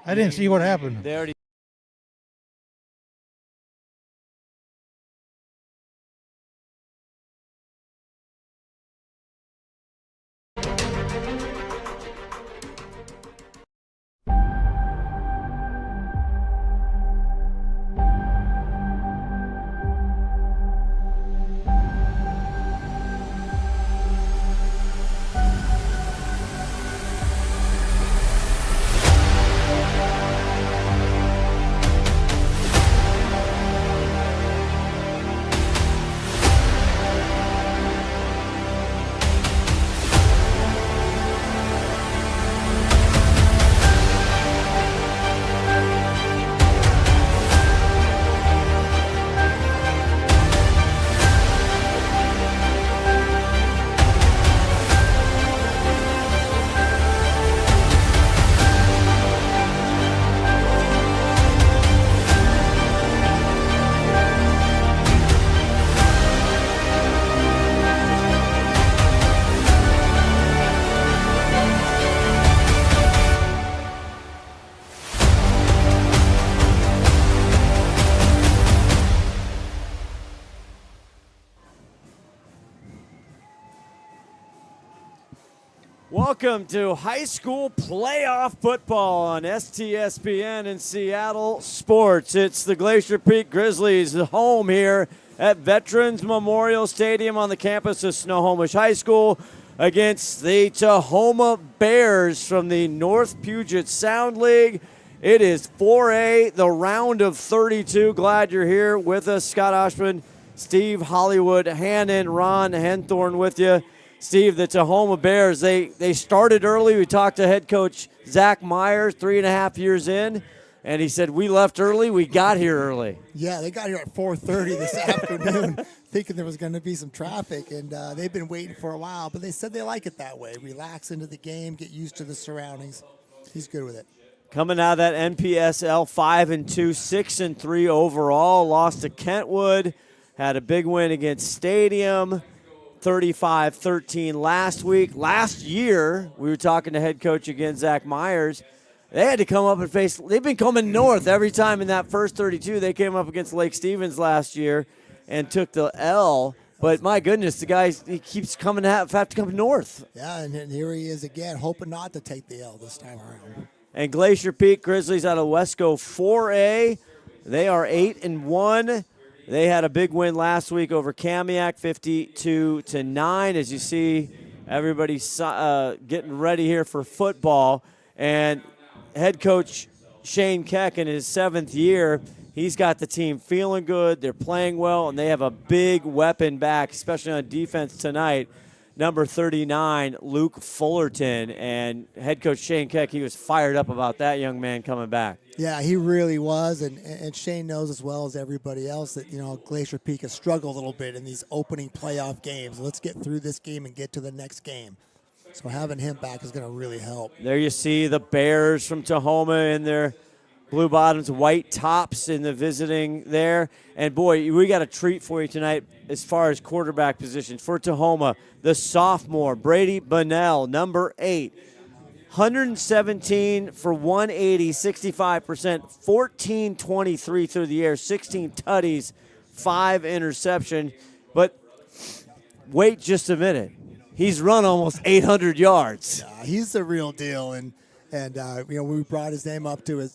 I didn't see what happened. They already. Welcome to high school playoff football on STSPN in Seattle Sports. It's the Glacier Peak Grizzlies, the home here at Veterans Memorial Stadium on the campus of Snohomish High School against the Tahoma Bears from the North Puget Sound League. It is 4A, the round of 32. Glad you're here with us. Scott Oshman, Steve Hollywood, Hannon, Ron Henthorn with you. Steve, the Tahoma Bears, they started early. We talked to head coach Zach Myers, 3.5 years in, and he said, we left early, we got here early. Yeah, they got here at 4:30 this afternoon, thinking there was going to be some traffic, and they've been waiting for a while, but they said they like it that way. Relax into the game, get used to the surroundings. He's good with it. Coming out of that NPSL 5-2, 6-3 overall, lost to Kentwood, had a big win against Stadium, 35-13 last week. Last year, we were talking to head coach again, Zach Myers. They had to come up and face – they've been coming north every time in that first 32. They came up against Lake Stevens last year and took the L. But, my goodness, the guy, he keeps coming have to come north. Yeah, and here he is again, hoping not to take the L this time around. And Glacier Peak Grizzlies out of Wesco 4A. They are 8-1. They had a big win last week over Kamiak, 52-9. As you see, everybody's getting ready here for football. And head coach Shane Keck in his 7th year, he's got the team feeling good. They're playing well, and they have a big weapon back, especially on defense tonight. Number 39, Luke Fullerton. And head coach Shane Keck, he was fired up about that young man coming back. Yeah, he really was, and Shane knows as well as everybody else that, Glacier Peak has struggled a little bit in these opening playoff games. Let's get through this game and get to the next game. So having him back is going to really help. There you see the Bears from Tahoma in their blue bottoms, white tops in the visiting there. And, boy, we got a treat for you tonight as far as quarterback positions. For Tahoma, the sophomore, Brady Bunnell, number 8. 117 for 180, 65%, 14-23 through the air, 16 tutties, 5 interceptions. But wait just a minute. He's run almost 800 yards. Yeah, he's the real deal. And when we brought his name up to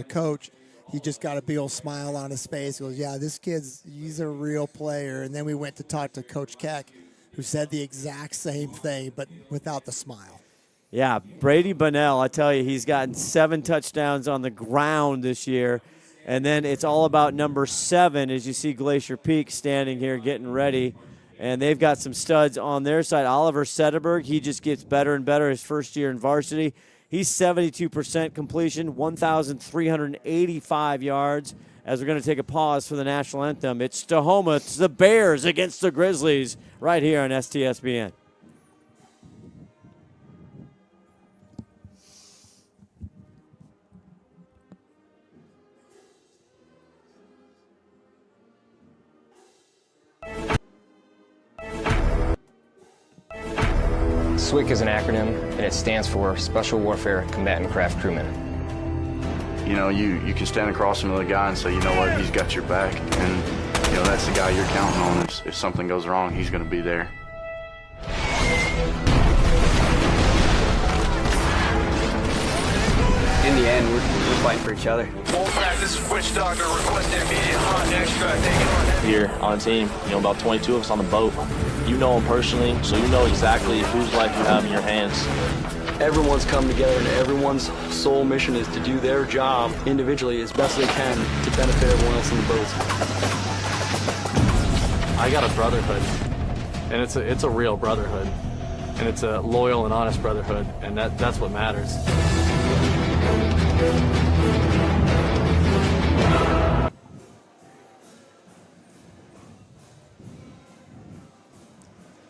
coach, he just got a big old smile on his face. He goes, yeah, this he's a real player. And then we went to talk to Coach Keck, who said the exact same thing, but without the smile. Yeah, Brady Bunnell, I tell you, he's gotten 7 touchdowns on the ground this year. And then it's all about number 7 as you see Glacier Peak standing here getting ready. And they've got some studs on their side. Oliver Sederberg, he just gets better and better his first year in varsity. He's 72% completion, 1,385 yards. As we're going to take a pause for the national anthem, it's Tahoma, it's the Bears against the Grizzlies right here on STSPN. SWCC is an acronym, and it stands for Special Warfare Combatant Craft Crewman. you know, you can stand across from the guy and say, you know what, he's got your back. And, you know, that's the guy you're counting on. If something goes wrong, he's going to be there. In the end, we're fighting for each other. Full practice, switch doctor, request immediate hot extra, take it on. Here on the team, you know, about 22 of us on the boat. You know them personally, so you know exactly whose life you have in your hands. Everyone's come together, and everyone's sole mission is to do their job individually as best they can to benefit everyone else in the boat. I got a brotherhood, and it's a real brotherhood, and it's a loyal and honest brotherhood, and that's what matters.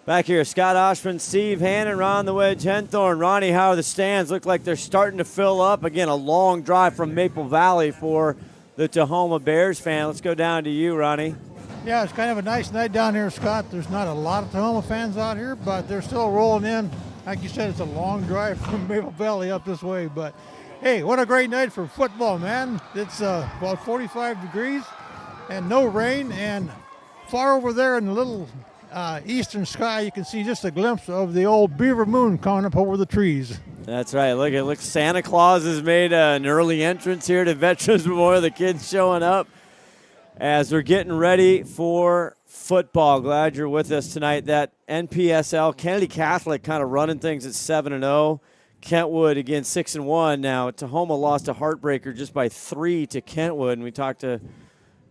Back here, Scott Oshman, Steve Hannon, Ron the Wedge Henthorn. Ronnie, how are the stands? Look like they're starting to fill up. Again, a long drive from Maple Valley for the Tahoma Bears fan. Let's go down to you, Ronnie. Yeah, it's kind of a nice night down here, Scott. There's not a lot of Tahoma fans out here, but they're still rolling in. Like you said, it's a long drive from Maple Valley up this way. But, hey, what a great night for football, man. It's about 45 degrees and no rain. And far over there in the little eastern sky, you can see just a glimpse of the old beaver moon coming up over the trees. That's right. Look, Santa Claus has made an early entrance here to Veterans Memorial. The kids showing up as we're getting ready for football. Glad you're with us tonight. That NPSL, Kennedy Catholic kind of running things at 7-0. Kentwood, again, 6-1. Now, Tahoma lost a heartbreaker just by 3 to Kentwood, and we talked to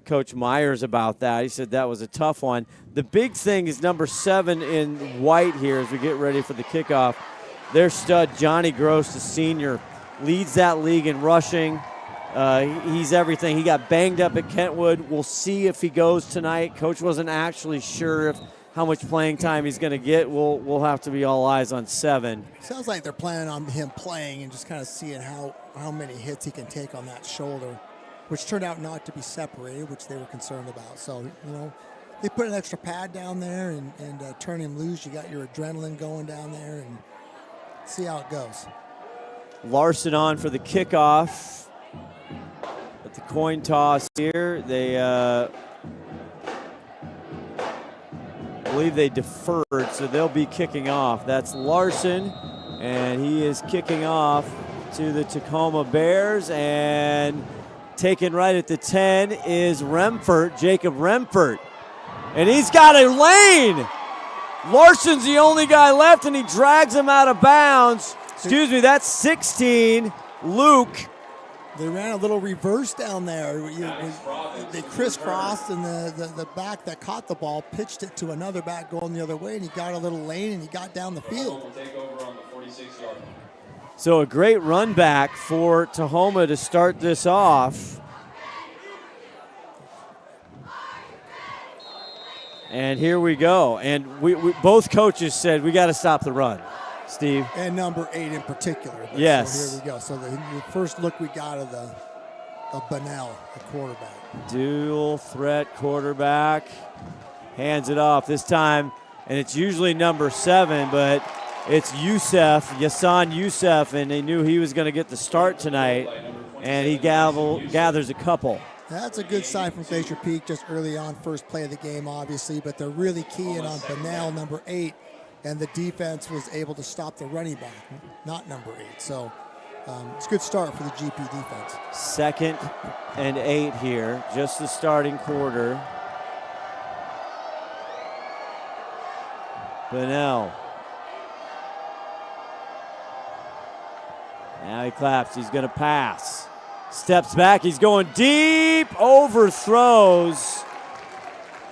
Coach Myers about that. He said that was a tough one. The big thing is number 7 in white here as we get ready for the kickoff. Their stud, Johnny Gross, the senior, leads that league in rushing. He's everything. He got banged up at Kentwood. We'll see if he goes tonight. Coach wasn't actually sure how much playing time he's going to get. We'll have to be all eyes on 7. Sounds like they're planning on him playing and just kind of seeing how many hits he can take on that shoulder, which turned out not to be separated, which they were concerned about. So, you know, they put an extra pad down there and turn him loose. You got your adrenaline going down there and see how it goes. Larson on for the kickoff. At the coin toss here, they believe they deferred, so they'll be kicking off. That's Larson, and he is kicking off to the Tahoma Bears, and taken right at the 10 is Remford, Jacob Remford. And he's got a lane. Larson's the only guy left, and he drags him out of bounds. Excuse me, that's 16, Luke. They ran a little reverse down there. They crisscrossed, and the back that caught the ball pitched it to another back going the other way, and he got a little lane, and he got down the field. So a great run back for Tahoma to start this off. And here we go. And we both coaches said we got to stop the run, Steve. And number 8 in particular. Yes. So here we go. So the first look we got of Bunnell, the quarterback. Dual threat quarterback. Hands it off this time. And it's usually number 7, but it's Yassan Youssef, and they knew he was going to get the start tonight. And he gathers a couple. That's a good sign from Glacier Peak just early on, first play of the game, obviously, but they're really keying on Bunnell, number 8, and the defense was able to stop the running back, not number 8. So it's a good start for the GP defense. 2nd and 8 here, just the starting quarter. Bunnell. Now he claps, he's going to pass. Steps back, he's going deep, overthrows.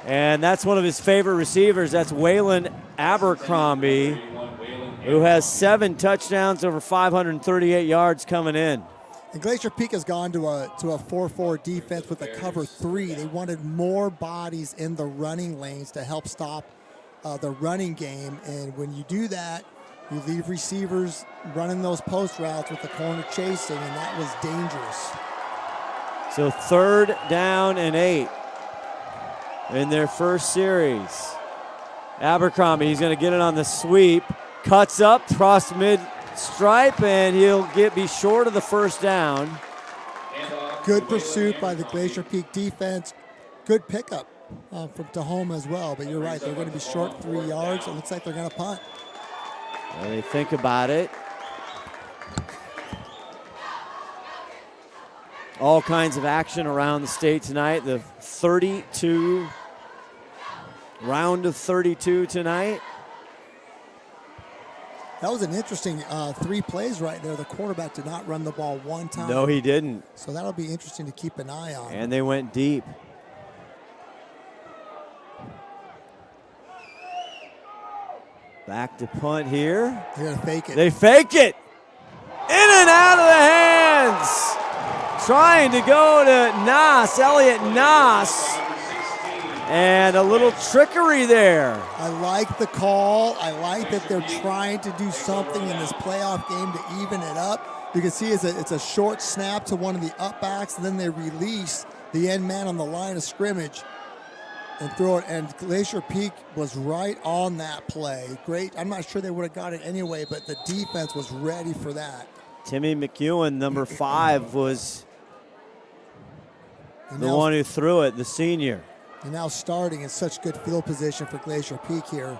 And that's one of his favorite receivers. That's Waylon Abercrombie, who has 7 touchdowns, over 538 yards coming in. And Glacier Peak has gone to a 4-4 defense with a cover 3. They wanted more bodies in the running lanes to help stop the running game. And when you do that, you leave receivers running those post routes with the corner chasing, and that was dangerous. So 3rd down and 8 in their first series. Abercrombie, he's going to get it on the sweep. Cuts up, cross mid-stripe, and he'll be short of the first down. Good pursuit by the Glacier Peak defense. Good pickup from Tahoma as well. But you're right, they're going to be short 3 yards. It looks like they're going to punt. Well, they think about it. All kinds of action around the state tonight. The 32, round of 32 tonight. That was an interesting 3 plays right there. The quarterback did not run the ball one time. No, he didn't. So that'll be interesting to keep an eye on. And they went deep. Back to punt here. They're going to fake it. They fake it. In and out of the hands. Trying to go to Elliott Noss. And a little trickery there. I like the call. I like that they're trying to do something in this playoff game to even it up. You can see it's a short snap to one of the up backs, and then they release the end man on the line of scrimmage and throw it. And Glacier Peak was right on that play. Great. I'm not sure they would have got it anyway, but the defense was ready for that. Timmy McEwen, number 5, was the one who threw it, the senior. And now starting in such good field position for Glacier Peak here.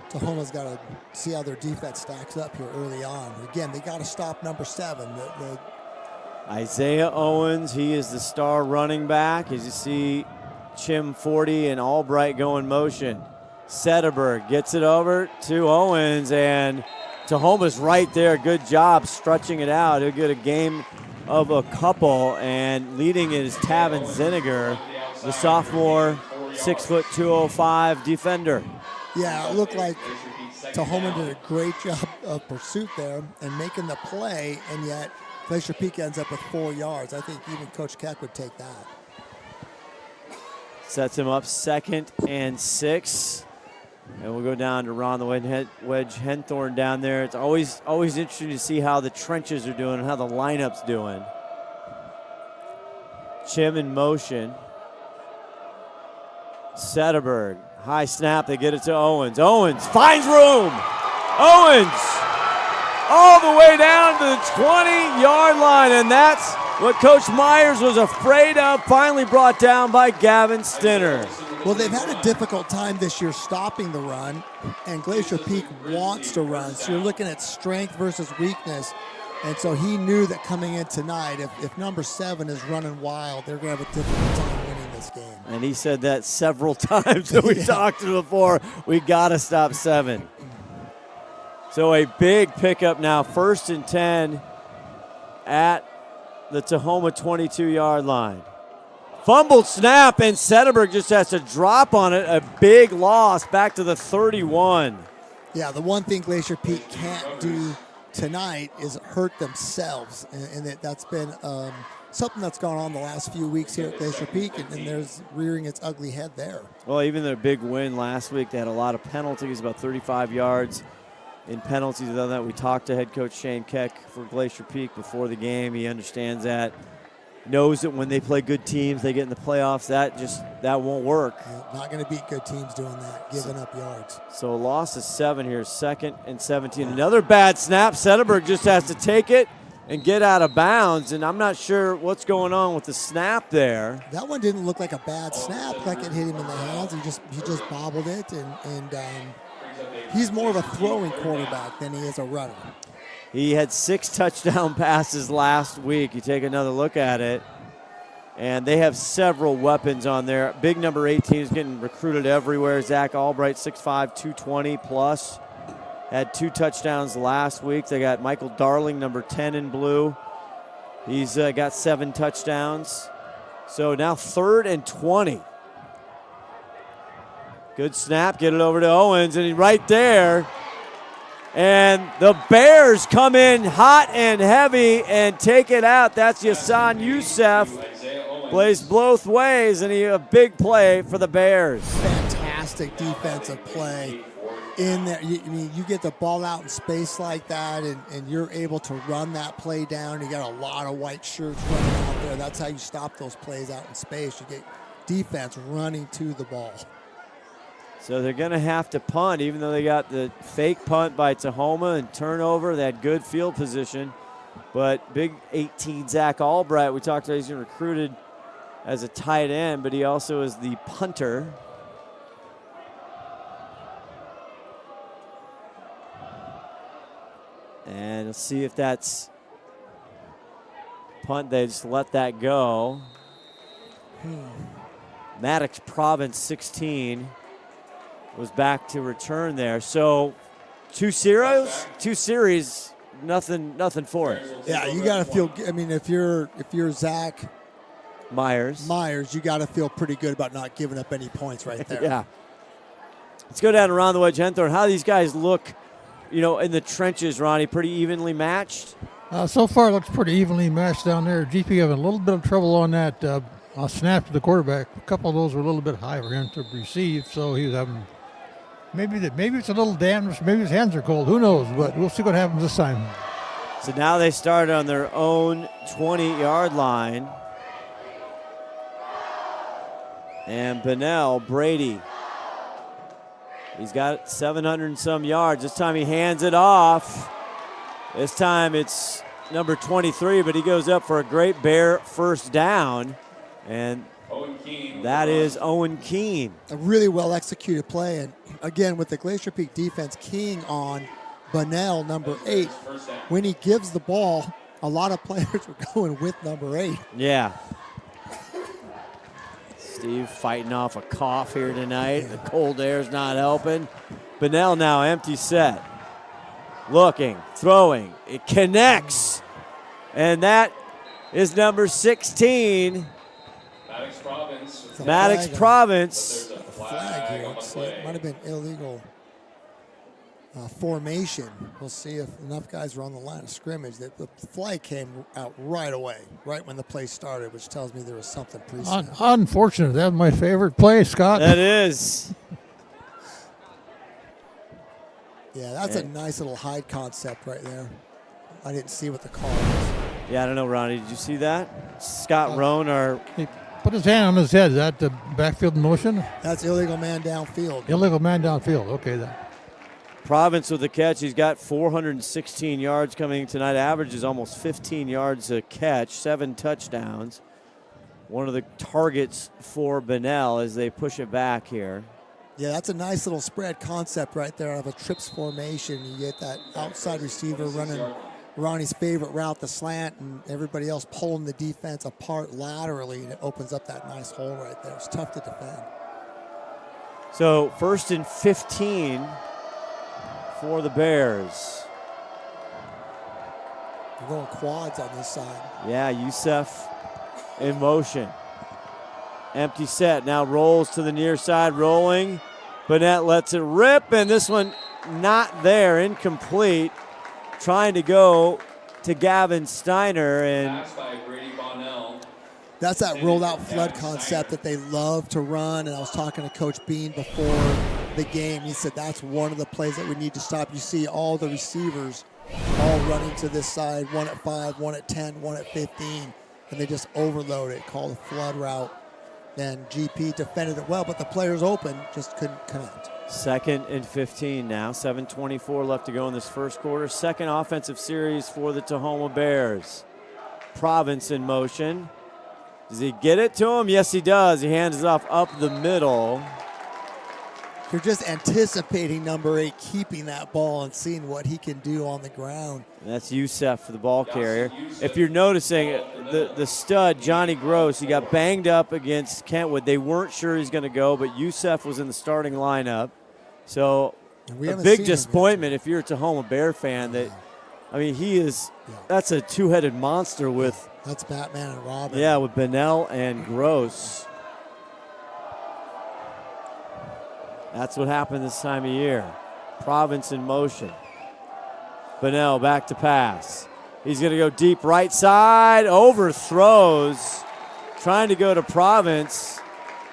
Tahoma's got to see how their defense stacks up here early on. Again, they got to stop number 7. Isaiah Owens, he is the star running back. As you see, Chim 40 and Albright go in motion. Sederberg gets it over to Owens, and Tahoma's right there. Good job stretching it out. He'll get a game of a couple, and leading it is Tavin Ziniger, the sophomore, 6'2", 205 defender. Yeah, it looked like Tahoma did a great job of pursuit there and making the play, and yet Glacier Peak ends up with 4 yards. I think even Coach Keck would take that. Sets him up 2nd and 6. And we'll go down to Ron the Wedge Henthorn down there. It's always interesting to see how the trenches are doing and how the lineup's doing. Chim in motion. Sederberg, high snap, they get it to Owens. Owens finds room. Owens all the way down to the 20-yard line, and that's what Coach Myers was afraid of, finally brought down by Gavin Stinner. Well, they've had a difficult time this year stopping the run, and Glacier Peak wants to run. So you're looking at strength versus weakness. And so he knew that coming in tonight, if number 7 is running wild, they're going to have a difficult time winning this game. And he said that several times that we talked to him before. We got to stop 7. So a big pickup now, 1st and 10 at the Tahoma 22-yard line. Fumbled snap, and Sederberg just has to drop on it. A big loss back to the 31. Yeah, the one thing Glacier Peak can't do tonight is hurt themselves, and that's been something that's gone on the last few weeks here at Glacier Peak, and there's rearing its ugly head there. Well, even their big win last week, they had a lot of penalties, about 35 yards in penalties. Other than that, we talked to head coach Shane Keck for Glacier Peak before the game. He understands that, knows that when they play good teams, they get in the playoffs. That won't work. Not going to beat good teams doing that, giving up yards. So a loss of 7 here, 2nd and 17. Another bad snap. Sederberg just has to take it and get out of bounds, and I'm not sure what's going on with the snap there. That one didn't look like a bad snap, like it hit him in the hands. He just bobbled it, and he's more of a throwing quarterback than he is a runner. He had 6 touchdown passes last week. You take another look at it, and they have several weapons on there. Big number 18 is getting recruited everywhere. Zach Albright, 6'5", 220 plus. Had 2 touchdowns last week. They got Michael Darling, number 10 in blue. He's got 7 touchdowns. So now 3rd and 20. Good snap, get it over to Owens, and he's right there. And the Bears come in hot and heavy and take it out. That's Yasan Youssef. Plays both ways, and a big play for the Bears. Fantastic defensive play in there. You get the ball out in space like that, and you're able to run that play down. You got a lot of white shirts running out there. That's how you stop those plays out in space. You get defense running to the ball. So they're going to have to punt, even though they got the fake punt by Tahoma and turnover. They had good field position. But big 18 Zach Albright, we talked about, he's been recruited as a tight end, but he also is the punter. And let's see if that's punt. They just let that go. Maddox Province, 16, was back to return there. So two series, nothing for it. Yeah, you got to feel. I mean, if you're Zach Myers, you got to feel pretty good about not giving up any points right there. Yeah. Let's go down around the wedge end throw. How do these guys look, in the trenches, Ronnie? Pretty evenly matched? So far, it looks pretty evenly matched down there. GP having a little bit of trouble on that snap to the quarterback. A couple of those were a little bit high for him to receive, so he was having maybe it's a little damaged. Maybe his hands are cold. Who knows? But we'll see what happens this time. So now they start on their own 20-yard line. And Bunnell, Brady, he's got 700 and some yards. This time he hands it off. This time it's number 23, but he goes up for a great Bear first down. And that is Owen Keene. A really well executed play. And again, with the Glacier Peak defense keying on Bunnell, number 8, when he gives the ball, a lot of players are going with number 8. Yeah. Steve fighting off a cough here tonight. The cold air's not helping. Bunnell now empty set. Looking, throwing. It connects. And that is number 16. Maddox Province. A flag here. It might have been illegal formation. We'll see if enough guys are on the line of scrimmage. The flag came out right away, right when the play started, which tells me there was something pre-snap. Unfortunate. That's my favorite play, Scott. That is. Yeah, that's a nice little hide concept right there. I didn't see what the call was. Yeah, I don't know, Ronnie. Did you see that? Scott Roan, He put his hand on his head. Is that the backfield motion? That's illegal man downfield. Illegal man downfield. Okay, then. Province with the catch. He's got 416 yards coming tonight. Averages almost 15 yards a catch, 7 touchdowns. One of the targets for Bunnell as they push it back here. Yeah, that's a nice little spread concept right there out of a trips formation. You get that outside receiver running Ronnie's favorite route, the slant, and everybody else pulling the defense apart laterally, and it opens up that nice hole right there. It's tough to defend. So 1st and 15 for the Bears. They're going quads on this side. Yeah, Youssef in motion. Empty set, now rolls to the near side, rolling. Burnett lets it rip, and this one not there, incomplete. Trying to go to Gavin Steiner, and that's that rolled out flood concept that they love to run. And I was talking to Coach Bean before the game. He said that's one of the plays that we need to stop. You see all the receivers all running to this side, one at 5, one at 10, one at 15, and they just overload it, call the flood route. And GP defended it well, but the players open just couldn't connect. 2nd and 15 now. 7:24 left to go in this first quarter. Second offensive series for the Tahoma Bears. Province in motion. Does he get it to him? Yes, he does. He hands it off up the middle. You're just anticipating number 8 keeping that ball and seeing what he can do on the ground. And that's Youssef for the ball carrier. If you're noticing, the stud, Johnny Gross, he got banged up against Kentwood. They weren't sure he's going to go, but Youssef was in the starting lineup. So a big disappointment if you're a Tahoma Bear fan. He is, that's a two-headed monster with. That's Batman and Robin. Yeah, with Bunnell and Gross. That's what happened this time of year. Province in motion. Bunnell back to pass. He's going to go deep right side, overthrows, trying to go to Province,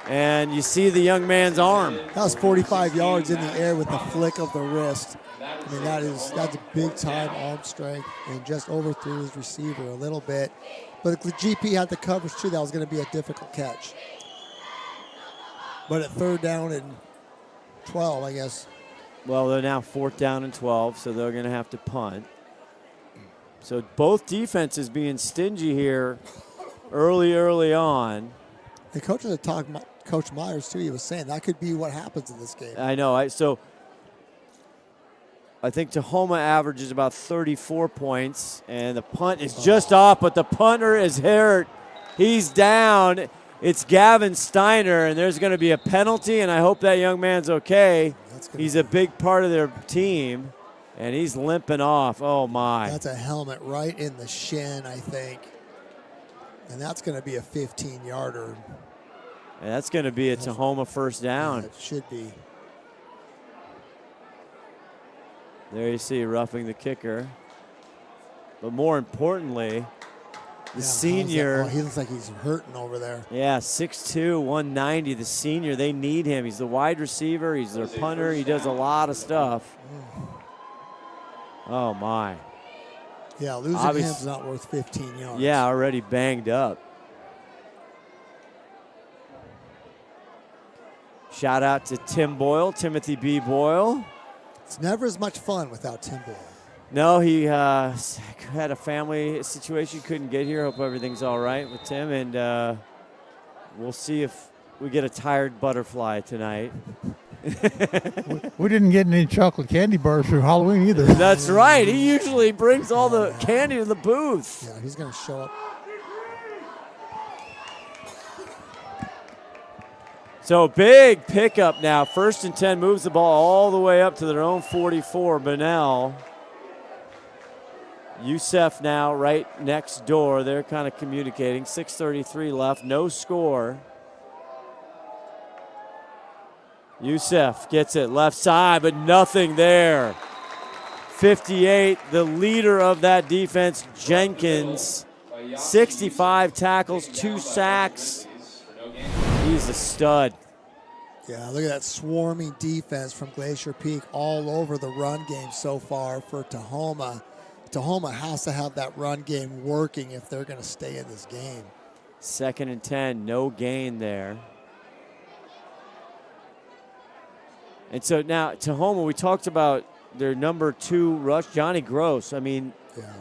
and you see the young man's arm. That was 45 yards in the air with the flick of the wrist. I mean, that's a big-time arm strength, and just overthrew his receiver a little bit. But the GP had the coverage, too. That was going to be a difficult catch. But at 3rd down and 12, I guess. Well, they're now 4th down and 12, so they're going to have to punt. So both defenses being stingy here early on. The coaches that talked, Coach Myers too, he was saying that could be what happens in this game. I know. So I think Tahoma averages about 34 points, and the punt is just off, but the punter is hurt. He's down. It's Gavin Steiner, and there's going to be a penalty, and I hope that young man's okay. He's a big part of their team, and he's limping off. Oh, my. That's a helmet right in the shin, I think. And that's going to be a 15-yarder. And that's going to be a Tahoma first down. Yeah, it should be. There you see roughing the kicker. But more importantly, the senior. Oh, he looks like he's hurting over there. Yeah, 6'2", 190. The senior, they need him. He's the wide receiver. He's their punter. He does a lot of stuff. Oh, my. Yeah, losing him's not worth 15 yards. Yeah, already banged up. Shout out to Tim Boyle, Timothy B. Boyle. It's never as much fun without Tim Boyle. No, he had a family situation, couldn't get here. Hope everything's all right with Tim, and we'll see if we get a tired butterfly tonight. We didn't get any chocolate candy bars for Halloween either. That's right. He usually brings all the candy to the booth. Yeah, he's going to show up. So big pickup now. 1st and 10, moves the ball all the way up to their own 44. Bunnell. Youssef now right next door. They're kind of communicating. 6:33 left. No score. Youssef gets it left side, but nothing there. 58, the leader of that defense, Jenkins. 65 tackles, 2 sacks. He's a stud. Yeah, look at that swarming defense from Glacier Peak all over the run game so far for Tahoma. Tahoma has to have that run game working if they're going to stay in this game. 2nd and 10, no gain there. And so now Tahoma, we talked about their number 2 rush, Johnny Gross. I mean, yeah.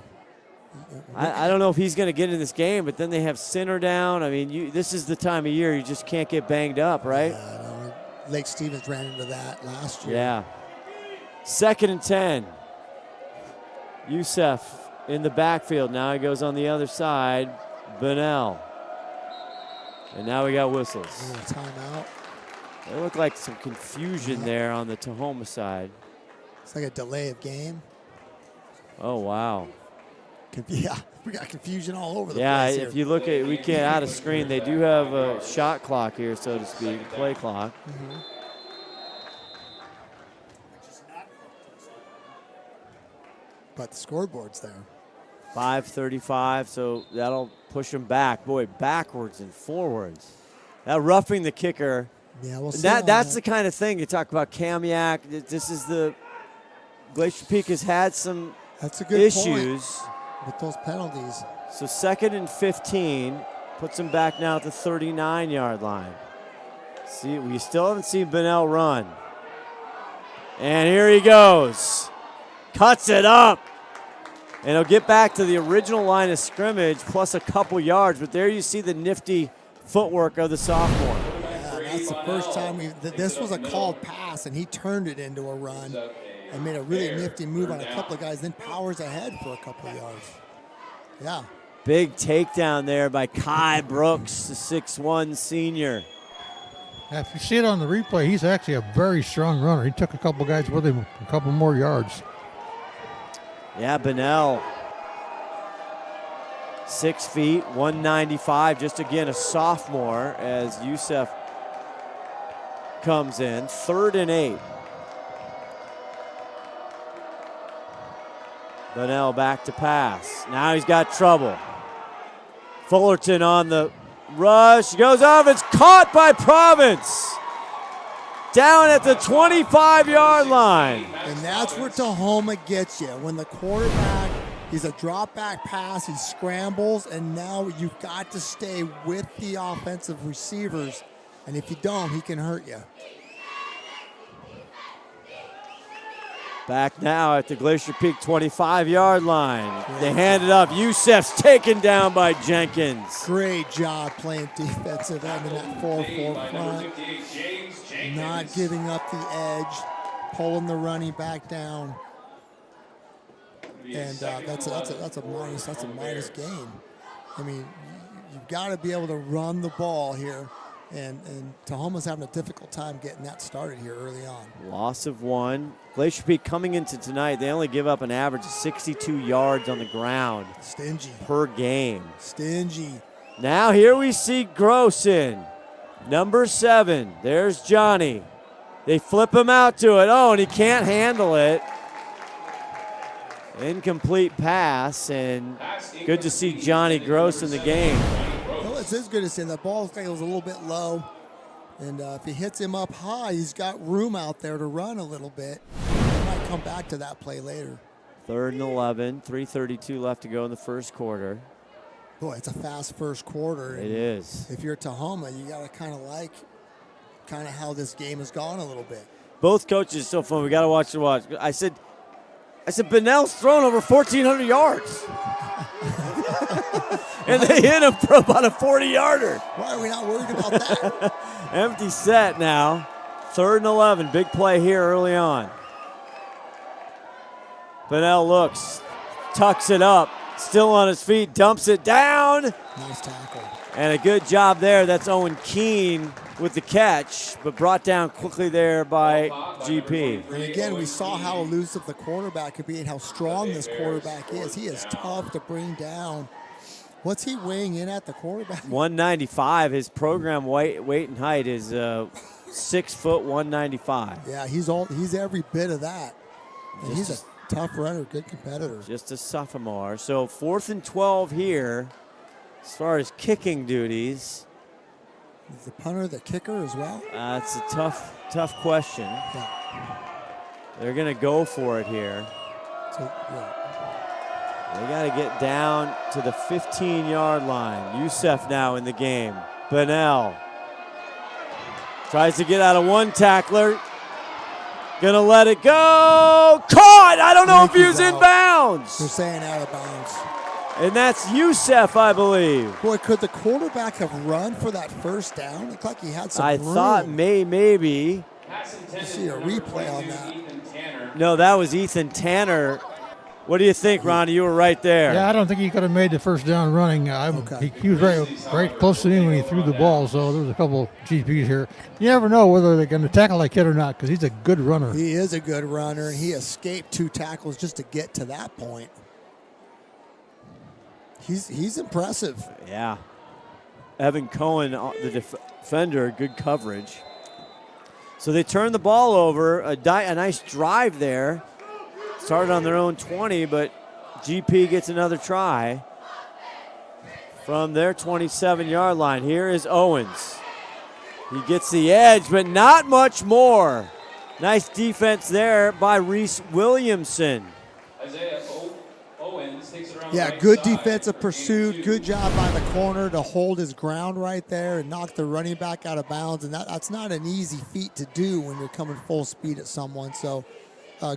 I don't know if he's going to get in this game, but then they have Sinner down. I mean, this is the time of year you just can't get banged up, right? Yeah, Lake Stevens ran into that last year. Yeah. 2nd and 10. Youssef in the backfield. Now he goes on the other side. Bunnell. And now we got whistles. Timeout. There looked like some confusion there on the Tahoma side. It's like a delay of game. Oh, wow. Yeah, we got confusion all over the place. Yeah, here. if you look at, we can't out of screen. They do have a shot clock here, so to speak, a play clock. Mm-hmm. But the scoreboard's there. 5:35, so that'll push them back. Boy, backwards and forwards. Now roughing the kicker. Yeah, we'll see. That's the kind of thing you talk about. Kamiak. This is the Glacier Peak has had some That's a good issues point with those penalties. So 2nd and 15 puts them back now at the 39-yard line. See, we still haven't seen Bunnell run. And here he goes. Cuts it up. And he'll get back to the original line of scrimmage plus a couple yards. But there you see the nifty footwork of the sophomore. Yeah, that's the first time this was a called pass, and he turned it into a run and made a really nifty move on a couple of guys, then powers ahead for a couple of yards. Yeah. Big takedown there by Kai Brooks, the 6'1 senior. If you see it on the replay, he's actually a very strong runner. He took a couple guys with him, a couple more yards. Yeah, Bunnell, 6 feet, 195, just again a sophomore as Youssef comes in. 3rd and 8. Bunnell back to pass. Now he's got trouble. Fullerton on the rush. Goes off. It's caught by Province. Down at the 25-yard line. And that's where Tahoma gets you. When the quarterback, he's a drop-back pass, he scrambles, and now you've got to stay with the offensive receivers. And if you don't, he can hurt you. Back now at the Glacier Peak 25-yard line. They hand it off. Youssef's taken down by Jenkins. Great job playing defensive end in that 4-4 front. Not giving up the edge, pulling the running back down. And that's a minus game. I mean, you've got to be able to run the ball here. And Tahoma's having a difficult time getting that started here early on. Loss of 1. Glacier Peak coming into tonight, they only give up an average of 62 yards on the ground. Stingy. Per game. Stingy. Now here we see Grossin. Number 7. There's Johnny. They flip him out to it. Oh, and he can't handle it. Incomplete pass, and good to see Johnny Gross in the game. Well, it's good to see him. The ball was a little bit low, and if he hits him up high, he's got room out there to run a little bit. He might come back to that play later. 3rd and 11, 3:32 left to go in the first quarter. Boy, it's a fast first quarter. It is. If you're Tahoma, you got to kind of how this game has gone a little bit. Both coaches so fun. We got to watch the watch. I said, Bunnell's thrown over 1,400 yards. And they hit him for about a 40-yarder. Why are we not worried about that? Empty set now. 3rd and 11. Big play here early on. Bunnell looks, tucks it up, still on his feet, dumps it down. Nice tackle. And a good job there. That's Owen Keene with the catch, but brought down quickly there by GP. And again, we saw how elusive the quarterback could be and how strong this quarterback is. He is tough to bring down. What's he weighing in at, the quarterback? 195. His program weight and height is 6 foot 195. Yeah, he's every bit of that. And he's a tough runner, good competitor. Just a sophomore. So 4th and 12 here as far as kicking duties. Is the punter the kicker as well? It's a tough question. Yeah. They're going to go for it here. So, yeah. They got to get down to the 15-yard line. Youssef now in the game. Bunnell tries to get out of one tackler. Gonna let it go. Caught! I don't know if he was in bounds. They're saying out of bounds. And that's Youssef, I believe. Boy, could the quarterback have run for that first down? It looked like he had some room. Thought maybe. You see a replay on that. No, that was Ethan Tanner. What do you think, Ronnie? You were right there. Yeah, I don't think he could have made the first down running. He was right close to him when he threw the ball, so there was a couple GPs here. You never know whether they're going to tackle that kid or not because he's a good runner. He is a good runner, and he escaped 2 tackles just to get to that point. He's impressive. Yeah. Evan Cohen, the defender, good coverage. So they turn the ball over. A nice drive there. Started on their own 20, but GP gets another try from their 27-yard line. Here is Owens. He gets the edge, but not much more. Nice defense there by Reese Williamson. Yeah, good defensive pursuit. Good job by the corner to hold his ground right there and knock the running back out of bounds. And that's not an easy feat to do when you're coming full speed at someone. So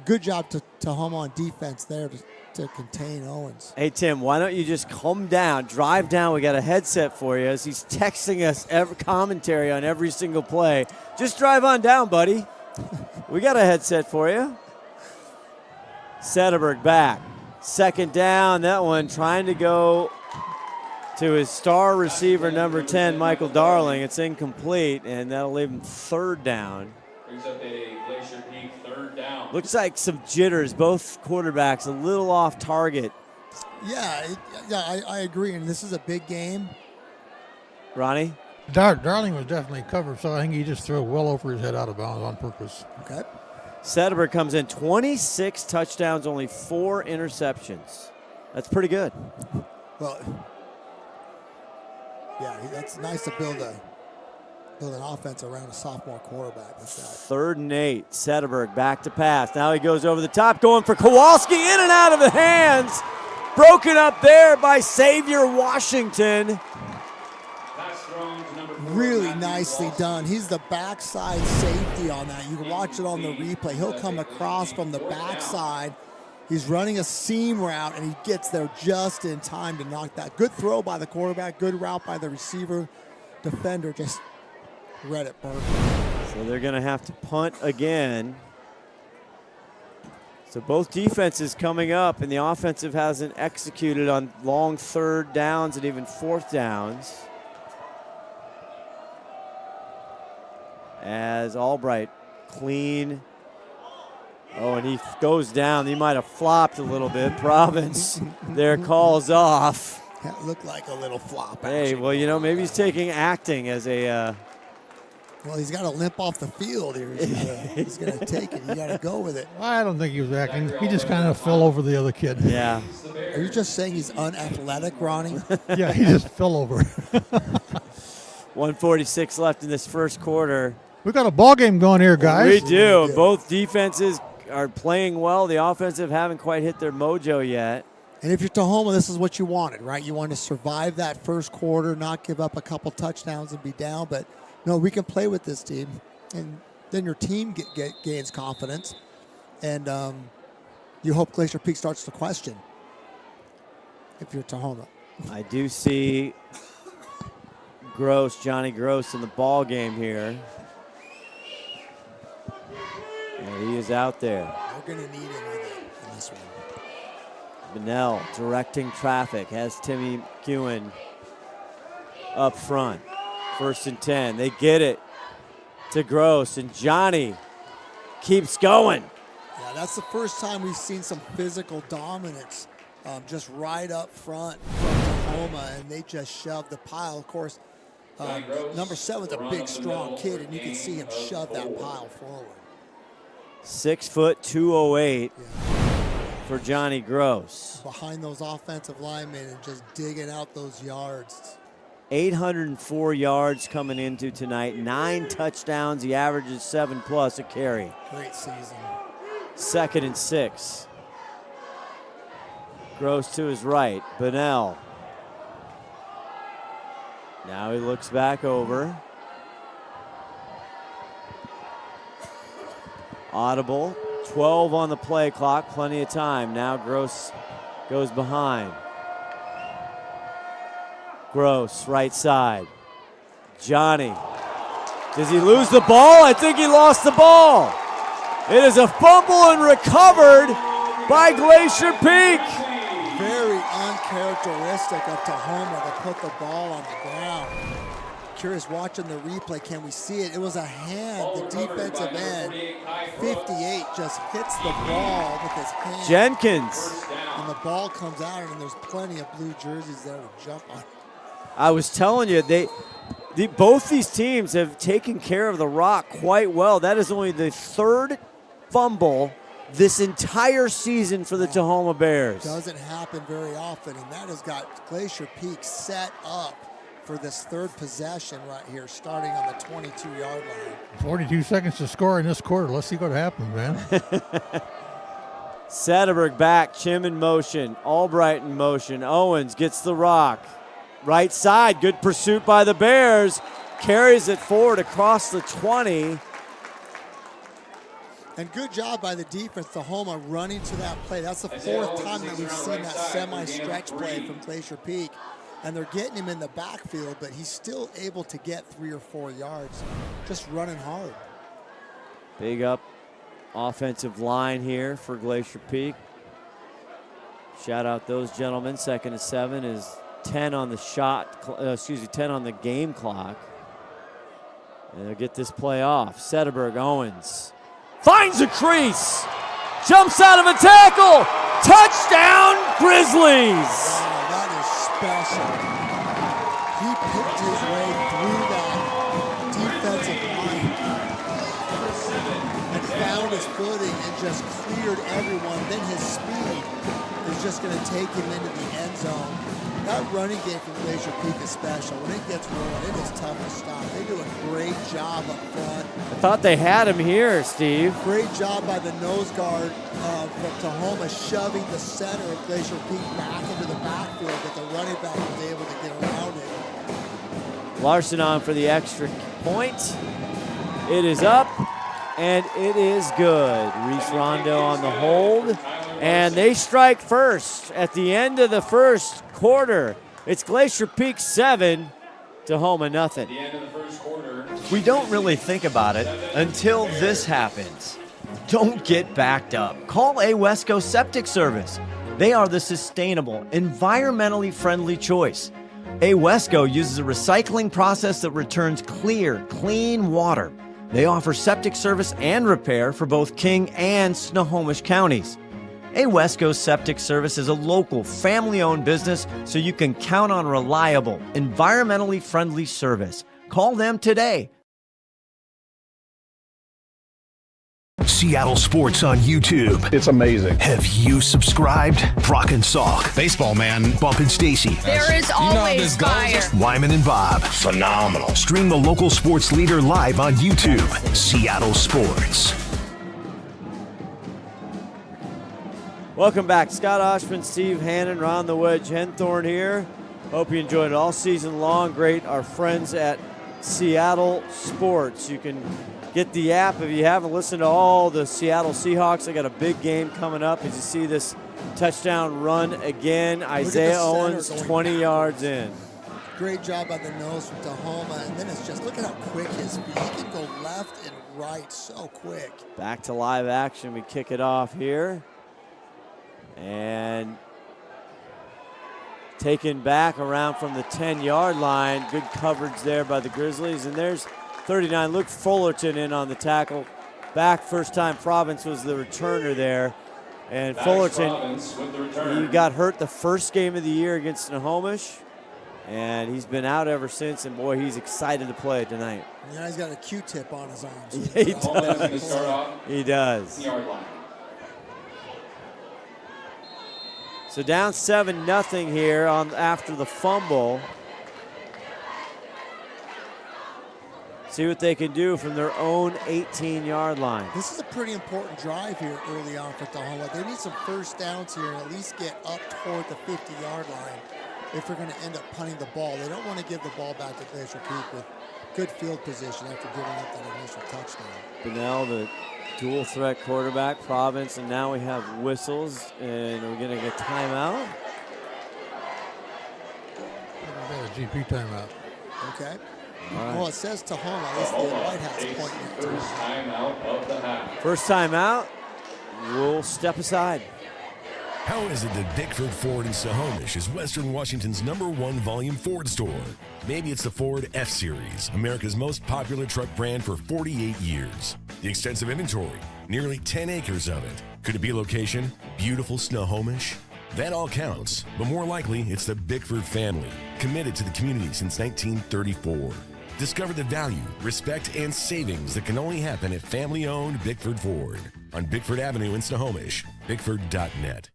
good job to Tahoma on defense there to contain Owens. Hey, Tim, why don't you just calm down, drive down. We got a headset for you as he's texting us commentary on every single play. Just drive on down, buddy. We got a headset for you. Sederberg back. 2nd down. That one trying to go to his star receiver, number 10, Michael Darling. It's incomplete, and that'll leave him 3rd down. Brings up a Glacier Peak 3rd down. Looks like some jitters. Both quarterbacks a little off target. Yeah, I agree. And this is a big game. Ronnie? Darling was definitely covered, so I think he just threw well over his head out of bounds on purpose. Okay. Sederberg comes in 26 touchdowns, only 4 interceptions. That's pretty good. Well, yeah, that's nice to build an offense around a sophomore quarterback with that. 3rd and 8. Sederberg back to pass. Now he goes over the top, going for Kowalski, in and out of the hands. Broken up there by Xavier Washington. really nicely done. He's the backside safety on that. You can watch it on the replay. He'll come across from the backside. He's running a seam route, and he gets there just in time to knock that. Good throw by the quarterback. Good route by the receiver. Defender just read it perfect. So they're going to have to punt again. So both defenses coming up, and the offensive hasn't executed on long third downs and even fourth downs. As Albright clean. Oh, and he goes down. He might have flopped a little bit. Province there calls off. That looked like a little flop. Hey, well, you know, maybe he's taking acting as a... Well, he's got to limp off the field here. He's going to take it. You got to go with it. I don't think he was acting. He just kind of fell over the other kid. Yeah. Are you just saying he's unathletic, Ronnie? Yeah, he just fell over. 1:46 left in this first quarter. We got a ball game going here, guys. We do. Both defenses are playing well. The offensive haven't quite hit their mojo yet. And if you're Tahoma, this is what you wanted, right? You wanted to survive that first quarter, not give up a couple touchdowns and be down. But, no, we can play with this team. And then your team gains confidence. And you hope Glacier Peak starts to question if you're Tahoma. I do see Johnny Gross in the ball game here. And he is out there. We're going to need him in this one. Bennell directing traffic, has Timmy Kewen up front. 1st and 10. They get it to Gross, and Johnny keeps going. Yeah, that's the first time we've seen some physical dominance just right up front from Tahoma, and they just shoved the pile. Of course, number 7's a big, strong kid, and you can see him shove that pile forward. 6 foot 208 for Johnny Gross. Behind those offensive linemen and just digging out those yards. 804 yards coming into tonight. 9 touchdowns. He averages 7+ a carry. Great season. 2nd and 6. Gross to his right. Bennell. Now he looks back over. Audible. 12 on the play clock. Plenty of time. Now Gross goes behind. Gross, right side. Johnny. Does he lose the ball? I think he lost the ball. It is a fumble and recovered by Glacier Peak. Very uncharacteristic of Tahoma to put the ball on the ground. Curious watching the replay, can we see it? It was a hand, the defensive end. 58 just hits the ball with his hand. Jenkins. And the ball comes out, and there's plenty of blue jerseys there to jump on. I was telling you, both these teams have taken care of the rock quite well. That is only the 3rd fumble this entire season for the Tahoma Bears. Doesn't happen very often, and that has got Glacier Peak set up for this 3rd possession right here, starting on the 22-yard line. 42 seconds to score in this quarter. Let's see what happens, man. Sederberg back, Chim in motion, Albright in motion. Owens gets the rock. Right side, good pursuit by the Bears. Carries it forward across the 20. And good job by the defense, Tahoma, running to that play. That's the 4th time that we've seen that semi-stretch play from Glacier Peak. And they're getting him in the backfield, but he's still able to get 3 or 4 yards, just running hard. Big up offensive line here for Glacier Peak. Shout out those gentlemen. 2nd and 7 is 10 on the 10 on the game clock. And they'll get this play off. Sederberg, Owens finds a crease, jumps out of a tackle, touchdown Grizzlies. Wow, that is special. He picked his way through that defensive line and found his footing and just cleared everyone. Then his speed is just going to take him into the end zone. That running game from Glacier Peak is special. When it gets rolling, it is tough to stop. They do a great job up front. I thought they had him here, Steve. Great job by the nose guard from Tahoma, shoving the center of Glacier Peak back into the backfield, but the running back was able to get around it. Larson on for the extra point. It is up, and it is good. Reese Rondo on the hold, and they strike first at the end of the first quarter. It's Glacier Peak 7, Tahoma nothing. We don't really think about it until this happens. Don't get backed up. Call Wesco Septic Service. They are the sustainable, environmentally friendly choice. Wesco uses a recycling process that returns clear, clean water. They offer septic service and repair for both King and Snohomish counties. Wesco Septic Service is a local, family-owned business, so you can count on reliable, environmentally friendly service. Call them today. Seattle sports on YouTube. It's amazing. Have you subscribed? Brock and Salk. Baseball, man. Bump and Stacy. There is always fire. Wyman and Bob. Phenomenal. Stream the local sports leader live on YouTube. Seattle Sports. Welcome back. Scott Oshman, Steve Hannon, Ron the Wedge Henthorn here. Hope you enjoyed it all season long. Great, our friends at Seattle Sports. You can get the app if you haven't listened to all the Seattle Seahawks. They got a big game coming up. As you see this touchdown run again, Isaiah Owens 20 yards in. Great job by the nose from Tahoma, and then it's just, look at how quick his feet. He can go left and right so quick. Back to live action. We kick it off here. And taken back around from the 10-yard line. Good coverage there by the Grizzlies. And there's 39, Luke Fullerton in on the tackle. Back first time Province was the returner there. And Fullerton, he got hurt the first game of the year against Snohomish. And he's been out ever since, and boy, he's excited to play tonight. Yeah, he's got a Q-tip on his arm. So he does. He does. So down 7-0 here after the fumble. See what they can do from their own 18-yard line. This is a pretty important drive here early on for Tahoma. They need some first downs here and at least get up toward the 50-yard line if they're going to end up punting the ball. They don't want to give the ball back to Glacier Peak with good field position after giving up that initial touchdown. Bunnell, the dual threat quarterback, Province, and now we have whistles, and we're going to get timeout. A GP timeout. Okay. Right. Well, it says Tahoma. This is the White House pointing at First timeout of the half. First timeout. We'll step aside. How is it that Bickford Ford in Snohomish is Western Washington's #1 volume Ford store? Maybe it's the Ford F-Series, America's most popular truck brand for 48 years. The extensive inventory, nearly 10 acres of it. Could it be location? Beautiful Snohomish? That all counts, but more likely it's the Bickford family, committed to the community since 1934. Discover the value, respect, and savings that can only happen at family-owned Bickford Ford on Bickford Avenue in Snohomish, bickford.net.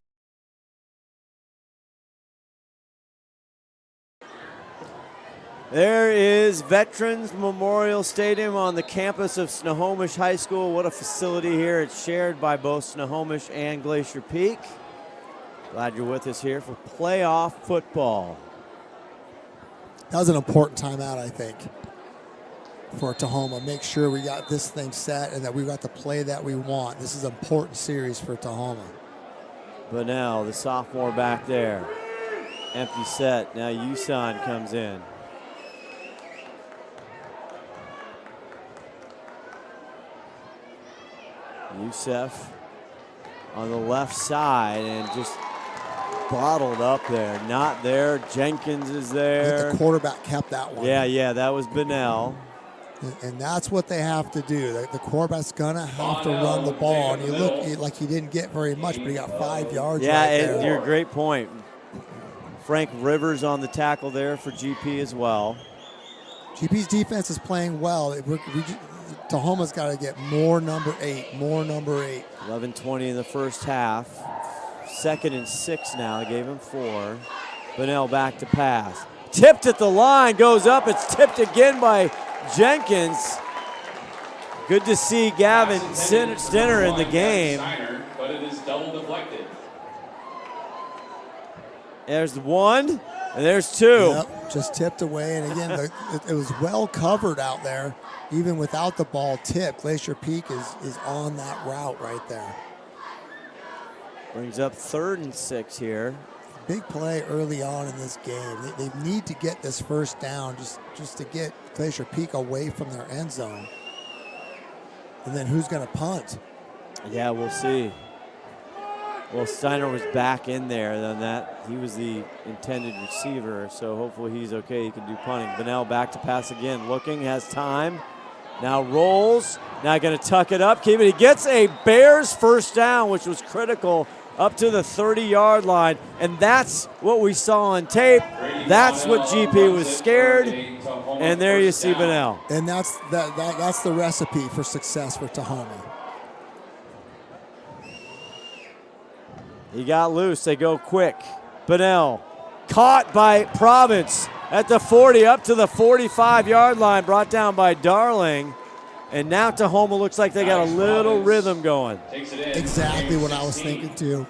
There is Veterans Memorial Stadium on the campus of Snohomish High School. What a facility here. It's shared by both Snohomish and Glacier Peak. Glad you're with us here for playoff football. That was an important timeout, I think, for Tahoma. Make sure we got this thing set and that we got the play that we want. This is an important series for Tahoma. Bunnell, the sophomore back there. Empty set. Now Yusan comes in. Youssef on the left side and just bottled up there. Not there. Jenkins is there. The quarterback kept that one. Yeah, that was Bunnell. And that's what they have to do. The quarterback's going to have to run the ball. And you look like he didn't get very much, but he got 5 yards right there. Yeah, you're a great point. Frank Rivers on the tackle there for GP as well. GP's defense is playing well. Tahoma's got to get more number 8, 11-20 in the first half. 2nd and 6 now. Gave him 4. Bunnell back to pass. Tipped at the line, goes up. It's tipped again by Jenkins. Good to see Gavin Stinner in the game. But it is double deflected. There's one, and there's two. Yep, just tipped away, and again, it was well covered out there. Even without the ball tipped, Glacier Peak is on that route right there. Brings up 3rd and 6 here. Big play early on in this game. They need to get this first down just to get Glacier Peak away from their end zone. And then who's going to punt? Yeah, we'll see. Well, Steiner was back in there. Then that he was the intended receiver, so hopefully he's okay. He can do punting. Bunnell back to pass again. Looking, has time. Now rolls. Now going to tuck it up. Keep it. He gets a Bears first down, which was critical, up to the 30-yard line. And that's what we saw on tape. That's what GP was scared. And there you see Bunnell. And that's the recipe for success for Tahoma. He got loose. They go quick. Bunnell caught by Province at the 40, up to the 45-yard line, brought down by Darling. And now Tahoma looks like they got a little rhythm going. Exactly what I was thinking too.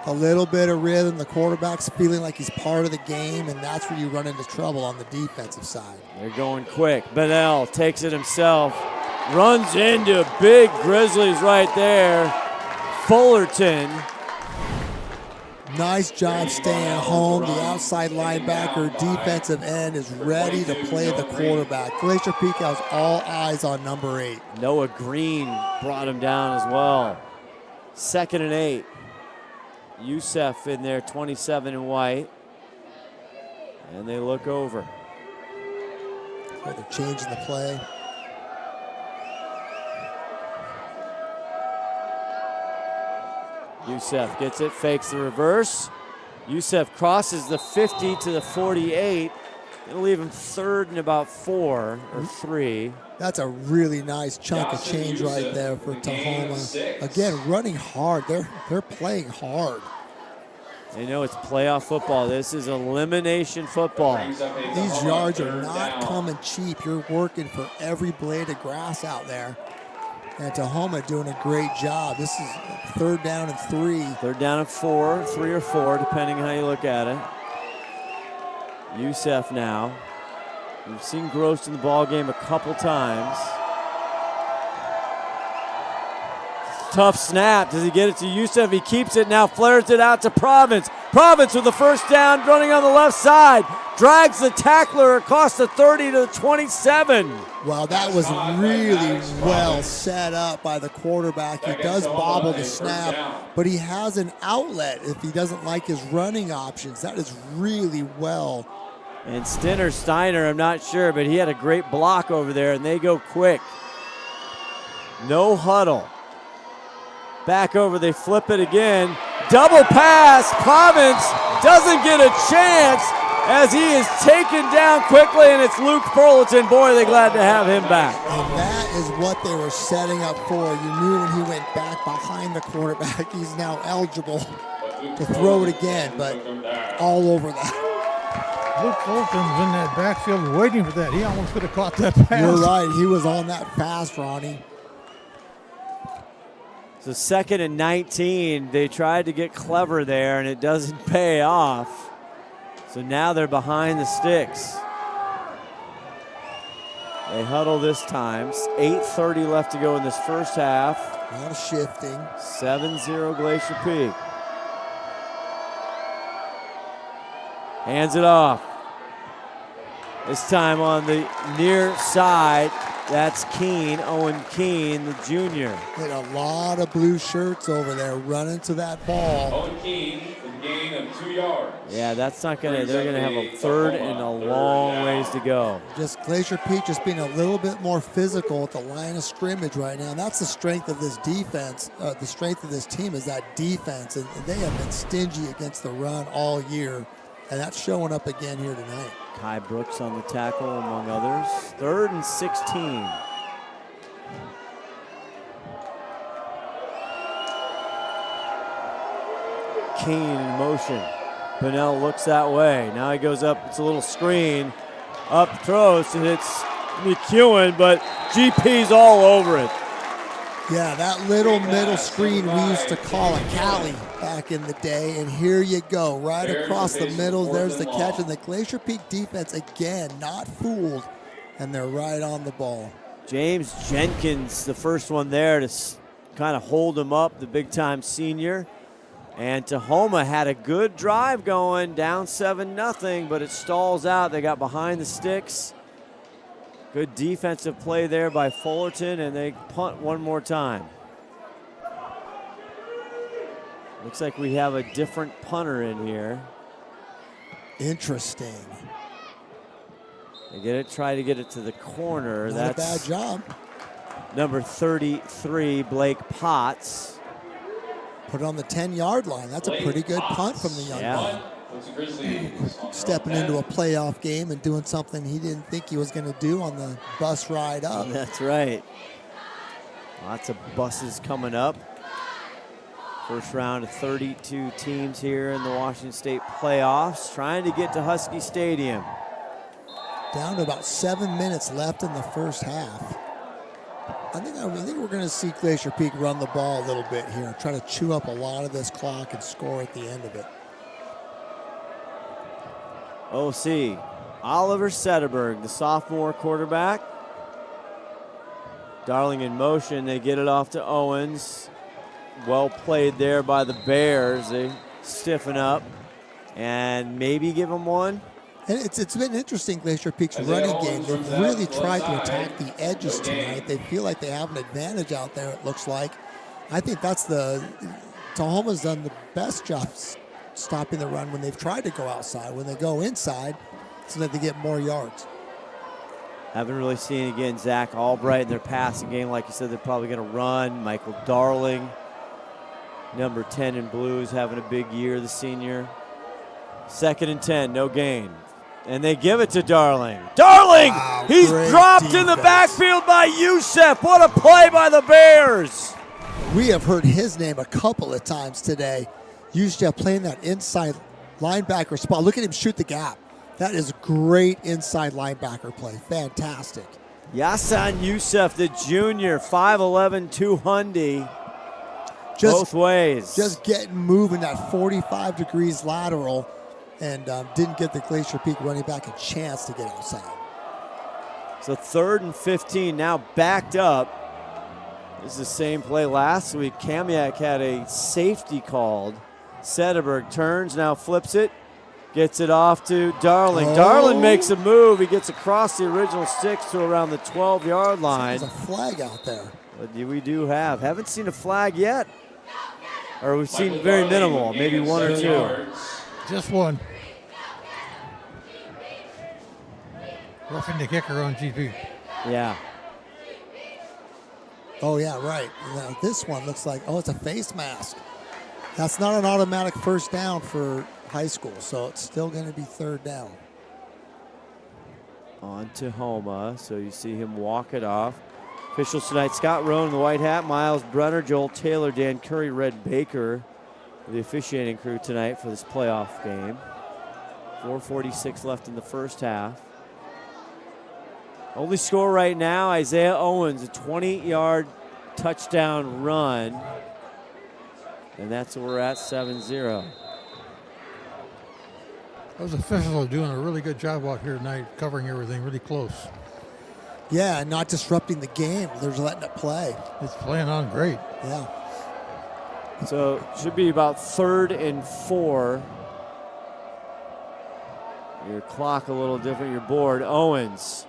A little bit of rhythm. The quarterback's feeling like he's part of the game, and that's where you run into trouble on the defensive side. They're going quick. Bunnell takes it himself, runs into big Grizzlies right there. Fullerton. Nice job staying home. The outside linebacker, defensive end is ready to play the quarterback. Glacier Peak has all eyes on number 8. Noah Green brought him down as well. 2nd and 8. Youssef in there, 27 in white. And they look over. They're changing the play. Youssef gets it, fakes the reverse. Youssef crosses the 50 to the 48. It'll leave him 3rd and about 4 or 3. That's a really nice chunk of change right there for Tahoma. Again, running hard. They're playing hard. They know it's playoff football. This is elimination football. These yards are not coming cheap. You're working for every blade of grass out there. And Tahoma doing a great job. This is 3rd down and 3. 3rd down and 4, 3 or 4, depending how you look at it. Youssef now. We've seen Gross in the ball game a couple times. Tough snap. Does he get it to Youssef? He keeps it now, flares it out to Province. Province with the first down, running on the left side. Drags the tackler across the 30 to the 27. Well, that was really well set up by the quarterback. He does bobble the snap, but he has an outlet if he doesn't like his running options. That is really well. And Steiner, I'm not sure, but he had a great block over there, and they go quick. No huddle. Back over, they flip it again. Double pass, Province doesn't get a chance as he is taken down quickly, and it's Luke Fullerton. Boy, they're glad to have him back. And that is what they were setting up for. You knew when he went back behind the quarterback, he's now eligible to throw it again, but all over that. Luke Fulton's in that backfield waiting for that. He almost could have caught that pass. You're right. He was on that fast, Ronnie. So 2nd and 19. They tried to get clever there, and it doesn't pay off. So now they're behind the sticks. They huddle this time. 8:30 left to go in this first half. A lot of shifting. 7-0 Glacier Peak. Hands it off. This time on the near side. That's Keene, Owen Keene, the junior. Hit a lot of blue shirts over there running to that ball. Owen Keene for the gain of 2 yards. Yeah, that's not going to, they're going to have a 3rd and a long ways to go. Just Glacier Peak just being a little bit more physical at the line of scrimmage right now. And that's the strength of this defense. The strength of this team is that defense. And they have been stingy against the run all year. And that's showing up again here tonight. Kai Brooks on the tackle, among others. 3rd and 16. Keene in motion. Bunnell looks that way. Now he goes up. It's a little screen. Up throws, and it's McEwen, but GP's all over it. Yeah, that little middle screen we used to call a Cali back in the day, and here you go, right across the middle. There's the catch, and the Glacier Peak defense, again, not fooled, and they're right on the ball. James Jenkins, the first one there to kind of hold him up, the big-time senior. And Tahoma had a good drive going, down 7-0, but it stalls out. They got behind the sticks. Good defensive play there by Fullerton, and they punt one more time. Looks like we have a different punter in here. Interesting. They try to get it to the corner. Not a bad job. Number 33, Blake Potts. Put it on the 10-yard line. That's a pretty good punt from the young man. Stepping into a playoff game and doing something he didn't think he was going to do on the bus ride up. That's right. Lots of buses coming up. First round of 32 teams here in the Washington State playoffs, trying to get to Husky Stadium. Down to about 7 minutes left in the first half. I think we're going to see Glacier Peak run the ball a little bit here, try to chew up a lot of this clock and score at the end of it. OC, Oliver Sederberg, the sophomore quarterback. Darling in motion, they get it off to Owens. Well played there by the Bears. They stiffen up and maybe give them one. And it's been interesting, Glacier Peak's running game. They've really tried to attack the edges tonight. They feel like they have an advantage out there, it looks like. I think Tahoma's done the best job stopping the run when they've tried to go outside. When they go inside, so that they get more yards. Haven't really seen, again, Zach Albright in their passing game. Like you said, they're probably going to run. Michael Darling, number 10 in blues, having a big year, the senior. 2nd and 10, no gain. And they give it to Darling. Darling! Wow, he's dropped defense in the backfield by Youssef. What a play by the Bears. We have heard his name a couple of times today. Youssef playing that inside linebacker spot. Look at him shoot the gap. That is great inside linebacker play. Fantastic. Yassan Youssef, the junior, 5'11", 200. Both ways. Just getting moving that 45 degrees lateral, and didn't give the Glacier Peak running back a chance to get outside. So 3rd and 15, now backed up. This is the same play last week. Kamiak had a safety called. Sederberg turns, now flips it, gets it off to Darling. Oh. Darling makes a move. He gets across the original sticks to around the 12-yard line. There's a flag out there. But we do haven't seen a flag yet. Or we've seen very minimal, maybe one or two. Just one. Roughing the kicker on GP. Yeah. Oh, yeah, right. Now, this one looks like, it's a face mask. That's not an automatic first down for high school, so it's still going to be 3rd down. On to Homa, so you see him walk it off. Officials tonight, Scott Roan in the white hat, Miles Brunner, Joel Taylor, Dan Curry, Red Baker, the officiating crew tonight for this playoff game. 4:46 left in the first half. Only score right now, Isaiah Owens, a 20-yard touchdown run. And that's where we're at, 7-0. Those officials are doing a really good job out here tonight, covering everything really close. Yeah, and not disrupting the game. They're just letting it play. It's playing on great. Yeah. So should be about 3rd and 4. Your clock a little different, your board. Owens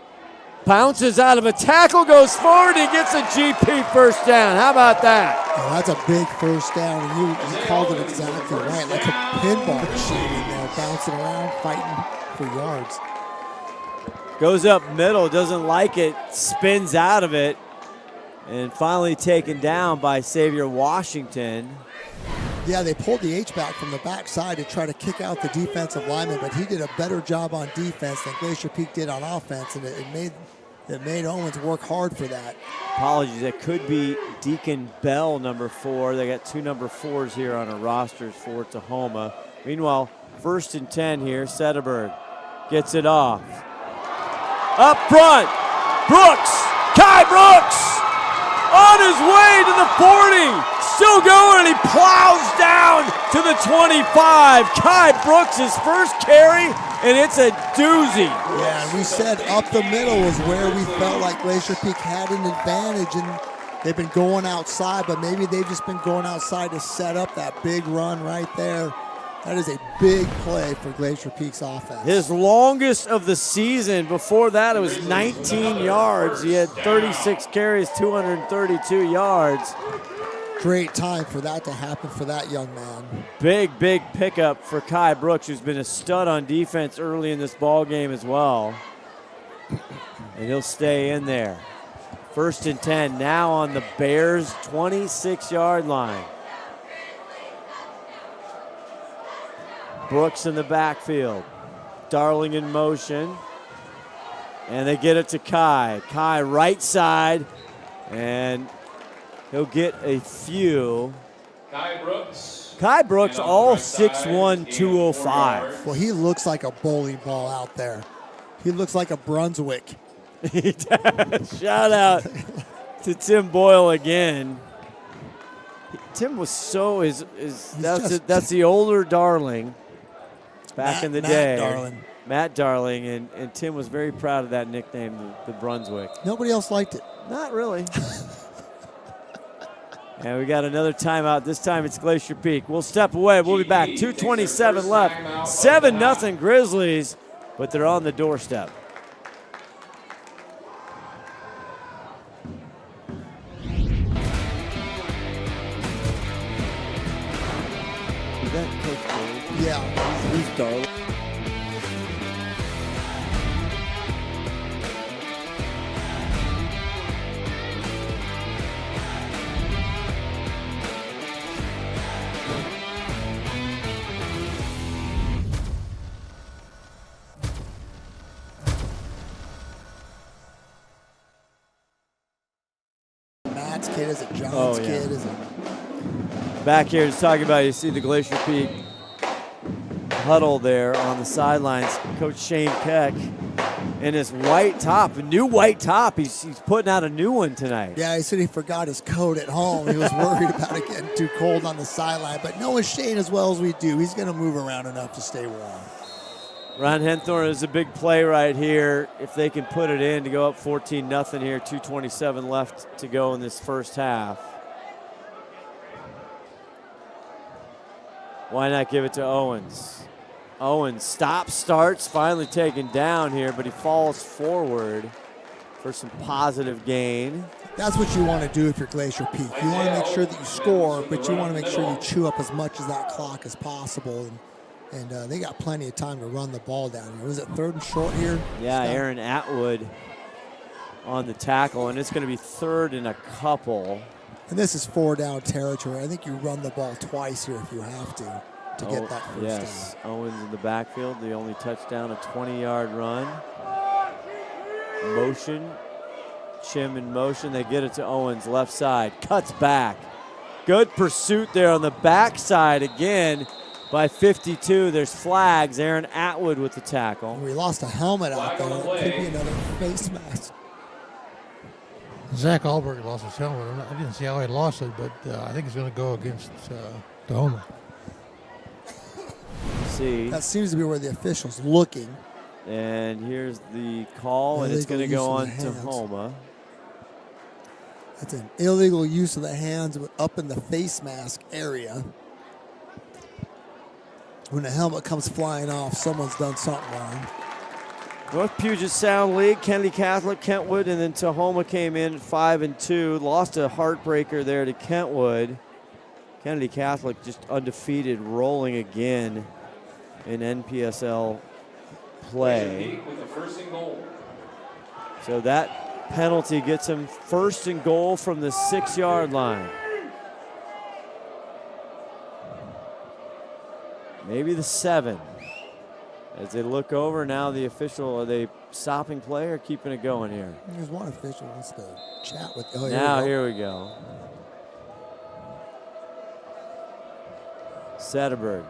bounces out of a tackle, goes forward, he gets a GP first down. How about that? Oh, that's a big first down, and you called it exactly right. Like a pinball machine in there, bouncing around, fighting for yards. Goes up middle, doesn't like it, spins out of it, and finally taken down by Xavier Washington. Yeah, they pulled the H-back from the backside to try to kick out the defensive lineman, but he did a better job on defense than Glacier Peak did on offense, and it made Owens work hard for that. Apologies, that could be Deacon Bell, number 4. They got 2 number 4s here on our rosters for Tahoma. Meanwhile, 1st and 10 here, Sederberg gets it off. Up front, Brooks, Kai Brooks! on his way to the 40. Still going, and he plows down to the 25. Kai Brooks, his first carry, and it's a doozy. Yeah, and we said up the middle was where we felt like Glacier Peak had an advantage, and they've been going outside, but maybe they've just been going outside to set up that big run right there. That is a big play for Glacier Peak's offense. His longest of the season. Before that, it was 19 yards. He had 36 carries, 232 yards. Great time for that to happen for that young man. Big pickup for Kai Brooks, who's been a stud on defense early in this ball game as well. And he'll stay in there. 1st and 10 now on the Bears' 26-yard line. Brooks in the backfield. Darling in motion. And they get it to Kai. Kai right side. And he'll get a few. Kai Brooks, all 6'1", 205. Well, he looks like a bowling ball out there. He looks like a Brunswick. He does. Shout out to Tim Boyle again. Tim was so that's the older Darling back in the day. Matt Darling, and Tim was very proud of that nickname, the Brunswick. Nobody else liked it. Not really. And we got another timeout. This time it's Glacier Peak. We'll step away. We'll be back. 2:27 left. 7-0 Grizzlies, but they're on the doorstep. Is that Coach Boyd? Yeah. Who's Darling? Matt's kid, is it John's kid? Is it? Back here to talk about, you see the Glacier Peak huddle there on the sidelines. Coach Shane Keck in his white top, a new white top. He's putting out a new one tonight. Yeah, he said he forgot his coat at home. He was worried about it getting too cold on the sideline. But knowing Shane as well as we do, he's going to move around enough to stay warm. Ron Henthorne is a big play right here. If they can put it in to go up 14-0 here, 2:27 left to go in this first half. Why not give it to Owens? Owens starts, finally taken down here, but he falls forward for some positive gain. That's what you want to do if you're Glacier Peak. You want to make sure that you score, but you want to make sure you chew up as much of that clock as possible. And they got plenty of time to run the ball down here. Was it 3rd and short here? Yeah, Aaron Atwood on the tackle, and it's going to be 3rd and a couple. And this is 4-down territory. I think you run the ball twice here if you have to get that first down. Owens in the backfield, the only touchdown, a 20-yard run. Motion, Chim in motion. They get it to Owens, left side, cuts back. Good pursuit there on the backside again. By 52, there's flags. Aaron Atwood with the tackle. We lost a helmet out there. It could be another face mask. Zach Alberg lost his helmet. I didn't see how he lost it, but I think he's going to go against Tahoma. See. That seems to be where the official's looking. And here's the call, and it's going to go on Tahoma. That's an illegal use of the hands up in the face mask area. When the helmet comes flying off, someone's done something wrong. North Puget Sound League, Kennedy Catholic, Kentwood, and then Tahoma came in 5-2. Lost a heartbreaker there to Kentwood. Kennedy Catholic just undefeated, rolling again in NPSL play. So that penalty gets him 1st and goal from the 6-yard line. Maybe the 7. As they look over now, the official, are they stopping play or keeping it going here? There's one official who wants to chat with. Here we go. Sederberg.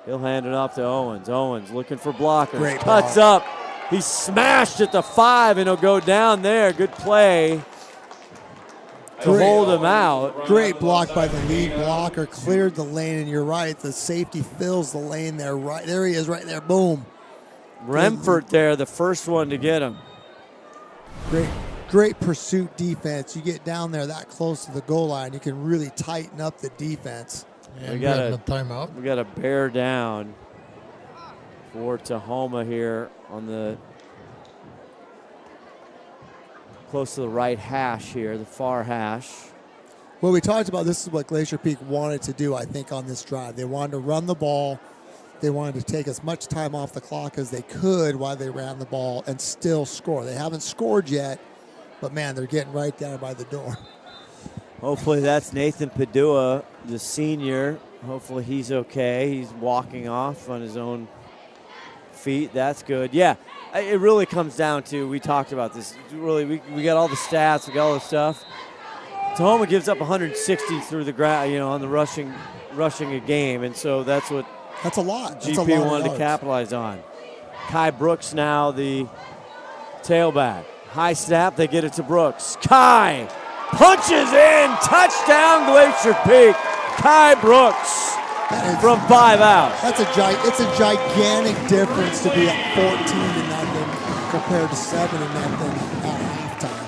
He'll hand it off to Owens. Owens looking for blockers. Great Cuts ball. up. He's smashed at the 5, and he'll go down there. Good play to hold him out. Great block by the lead blocker, cleared the lane, and you're right, the safety fills the lane there. Right there he is, right there, boom. Remford there, the first one to get him. Great pursuit defense. You get down there that close to the goal line, you can really tighten up the defense. We got to bear down for Tahoma here on the close to the right hash here, the far hash. Well, we talked about this is what Glacier Peak wanted to do, I think, on this drive. They wanted to run the ball. They wanted to take as much time off the clock as they could while they ran the ball and still score. They haven't scored yet, but, man, they're getting right down by the door. Hopefully that's Nathan Padua, the senior. Hopefully he's okay. He's walking off on his own feet. That's good. Yeah, it really comes down to, we talked about this. Really, we got all the stats, we got all the stuff. Tahoma gives up 160 through the ground, on the rushing a game, and so that's what That's a lot. GP wanted to capitalize on. Kai Brooks now the tailback. High snap, they get it to Brooks. Kai punches in, touchdown Glacier Peak. Kai Brooks from 5 out. It's a gigantic difference to be at 14-0 compared to 7-0 at halftime.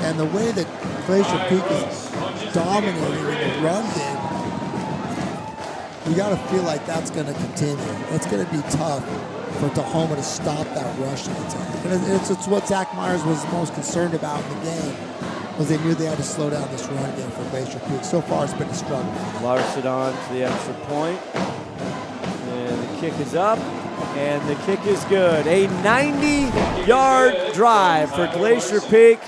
And the way that Glacier Peak is dominating in the run game, you got to feel like that's going to continue. It's going to be tough for Tahoma to stop that rushing attack. And it's what Zach Myers was most concerned about in the game, was they knew they had to slow down this run game for Glacier Peak. So far, it's been a struggle. Larson on to the extra point. And the kick is up, and the kick is good. A 90-yard drive for Glacier Peak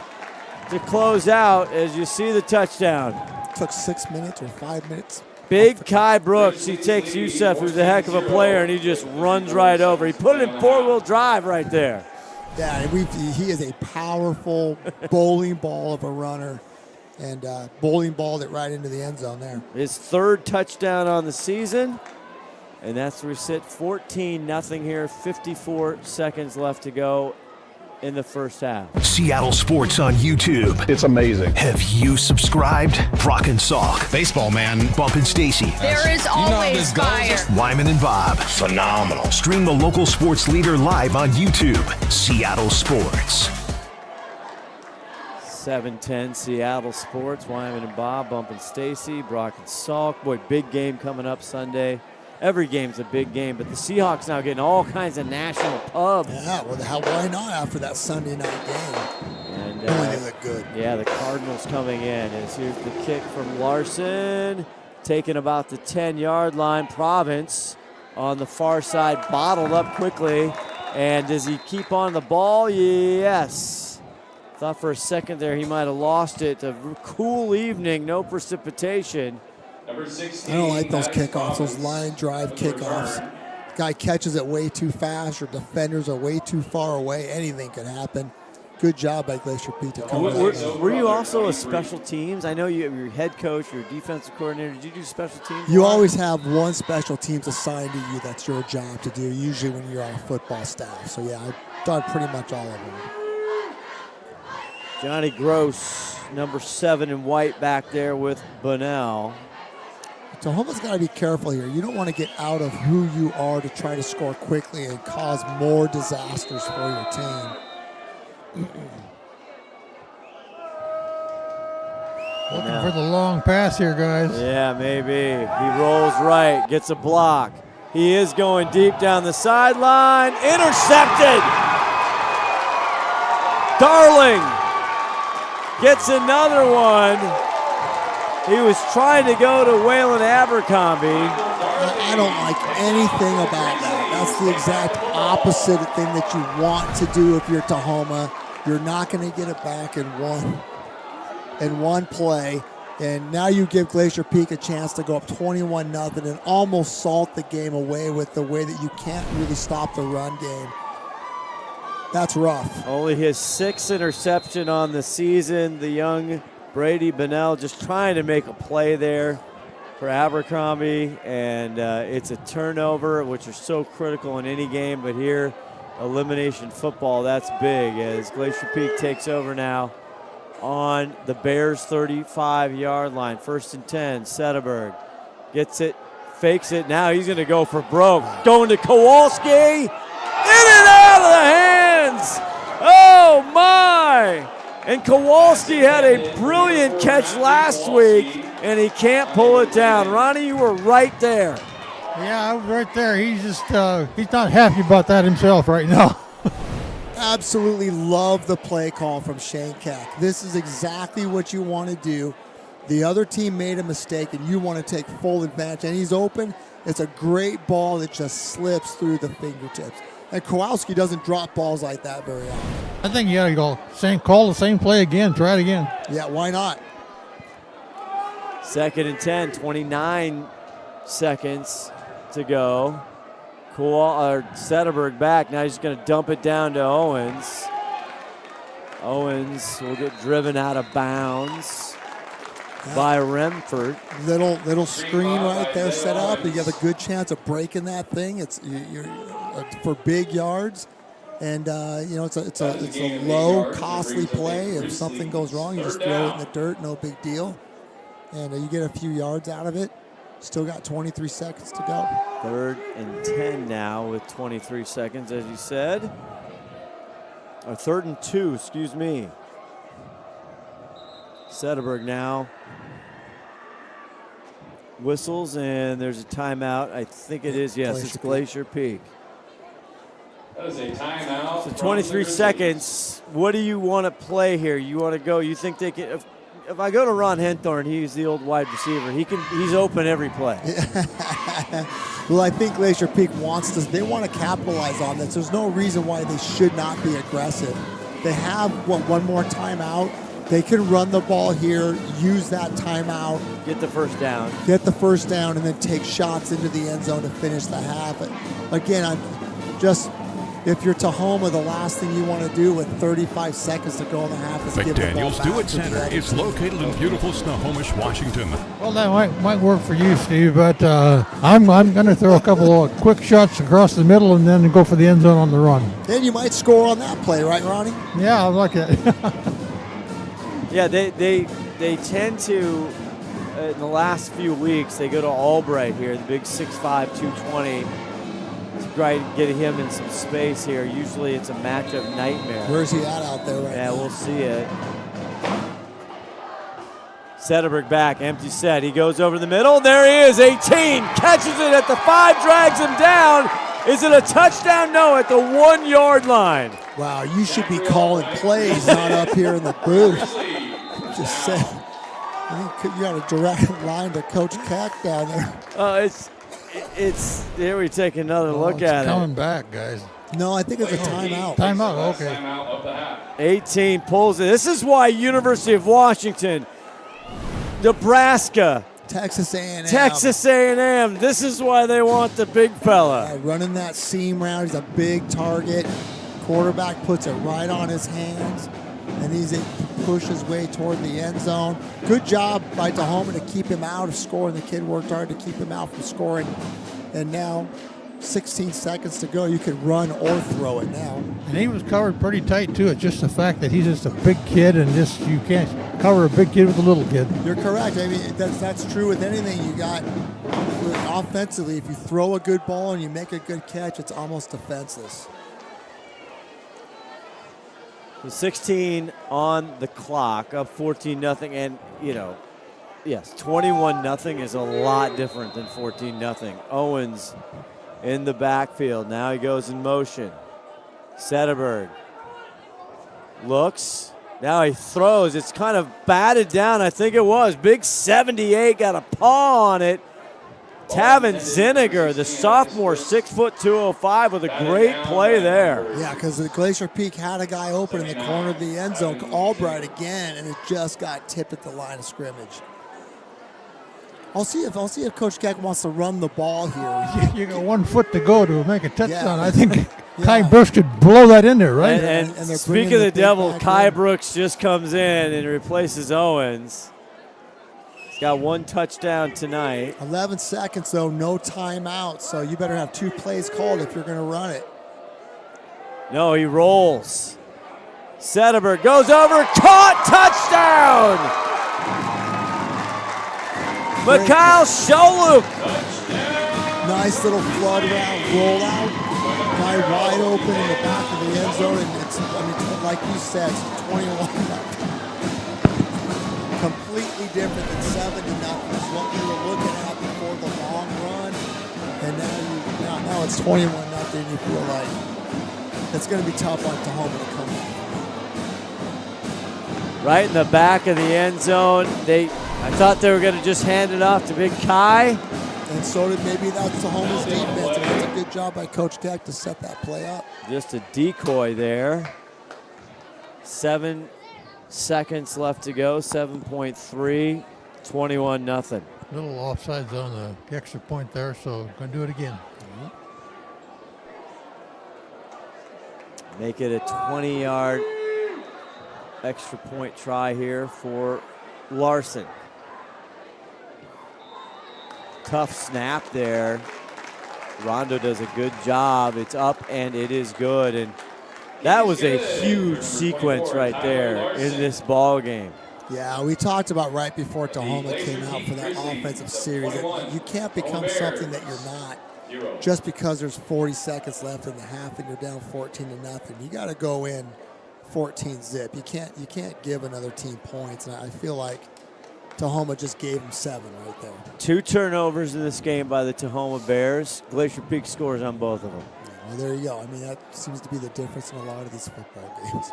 to close out as you see the touchdown. It took 6 minutes or 5 minutes. Big Kai Brooks, he takes Youssef, who's a heck of a player, and he just runs right over. He put it in four-wheel drive right there. Yeah, he is a powerful bowling ball of a runner, and bowling balled it right into the end zone there. His third touchdown on the season, and that's where we sit 14-0 here, 54 seconds left to go in the first half. Seattle Sports on YouTube. It's amazing. Have you subscribed? Brock and Salk. Baseball, man. Bump and Stacy. There is always fire. Wyman and Bob. Phenomenal. Stream the local sports leader live on YouTube. Seattle Sports. 7:10 Seattle Sports. Wyman and Bob, Bump and Stacy, Brock and Salk. Boy, big game coming up Sunday. Every game's a big game, but the Seahawks now getting all kinds of national pub. Yeah, well, why not after that Sunday night game? And they look good. Yeah, the Cardinals coming in. As here's the kick from Larson, taking about the 10-yard line. Province on the far side, bottled up quickly. And does he keep on the ball? Yes. Thought for a second there he might have lost it. A cool evening, no precipitation. I don't like those kickoffs, those line drive kickoffs. Guy catches it way too fast, or defenders are way too far away. Anything could happen. Good job by Glacier Peak to come back. Were you also a special teams? I know you're head coach, you're defensive coordinator. Did you do special teams? You always have one special teams assigned to you. That's your job to do, usually when you're on a football staff. So, yeah, I've done pretty much all of them. Johnny Gross, number 7 in white back there with Bunnell. Tahoma's got to be careful here. You don't want to get out of who you are to try to score quickly and cause more disasters for your team. Looking for the long pass here, guys. Yeah, maybe. He rolls right, gets a block. He is going deep down the sideline. Intercepted! Darling gets another one. He was trying to go to Waylon Abercrombie. I don't like anything about that. That's the exact opposite thing that you want to do if you're Tahoma. You're not going to get it back in one play. And now you give Glacier Peak a chance to go up 21-0 and almost salt the game away with the way that you can't really stop the run game. That's rough. Only his 6th interception on the season. The young Brady Bunnell just trying to make a play there for Abercrombie, and it's a turnover, which is so critical in any game, but here, elimination football, that's big as Glacier Peak takes over now on the Bears' 35-yard line. 1st and 10. Setterberg gets it, fakes it. Now he's going to go for broke. Going to Kowalski. In and out of the hands. Oh, my. And Kowalski had a brilliant catch last week, and he can't pull it down. Ronnie, you were right there. Yeah, I was right there. He's just he's not happy about that himself right now. Absolutely love the play call from Shane Keck. This is exactly what you want to do. The other team made a mistake, and you want to take full advantage. And he's open. It's a great ball that just slips through the fingertips. And Kowalski doesn't drop balls like that very often. I think you got to go call the same play again. Try it again. Yeah, why not? 2nd and 10, 29 seconds to go. Setterberg back. Now he's going to dump it down to Owens. Owens will get driven out of bounds by Remford. Little screen right there set up. You have a good chance of breaking that thing. You're for big yards, and it's a low, costly play. If something goes wrong, you just throw it in the dirt. No big deal, and you get a few yards out of it. Still got 23 seconds to go. 3rd and 10 now with 23 seconds, as you said. Or 3rd and 2, excuse me. Setterberg now whistles, and there's a timeout. I think it is, yes, it's Glacier Peak. That is a timeout. So 23 seconds. What do you want to play here? You want to go, you think they can, if I go to Ron Henthorn, he's the old wide receiver. He's open every play. Well, I think Glacier Peak they want to capitalize on this. There's no reason why they should not be aggressive. They have, one more timeout. They can run the ball here, use that timeout. Get the first down. And then take shots into the end zone to finish the half. Again, if you're Tahoma, the last thing you want to do with 35 seconds to go in the half is give the ball McDaniel Stewart Center is located in beautiful Snohomish, Washington. Well, that might work for you, Steve, but I'm going to throw a couple of quick shots across the middle and then go for the end zone on the run. Then you might score on that play, right, Ronnie? Yeah, I like it. Yeah, they tend to, in the last few weeks, they go to Albright here, the big 6'5", 220. Try to get him in some space here. Usually it's a matchup nightmare. Where's he at out there right now? Yeah, we'll see it. Setterberg back, empty set. He goes over the middle. There he is, 18. Catches it at the 5, drags him down. Is it a touchdown? No, at the 1-yard line. Wow, you should be calling plays, not up here in the booth. Just say, I think you got a direct line to Coach Keck down there. Here we take another look at it. Coming back, guys. No, I think it's a timeout. Timeout, okay. Timeout of the half. 18 pulls it. This is why University of Washington, Nebraska, Texas A&M. This is why they want the big fella. Running that seam route. He's a big target. Quarterback puts it right on his hands, and he's push his way toward the end zone. Good job by Tahoma to keep him out of scoring. The kid worked hard to keep him out from scoring. And now, 16 seconds to go. You can run or throw it now. And he was covered pretty tight, too. It's just the fact that he's just a big kid, and you can't cover a big kid with a little kid. You're correct. I mean, that's true with anything you got. Offensively, if you throw a good ball and you make a good catch, it's almost defenseless. 16 on the clock, up 14-0, and, yes, 21-0 is a lot different than 14-0. Owens in the backfield. Now he goes in motion. Setterberg looks. Now he throws. It's kind of batted down, I think it was. Big 78, got a paw on it. Tavin Ziniger, the sophomore, 6', 205, with a great play there. Yeah, because the Glacier Peak had a guy open in the corner of the end zone, Albright again, and it just got tipped at the line of scrimmage. I'll see if Coach Keck wants to run the ball here. You got 1 foot to go to make a touchdown. I think Kai Brooks could blow that in there, right? And speak of the devil, Kai Brooks just comes in and replaces Owens. He's got 1 touchdown tonight. 11 seconds, though, no timeout, so you better have 2 plays called if you're going to run it. No, he rolls. Sedeberg goes over, caught, touchdown! Mikhail Sholuk. Nice little flood route, rollout. Guy wide open in the back of the end zone, and it's, like you said, it's 21. Completely different than 7-0. Is what we were looking at before the long run, and now it's 21-0. You feel like it's going to be tough on Tahoma to come back. Right in the back of the end zone. I thought they were going to just hand it off to Big Kai. And so did maybe that's Tahoma's defense. And it's a good job by Coach Keck to set that play up. Just a decoy there. 7 seconds left to go. 7.3. 21-0. Little offsides on the extra point there, so going to do it again. Make it a 20-yard extra point try here for Larson. Tough snap there. Rondo does a good job. It's up and it is good. And that was a huge sequence right there in this ball game. Yeah, we talked about right before Tahoma came out for that offensive series that you can't become something that you're not just because there's 40 seconds left in the half and you're down 14-0. You got to go in 14 zip. You can't give another team points, and I feel like Tahoma just gave them 7 right there. 2 turnovers in this game by the Tahoma Bears. Glacier Peak scores on both of them. Yeah, well, there you go. I mean, that seems to be the difference in a lot of these football games.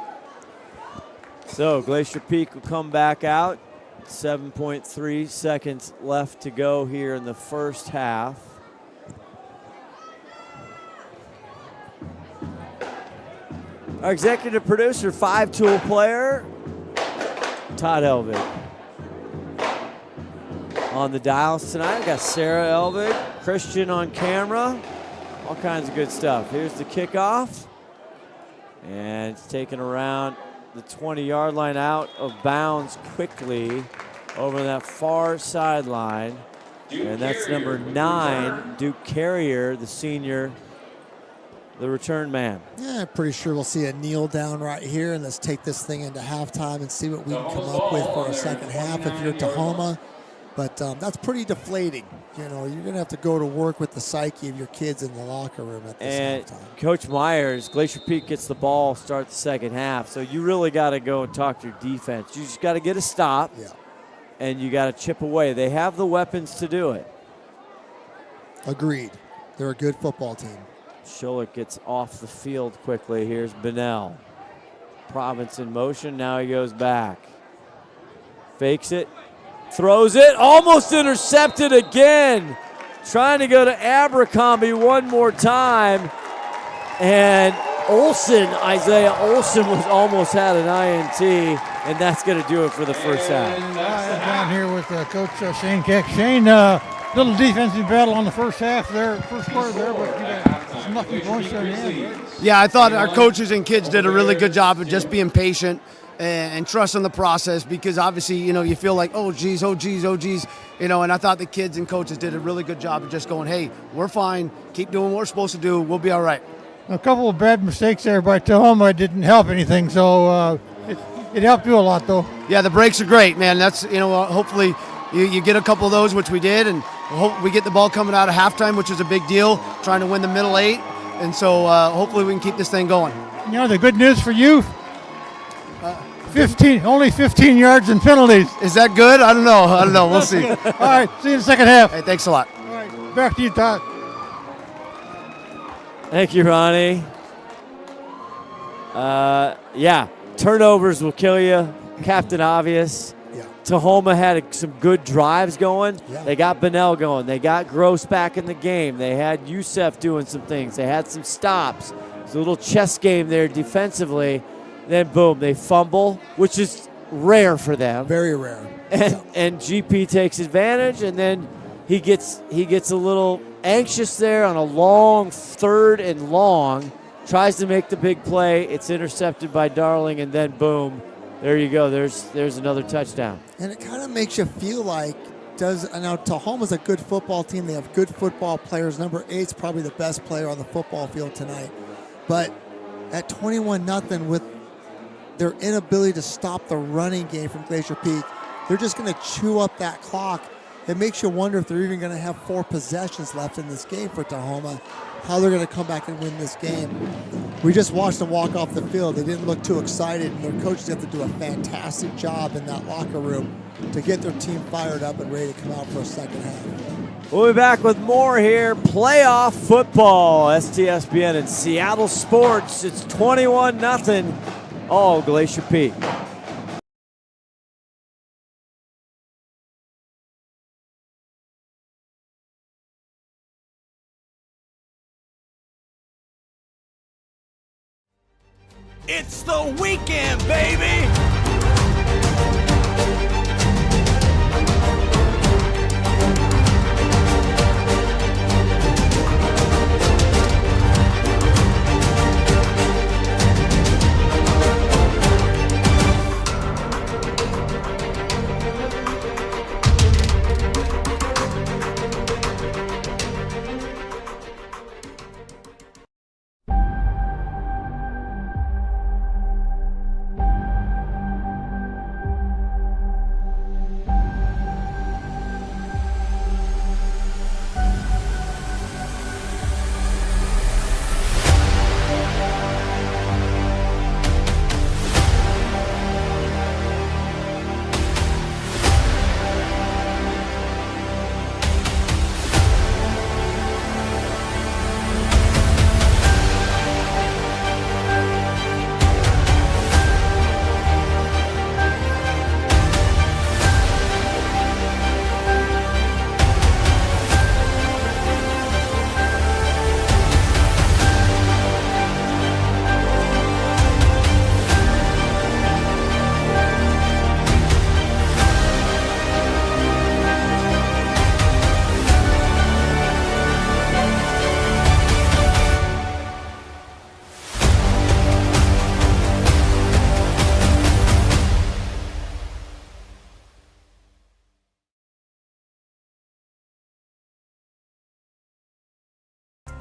So Glacier Peak will come back out. 7.3 seconds left to go here in the first half. Our executive producer, 5-tool player, Todd Elvig. On the dials tonight, we got Sarah Elvig, Christian on camera, all kinds of good stuff. Here's the kickoff, and it's taken around the 20-yard line, out of bounds quickly over that far sideline. And that's number 9, Duke Carrier, the senior, the return man. Yeah, I'm pretty sure we'll see a kneel down right here, and let's take this thing into halftime and see what we can come up with for a second half if you're Tahoma. But that's pretty deflating. You know, you're going to have to go to work with the psyche of your kids in the locker room at this halftime. Coach Myers, Glacier Peak gets the ball, start the second half. So you really got to go and talk to your defense. You just got to get a stop, and you got to chip away. They have the weapons to do it. Agreed. They're a good football team. Schulich gets off the field quickly. Here's Bunnell. Province in motion. Now he goes back. Fakes it. Throws it, almost intercepted again. Trying to go to Abercrombie one more time. And Isaiah Olson was almost had an INT, and that's going to do it for the first half. Down here with Coach Shane Keck. Shane, little defensive battle on the first half there, first quarter there, but you got some lucky points there in the end. Yeah, I thought our coaches and kids did a really good job of just being patient and trust in the process, because obviously, you know, you feel like, oh geez, you know, and I thought the kids and coaches did a really good job of just going, hey, we're fine, keep doing what we're supposed to do, we'll be all right. A couple of bad mistakes there by Tahoma didn't help anything, so it helped you a lot, though. Yeah, the breaks are great, man. That's, you know, hopefully you get a couple of those, which we did, and hope we get the ball coming out of halftime, which is a big deal, trying to win the middle 8, and so hopefully we can keep this thing going. You know, the good news for you, only 15 yards and penalties. Is that good? I don't know. We'll see. All right, see you in the second half. Hey, thanks a lot. All right, back to you, Todd. Thank you, Ronnie. Yeah, turnovers will kill you. Captain Obvious. Yeah. Tahoma had some good drives going. Yeah. They got Bunnell going. They got Gross back in the game. They had Youssef doing some things. They had some stops. It's a little chess game there defensively. Then, boom, they fumble, which is rare for them. Very rare. And GP takes advantage, and then he gets a little anxious there on a long 3rd and long, tries to make the big play. It's intercepted by Darling, and then, boom, there you go. There's another touchdown. And it kind of makes you feel like, now Tahoma's a good football team. They have good football players. Number 8's probably the best player on the football field tonight. But at 21-0 with their inability to stop the running game from Glacier Peak. They're just going to chew up that clock. It makes you wonder if they're even going to have 4 possessions left in this game for Tahoma, how they're going to come back and win this game. We just watched them walk off the field. They didn't look too excited, and their coaches have to do a fantastic job in that locker room to get their team fired up and ready to come out for a second half. We'll be back with more here. Playoff football, STSPN and Seattle Sports. It's 21-0, all Glacier Peak. It's the weekend, baby!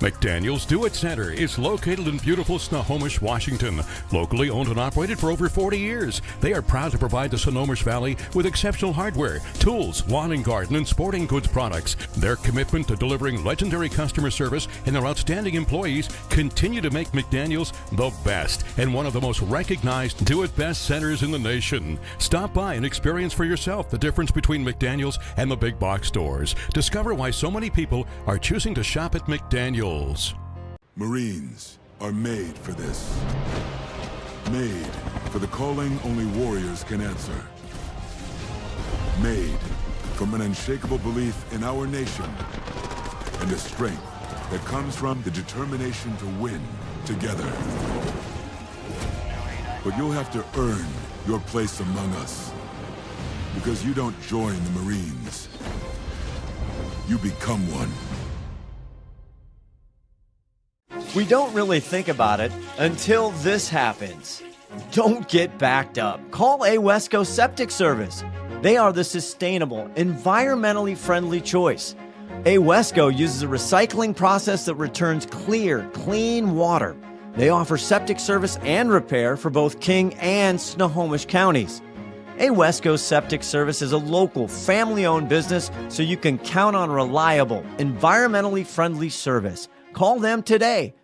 McDaniel's Do-It Center is located in beautiful Snohomish, Washington. Locally owned and operated for over 40 years, they are proud to provide the Snohomish Valley with exceptional hardware, tools, lawn and garden, and sporting goods products. Their commitment to delivering legendary customer service and their outstanding employees continue to make McDaniel's the best and one of the most recognized Do-It-Best centers in the nation. Stop by and experience for yourself the difference between McDaniel's and the big box stores. Discover why so many people are choosing to shop at McDaniel's. Marines are made for this. Made for the calling only warriors can answer. Made from an unshakable belief in our nation and a strength that comes from the determination to win together. But you'll have to earn your place among us, because you don't join the Marines. You become one. We don't really think about it until this happens. Don't get backed up. Call Wesco Septic Service. They are the sustainable, environmentally friendly choice. Wesco uses a recycling process that returns clear, clean water. They offer septic service and repair for both King and Snohomish counties. Wesco Septic Service is a local, family-owned business, so you can count on reliable, environmentally friendly service. Call them today.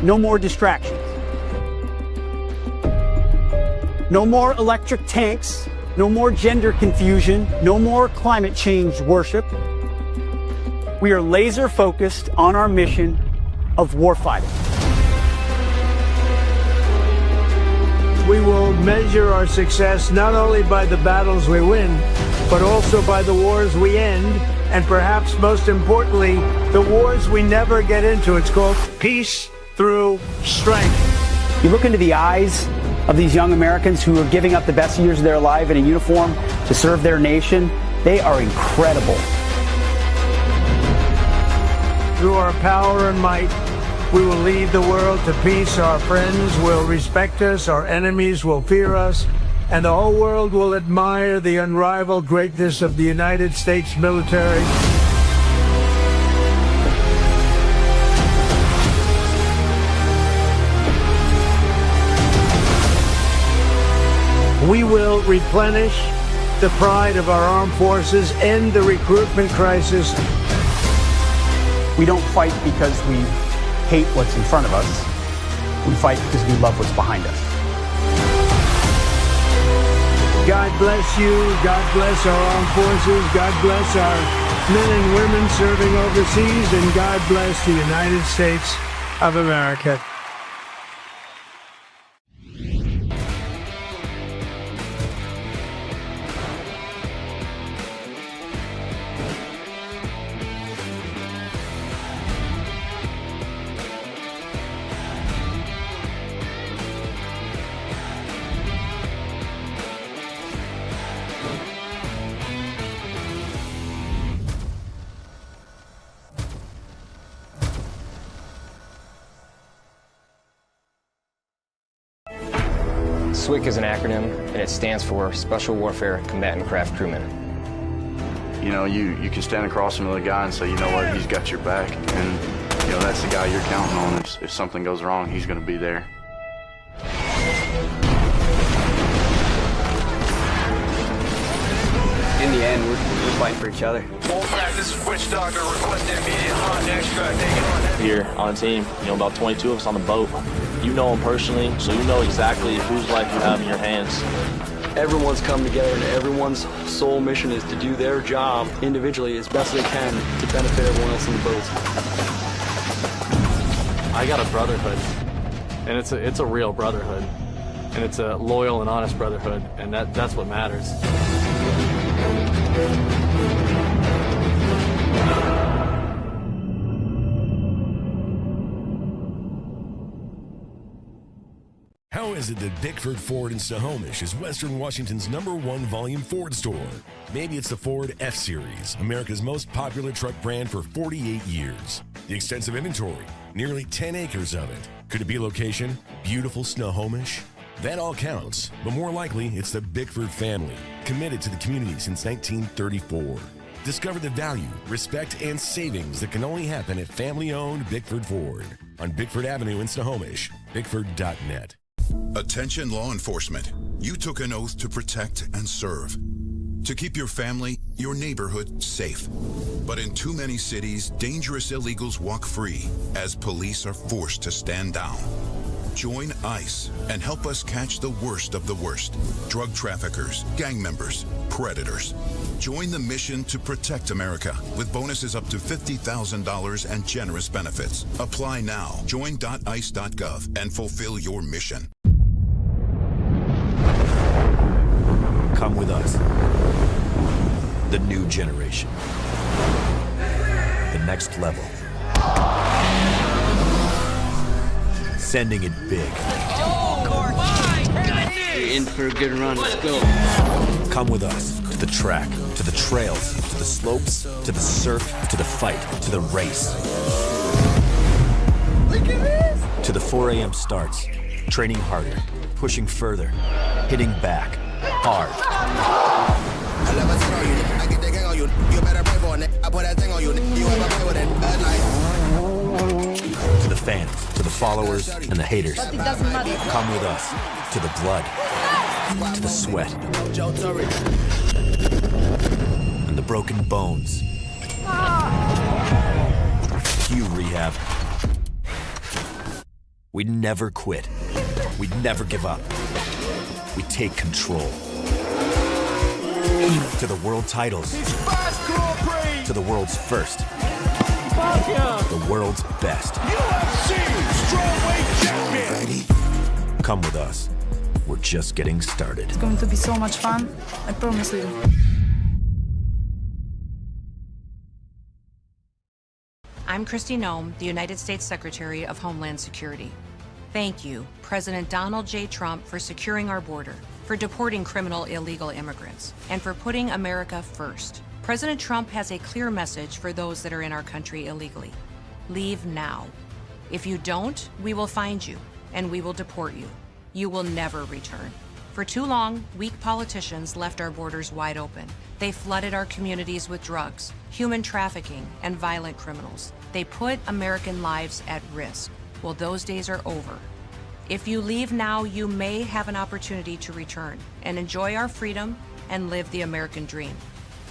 No more distractions. No more electric tanks. No more gender confusion. No more climate change worship. We are laser focused on our mission of warfighting. We will measure our success not only by the battles we win, but also by the wars we end, and perhaps most importantly, the wars we never get into. It's called peace through strength. You look into the eyes of these young Americans who are giving up the best years of their life in a uniform to serve their nation. They are incredible. Through our power and might, we will lead the world to peace. Our friends will respect us, our enemies will fear us, and the whole world will admire the unrivaled greatness of the United States military. replenish the pride of our armed forces, end the recruitment crisis. We don't fight because we hate what's in front of us. We fight because we love what's behind us. God bless you. God bless our armed forces. God bless our men and women serving overseas. And God bless the United States of America. SWCC is an acronym, and it stands for Special Warfare Combatant Craft Crewman. You know, you can stand across from the guy and say, you know what, he's got your back. And, you know, that's the guy you're counting on. If something goes wrong, he's going to be there. In the end, we're fighting for each other. Full practice, switch doctor, requesting immediate hot extract. Taking on heavy. Here on the team, you know, about 22 of us on the boat. You know them personally, so you know exactly whose life you have in your hands. Everyone's come together, and everyone's sole mission is to do their job individually as best they can to benefit everyone else in the boat. I got a brotherhood, and it's a real brotherhood, and it's a loyal and honest brotherhood, and that's what matters. How is it that Bickford Ford in Snohomish is Western Washington's #1 volume Ford store? Maybe it's the Ford F-Series, America's most popular truck brand for 48 years. The extensive inventory, nearly 10 acres of it. Could it be location? Beautiful Snohomish? That all counts, but more likely it's the Bickford family, committed to the community since 1934. Discover the value, respect, and savings that can only happen at family-owned Bickford Ford on Bickford Avenue in Snohomish, bickford.net. Attention law enforcement. You took an oath to protect and serve. To keep your family, your neighborhood safe. But in too many cities, dangerous illegals walk free as police are forced to stand down. Join ICE and help us catch the worst of the worst. Drug traffickers, gang members, predators. Join the mission to protect America with bonuses up to $50,000 and generous benefits. Apply now. Join.ice.gov and fulfill your mission. Come with us. The new generation. The next level. Sending it big. Oh, my goodness! You're in for a good run. Let's go. Come with us to the track, to the trails, to the slopes, to the surf, to the fight, to the race. Look at this! To the 4 a.m. starts, training harder, pushing further, hitting back, hard. I never turn on you. I get the gang on you. You better pray for it. I put that thing on you. You ever play with it? To the fans, to the followers, and the haters. Come with us to the blood, to the sweat, and the broken bones. Cue rehab. We never quit. We never give up. We take control. To the world titles. To the world's first. The world's best. UFC Strawweight Champion. Come with us. We're just getting started. It's going to be so much fun. I promise you. I'm Kristi Noem, the United States Secretary of Homeland Security. Thank you, President Donald J. Trump, for securing our border, for deporting criminal illegal immigrants, and for putting America first. President Trump has a clear message for those that are in our country illegally. Leave now. If you don't, we will find you, and we will deport you. You will never return. For too long, weak politicians left our borders wide open. They flooded our communities with drugs, human trafficking, and violent criminals. They put American lives at risk. Well, those days are over. If you leave now, you may have an opportunity to return and enjoy our freedom and live the American dream.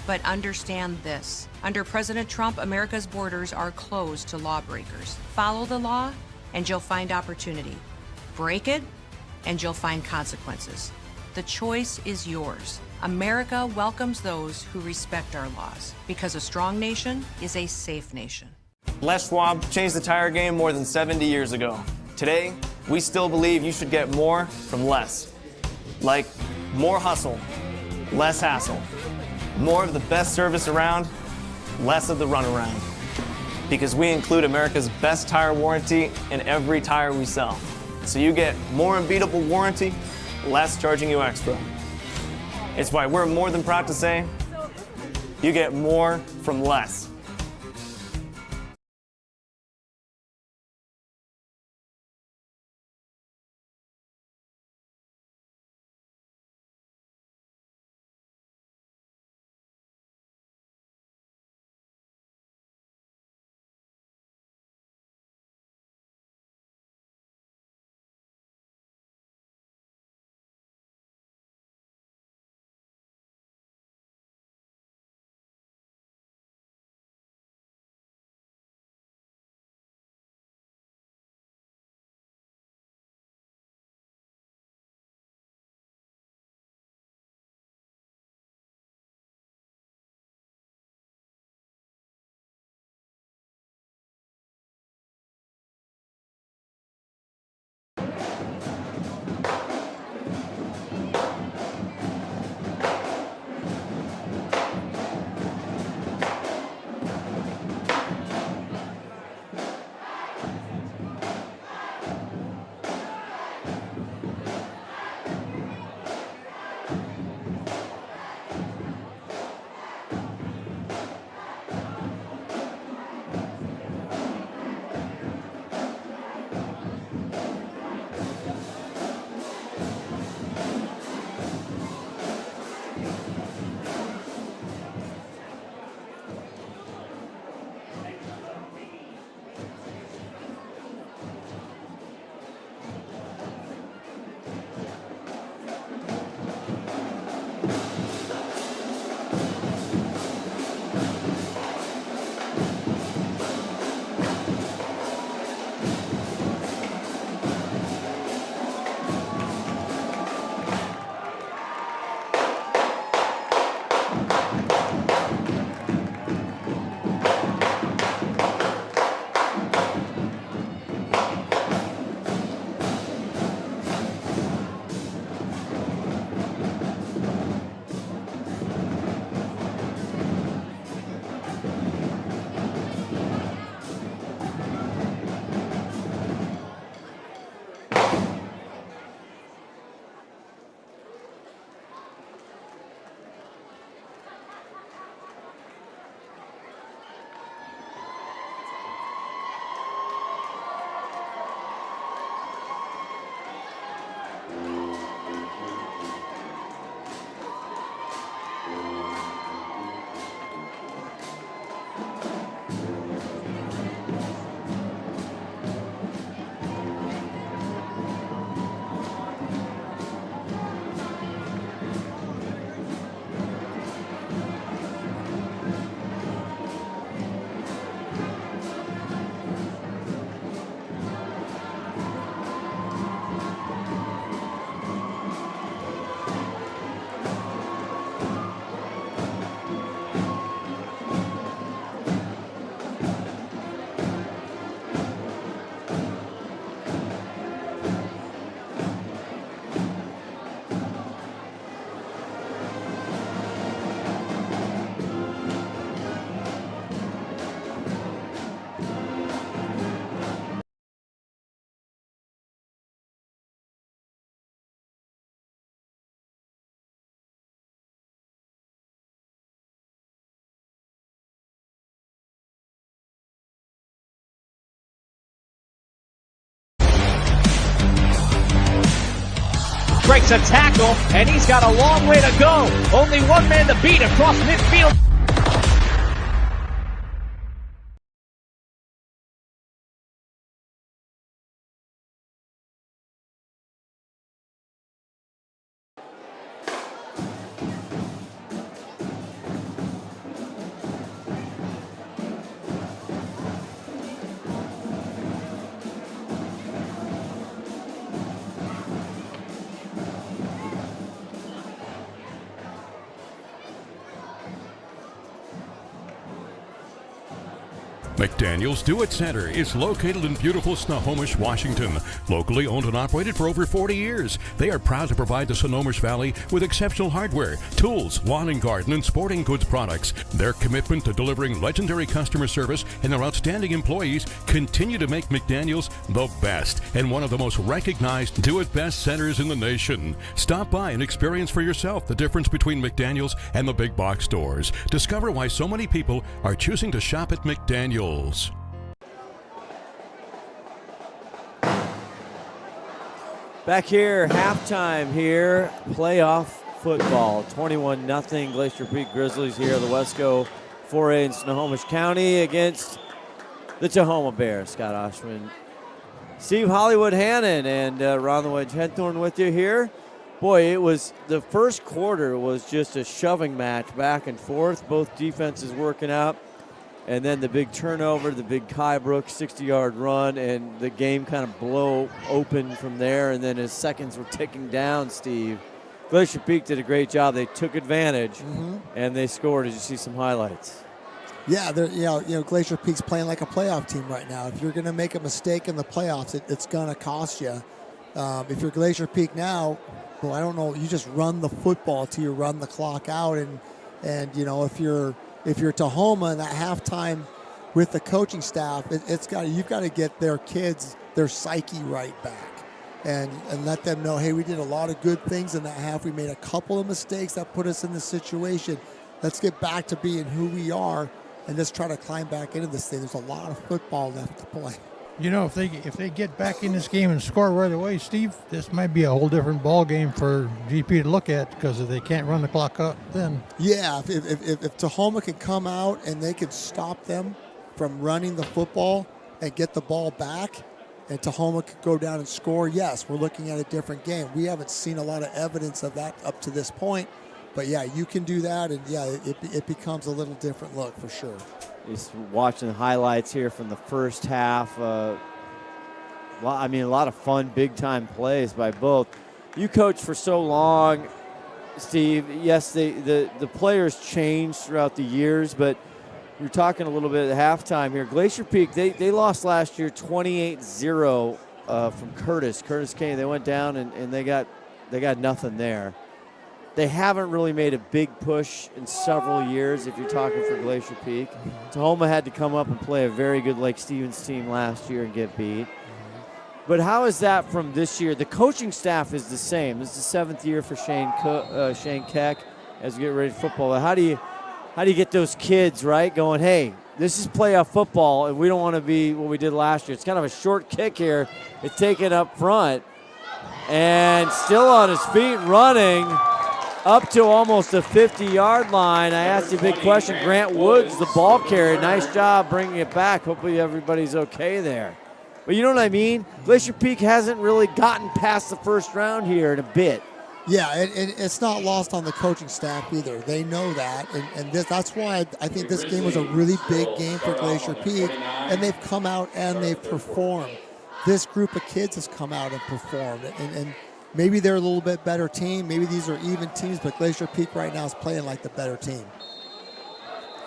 But understand this. Under President Trump, America's borders are closed to lawbreakers. Follow the law, and you'll find opportunity. Break it, and you'll find consequences. The choice is yours. America welcomes those who respect our laws, because a strong nation is a safe nation. Les Schwab changed the tire game more than 70 years ago. Today, we still believe you should get more from less. Like more hustle, less hassle. More of the best service around, less of the runaround. Because we include America's best tire warranty in every tire we sell. So you get more unbeatable warranty, less charging you extra. It's why we're more than proud to say, you get more from less. Breaks a tackle, and he's got a long way to go. Only one man to beat across midfield. McDaniel's Do It Center is located in beautiful Snohomish, Washington. Locally owned and operated for over 40 years, they are proud to provide the Snohomish Valley with exceptional hardware, tools, lawn and garden, and sporting goods products. Their commitment to delivering legendary customer service and their outstanding employees continue to make McDaniel's the best and one of the most recognized Do It Best centers in the nation. Stop by and experience for yourself the difference between McDaniel's and the big box stores. Discover why so many people are choosing to shop at McDaniel's. Back here, halftime here, playoff football. 21-0 Glacier Peak Grizzlies here, the Wesco 4A in Snohomish County against the Tahoma Bears. Scott Oshman, Steve Hollywood Hannon, and Ron the Wedge Henthorn with you here. Boy, it was the first quarter was just a shoving match back and forth. Both defenses working out. And then the big turnover, the big Kai Brooks 60-yard run, and the game kind of blow open from there. And then as seconds were ticking down, Steve, Glacier Peak did a great job. They took advantage, and they scored. As you see some highlights. Yeah, Glacier Peak's playing like a playoff team right now. If you're going to make a mistake in the playoffs, it's going to cost you. If you're Glacier Peak now, well, I don't know. You just run the football till you run the clock out, and if you're Tahoma in that halftime with the coaching staff, you've got to get their kids, their psyche right back, and let them know, hey, we did a lot of good things in that half. We made a couple of mistakes that put us in this situation. Let's get back to being who we are and just try to climb back into this thing. There's a lot of football left to play. You know, if they get back in this game and score right away, Steve, this might be a whole different ball game for GP to look at, because if they can't run the clock up, then yeah, if Tahoma can come out and they can stop them from running the football and get the ball back, and Tahoma could go down and score, yes, we're looking at a different game. We haven't seen a lot of evidence of that up to this point, but yeah, you can do that, and yeah, it becomes a little different look for sure. Just watching the highlights here from the first half. A lot of fun, big-time plays by both. You coached for so long, Steve. Yes, the players changed throughout the years, but you're talking a little bit at halftime here. Glacier Peak, they lost last year 28-0 from Curtis. Curtis Kane, they went down, and they got nothing there. They haven't really made a big push in several years if you're talking for Glacier Peak. Tahoma had to come up and play a very good Lake Stevens team last year and get beat. But how is that from this year? The coaching staff is the same. This is the 7th year for Shane Keck as we get ready for football. How do you get those kids, right, going, hey, this is playoff football, and we don't want to be what we did last year. It's kind of a short kick here. It's taken up front, and still on his feet running up to almost the 50-yard line. I asked you a big question. Grant Woods, the ball carrier, nice job bringing it back. Hopefully everybody's okay there. But you know what I mean? Glacier Peak hasn't really gotten past the first round here in a bit. Yeah, it's not lost on the coaching staff either. They know that, and that's why I think this game was a really big game for Glacier Peak, and they've come out and they've performed. This group of kids has come out and performed, and maybe they're a little bit better team. Maybe these are even teams, but Glacier Peak right now is playing like the better team.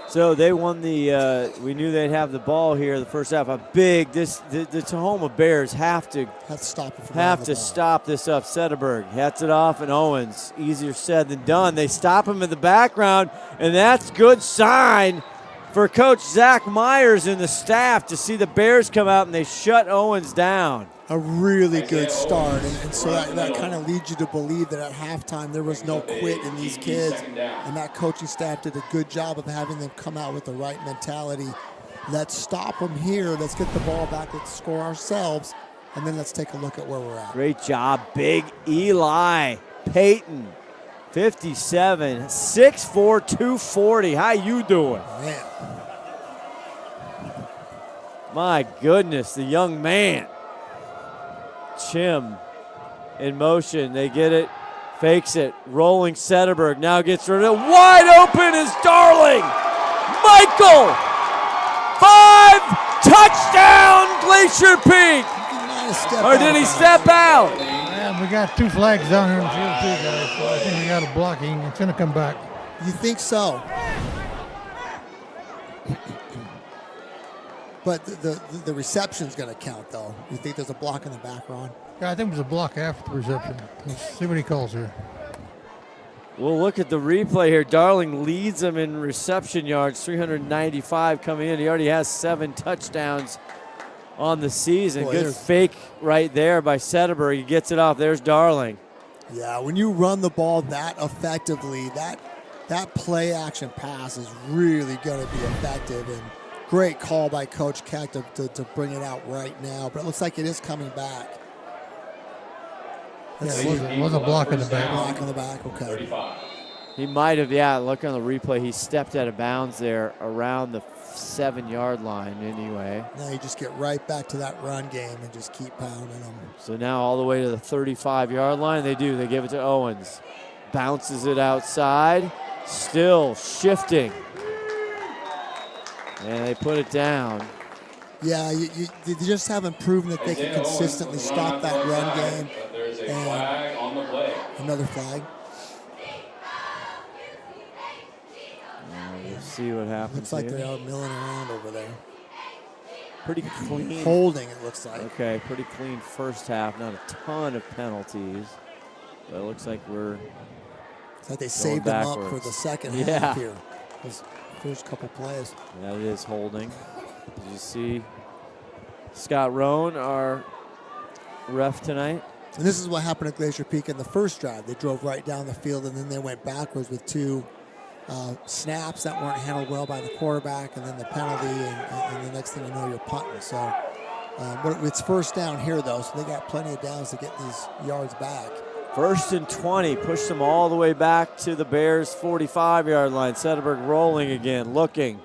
So they won we knew they'd have the ball here the first half. The Tahoma Bears have to stop this up. Sederberg hats it off, and Owens, easier said than done. They stop him in the background, and that's good sign for Coach Zach Myers and the staff to see the Bears come out and they shut Owens down. A really good start, and so that kind of leads you to believe that at halftime there was no quit in these kids, and that coaching staff did a good job of having them come out with the right mentality. Let's stop them here. Let's get the ball back. Let's score ourselves, and then let's take a look at where we're at. Great job, Big Eli Payton, 57, 6'4", 240. How you doing? Man. My goodness, the young man. Chim in motion. They get it, fakes it, rolling Sederberg. Now gets rid of it. Wide open is Darling. Michael. 5, touchdown, Glacier Peak. Or did he step out? Yeah, we got 2 flags down here in the field too, guys. So I think we got a blocking. It's going to come back. You think so? But the reception's going to count, though. You think there's a block in the back, Ron? Yeah, I think it was a block after the reception. Let's see what he calls here. We'll look at the replay here. Darling leads him in reception yards, 395 coming in. He already has 7 touchdowns on the season. Boy, Good fake right there by Setterberg. He gets it off. There's Darling. Yeah, when you run the ball that effectively, that play action pass is really going to be effective. And great call by Coach Keck to bring it out right now. But it looks like it is coming back. Yeah, it was a block in the back. Block in the back, okay. He might have, yeah, look on the replay. He stepped out of bounds there around the 7-yard line anyway. Now you just get right back to that run game and just keep pounding them. So now all the way to the 35-yard line. They do. They give it to Owens. Bounces it outside. Still shifting. And they put it down. Yeah, you just haven't proven that they can consistently stop that run game. There's a flag on the play. Another flag. We'll see what happens. Looks like here. they're out milling around over there. Pretty clean. Holding, it looks like. Okay, pretty clean first half. Not a ton of penalties. But it looks like we're It's like they saved them up for the second half here. Those first couple plays. That is holding. Did you see Scott Roan, our ref tonight? And this is what happened at Glacier Peak in the first drive. They drove right down the field, and then they went backwards with 2 snaps that weren't handled well by the quarterback, and then the penalty, and the next thing you know, you're punting. So it's first down here, though, so they got plenty of downs to get these yards back. 1st and 20, push them all the way back to the Bears' 45-yard line. Setterberg rolling again, looking.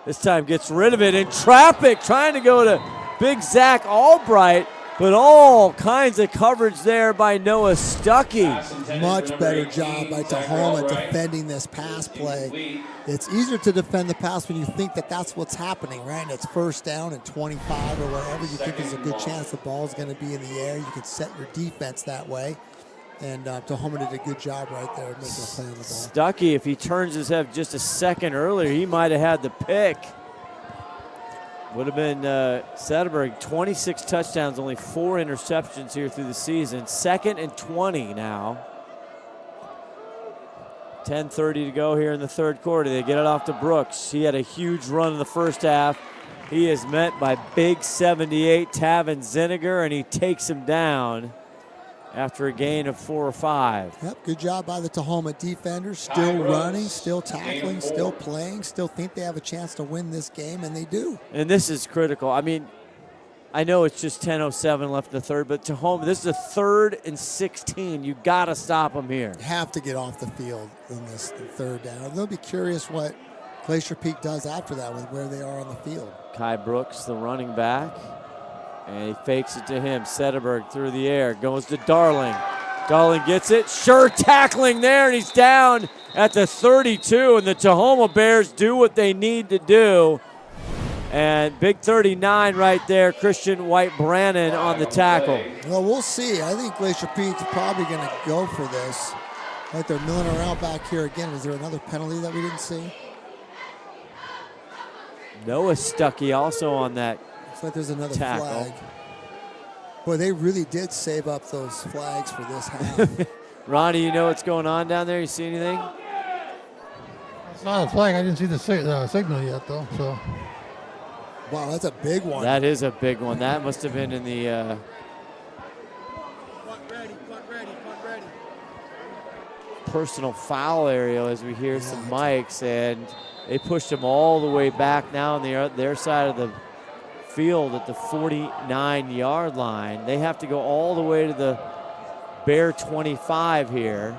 This time gets rid of it in traffic, trying to go to big Zach Albright, but all kinds of coverage there by Noah Stuckey. Much better job by Tahoma defending this pass play. It's easier to defend the pass when you think that that's what's happening, right? And it's first down and 25 or whatever. You think there's a good chance the ball's going to be in the air. You can set your defense that way. And Tahoma did a good job right there making a play on the ball. Stuckey, if he turns his head just a second earlier, he might have had the pick. Would have been Setterberg, 26 touchdowns, only 4 interceptions here through the season. 2nd and 20 now. 10:30 to go here in the third quarter. They get it off to Brooks. He had a huge run in the first half. He is met by big 78 Tavin Ziniger, and he takes him down after a gain of 4 or 5. Yep, good job by the Tahoma defenders. Still running, still tackling, still playing, still think they have a chance to win this game, and they do. And this is critical. I mean, I know it's just 10:07 left in the third, but Tahoma, this is a 3rd and 16. You got to stop them here. You have to get off the field in this third down. They'll be curious what Glacier Peak does after that with where they are on the field. Kai Brooks, the running back. And he fakes it to him. Setterberg through the air. Goes to Darling. Darling gets it. Sure tackling there, and he's down at the 32. And the Tahoma Bears do what they need to do. And big 39 right there. Christian White-Brannon on the tackle. Well, we'll see. I think Glacier Peak's probably going to go for this. Like they're milling around back here again. Is there another penalty that we didn't see? Noah Stuckey also on that Looks like there's another tackle. flag. Boy, they really did save up those flags for this half. Ronnie, you know what's going on down there? You see anything? It's not a flag. I didn't see the signal yet, though. So. Wow, that's a big one. That is a big one. That must have been in the personal foul area as we hear some mics, and they pushed him all the way back now on their side of the field at the 49-yard line. They have to go all the way to the Bear 25 here.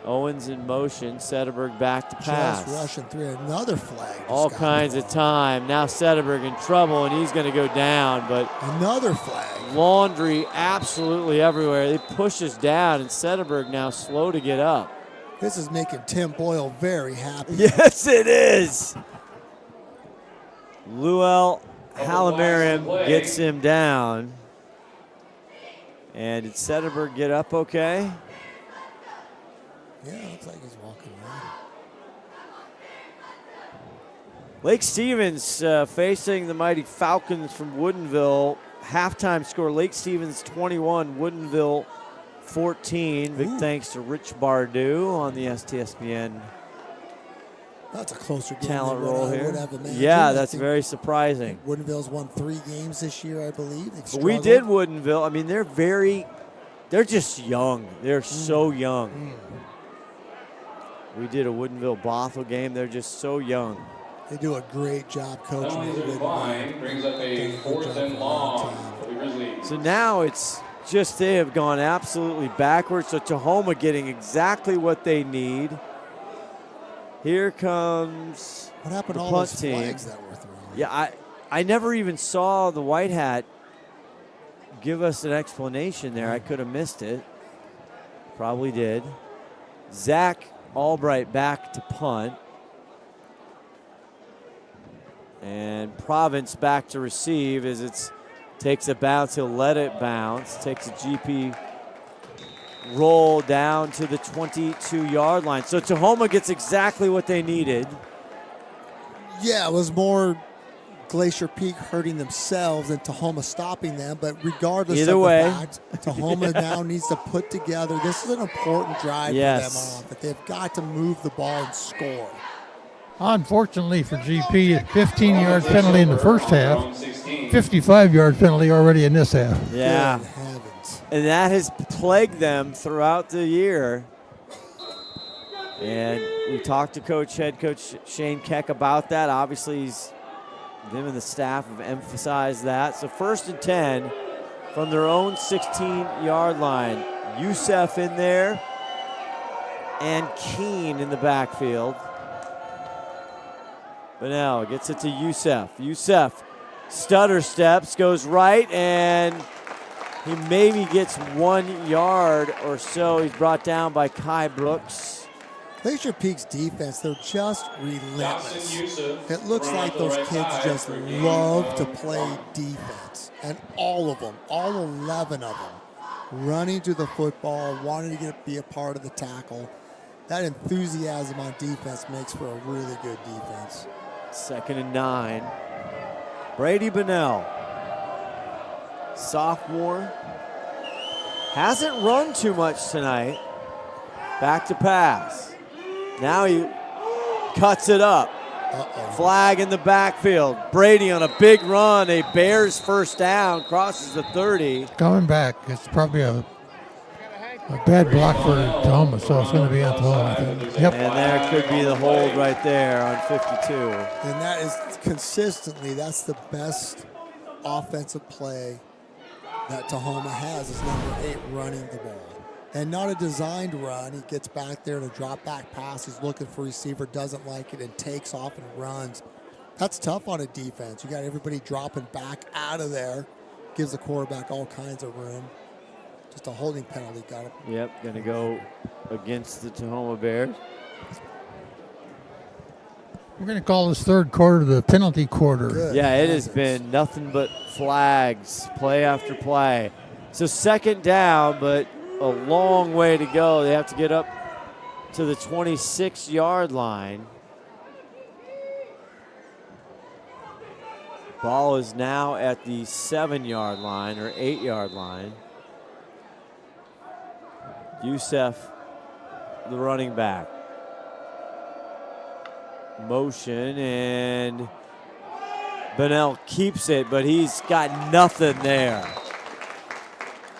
Owens in motion. Setterberg back to pass. Just rushing through another flag. All kinds of time. Now Setterberg in trouble, and he's going to go down. But another flag. Laundry absolutely everywhere. They push us down, and Setterberg now slow to get up. This is making Tim Boyle very happy. Yes, it is. Luel Hallamariam gets him down. And did Setterberg get up okay? Yeah, looks like he's walking around. Lake Stevens facing the mighty Falcons from Woodinville. Halftime score, Lake Stevens 21, Woodinville 14. Big thanks to Rich Bardu on the STSPN. That's a closer game talent than roll what I here. would have imagined. Yeah, I that's think very surprising. Woodinville's won 3 games this year, I believe. They've We struggled. did Woodinville. I mean, they're just young. They're so young. We did a Woodinville Bothell game. They're just so young. They do a great job coaching. Brings up a 4th and long for the Grizzlies. So now it's just they have gone absolutely backwards. So Tahoma getting exactly what they need. Here comes what happened the to all punt those team. flags that were thrown? Yeah, I never even saw the white hat give us an explanation there. I could have missed it. Probably did. Zach Albright back to punt. And Province back to receive as it takes a bounce. He'll let it bounce. Takes a GP roll down to the 22-yard line. So Tahoma gets exactly what they needed. Yeah, it was more Glacier Peak hurting themselves than Tahoma stopping them. But regardless Either of way. the fact, Tahoma now needs to put together. This is an important drive for them on. But they've got to move the ball and score. Unfortunately for GP, a 15-yard penalty in the first half, 55-yard penalty already in this half. Yeah. And that has plagued them throughout the year. And we talked to head coach Shane Keck about that. Obviously, them and the staff have emphasized that. So 1st and 10 from their own 16-yard line. Youssef in there and Keene in the backfield. Bunnell gets it to Youssef. Youssef stutter steps, goes right, and he maybe gets 1 yard or so. He's brought down by Kai Brooks. Glacier Peak's defense, they're just relentless. It looks like those kids just love to play defense. And all of them, all 11 of them, running to the football, wanting to be a part of the tackle. That enthusiasm on defense makes for a really good defense. 2nd and 9. Brady Bunnell, sophomore, hasn't run too much tonight. Back to pass. Now he cuts it up. Flag in the backfield. Brady on a big run. A Bears first down. Crosses the 30. Coming back. It's probably a bad block for Tahoma, so it's going to be on Tahoma, I think. Yep. And there could be the hold right there on 52. And that is consistently, that's the best offensive play that Tahoma has is number 8, running the ball. And not a designed run. He gets back there in a drop back pass. He's looking for a receiver, doesn't like it, and takes off and runs. That's tough on a defense. You got everybody dropping back out of there. Gives the quarterback all kinds of room. Just a holding penalty got him. Yep, going to go against the Tahoma Bears. We're going to call this third quarter the penalty quarter. Good. Yeah, it has been nothing but flags, play after play. So 2nd down, but a long way to go. They have to get up to the 26-yard line. Ball is now at the 7-yard line or 8-yard line. Youssef, the running back. Motion, and Bunnell keeps it, but he's got nothing there.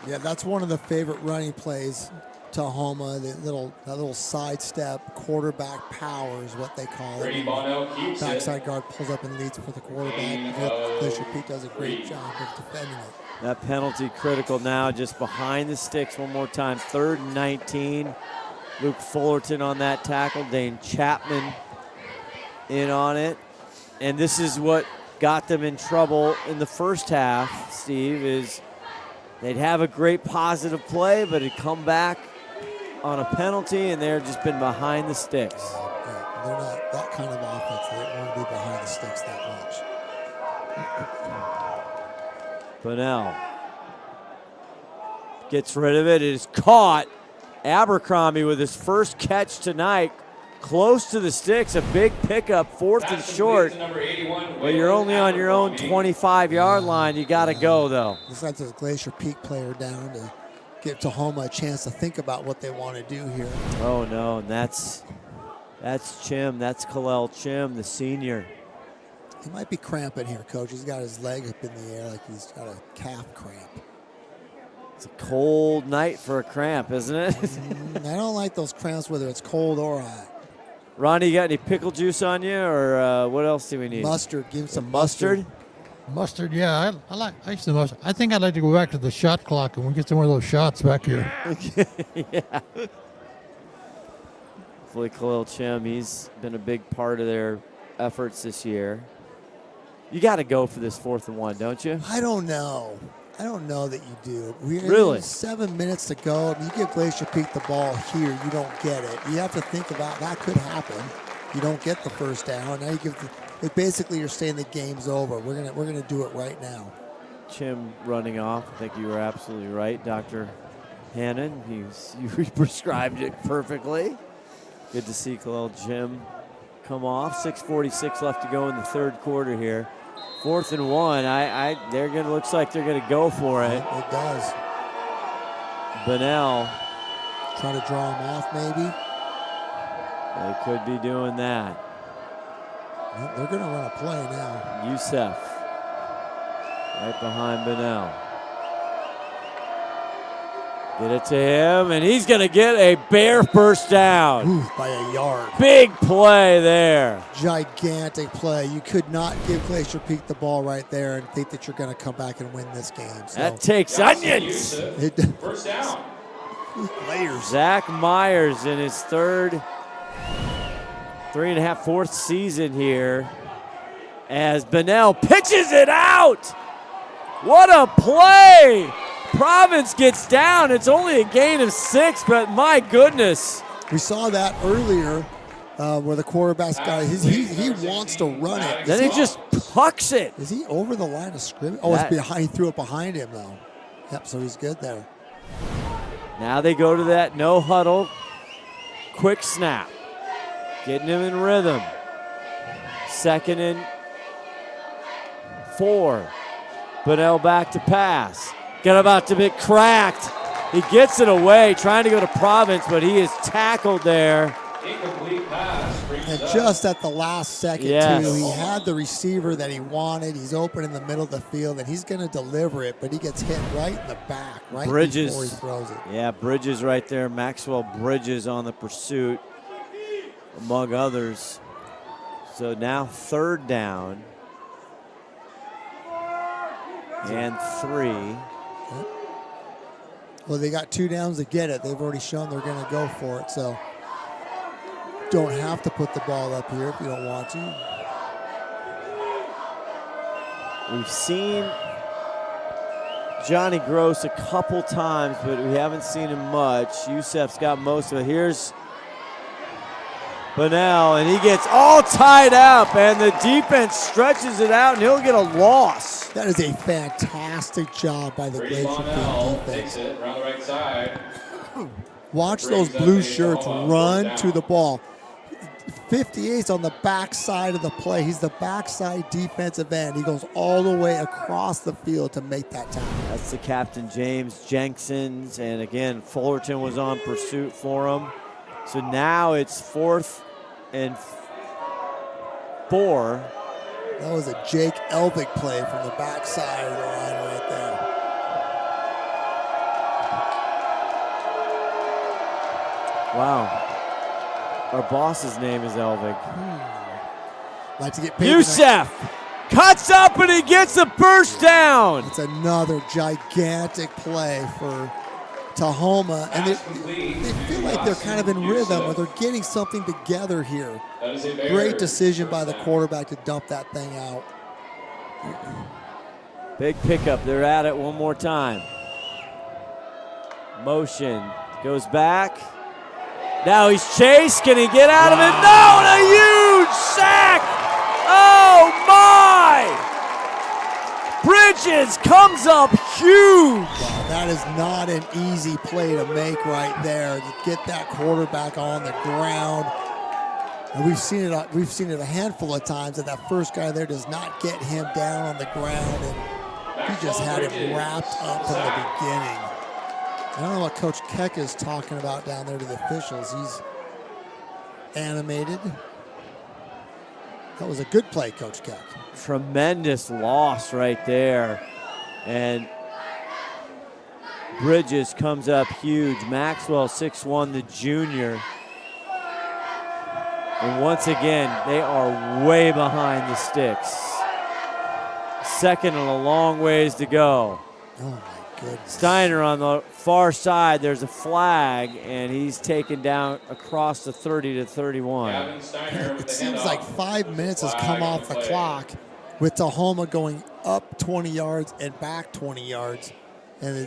Yeah, that's one of the favorite running plays. Tahoma, that little sidestep, quarterback power is what they call Brady it. Bono keeps Backside guard pulls up and leads for the quarterback. Glacier Peak does a great job of defending it. That penalty critical now, just behind the sticks one more time. 3rd and 19. Luke Fullerton on that tackle. Dane Chapman in on it. And this is what got them in trouble in the first half, Steve, is they'd have a great positive play, but it'd come back on a penalty, and they've just been behind the sticks. Yeah, they're not that kind of offense. They don't want to be behind the sticks that much. Bunnell gets rid of it. It is caught. Abercrombie with his first catch tonight close to the sticks, a big pickup, 4th and short. But you're only on your own 25-yard line. You got to go, though. Looks like there's a Glacier Peak player down to give Tahoma a chance to think about what they want to do here. Oh, no, and that's Chim. That's Kalel Chim, the senior. He might be cramping here, Coach. He's got his leg up in the air like he's got a calf cramp. It's a cold night for a cramp, isn't it? I don't like those cramps, whether it's cold or hot. Ronnie, you got any pickle juice on you, or what else do we need? Mustard. Give him some mustard. Mustard, yeah. I like the mustard. I think I'd like to go back to the shot clock and we get some more of those shots back here. Yeah. Hopefully Khalil Chim, he's been a big part of their efforts this year. You got to go for this 4th and 1, don't you? I don't know. I don't know that you do. Really? 7 minutes to go. I mean, you give Glacier Peak the ball here, you don't get it. You have to think about that could happen. You don't get the first down. Now you give basically you're saying the game's over. We're gonna do it right now. Chim running off. I think you were absolutely right, Dr. Hannon. You prescribed it perfectly. Good to see Khalil Chim come off. 6:46 left to go in the 3rd quarter here. 4th and 1. Looks like they're gonna go for it. It does. Bunnell. Trying to draw him off, maybe. They could be doing that. Well, they're gonna run a play now. Youssef. Right behind Bunnell. Get it to him, and he's going to get a bare first down. Ooh, by a yard. Big play there. Gigantic play. You could not give Glacier Peak the ball right there and think that you're going to come back and win this game. So. That takes onions. First down. Layers. Zach Myers in his 3.5, 4th season here as Bunnell pitches it out. What a play. Province gets down. It's only a gain of 6, but my goodness. We saw that earlier where the quarterback's got it. He wants to run it. Then he just pucks it. Is he over the line of scrimmage? Oh, it's behind. He threw it behind him, though. Yep, so he's good there. Now they go to that no huddle. Quick snap. Getting him in rhythm. 2nd and 4. Bunnell back to pass. About to be cracked. He gets it away, trying to go to Province, but he is tackled there. And just at the last second, too, he had the receiver that he wanted. He's open in the middle of the field, and he's going to deliver it, but he gets hit right in the back, right Bridges, before he throws it. Yeah, Bridges right there. Maxwell Bridges on the pursuit, among others. So now 3rd down and 3. Well, they got 2 downs to get it. They've already shown they're going to go for it. So don't have to put the ball up here if you don't want to. We've seen Johnny Gross a couple times, but we haven't seen him much. Youssef's got most of it. Here's Bunnell, and he gets all tied up, and the defense stretches it out, and he'll get a loss. That is a fantastic job by the Glacier Peak defense. Takes it around the right side. Watch those blue shirts run to the ball. 58's on the backside of the play. He's the backside defensive end. He goes all the way across the field to make that tackle. That's the captain, James Jenksons, and again, Fullerton was on pursuit for him. So now it's 4th and 4. That was a Jake Elvig play from the backside of the line right there. Wow. Our boss's name is Elvig. Like to get paid. Youssef cuts up and he gets the first down. It's another gigantic play for Tahoma, and they feel like they're kind of in rhythm, or they're getting something together here. Great decision by the quarterback to dump that thing out. Big pickup. They're at it one more time. Motion. Goes back. Now he's chased. Can he get out of it? No, and a huge sack. Oh, my. Bridges comes up huge. Wow, that is not an easy play to make right there. To get that quarterback on the ground. And we've seen it a handful of times that that first guy there does not get him down on the ground, and he just had him wrapped up from the beginning. I don't know what Coach Keck is talking about down there to the officials. He's animated. That was a good play, Coach Keck. Tremendous loss right there. And Bridges comes up huge. Maxwell, 6'1", the junior. And once again, they are way behind the sticks. Second and a long ways to go. Oh, my goodness. Steiner on the far side, there's a flag, and he's taken down across the 30 to 31. It seems like 5 minutes has come off the clock with Tahoma going up 20 yards and back 20 yards. And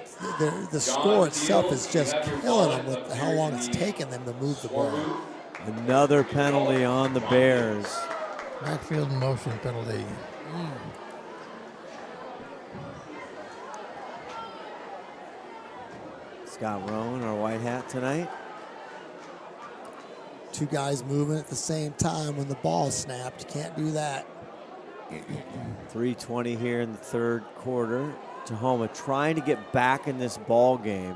the score itself is just killing them with how long it's taken them to move the ball. Another penalty on the Bears. Backfield motion penalty. Scott Rowan, our white hat tonight. Two guys moving at the same time when the ball is snapped. You can't do that. 3:20 here in the third quarter. Tahoma trying to get back in this ball game.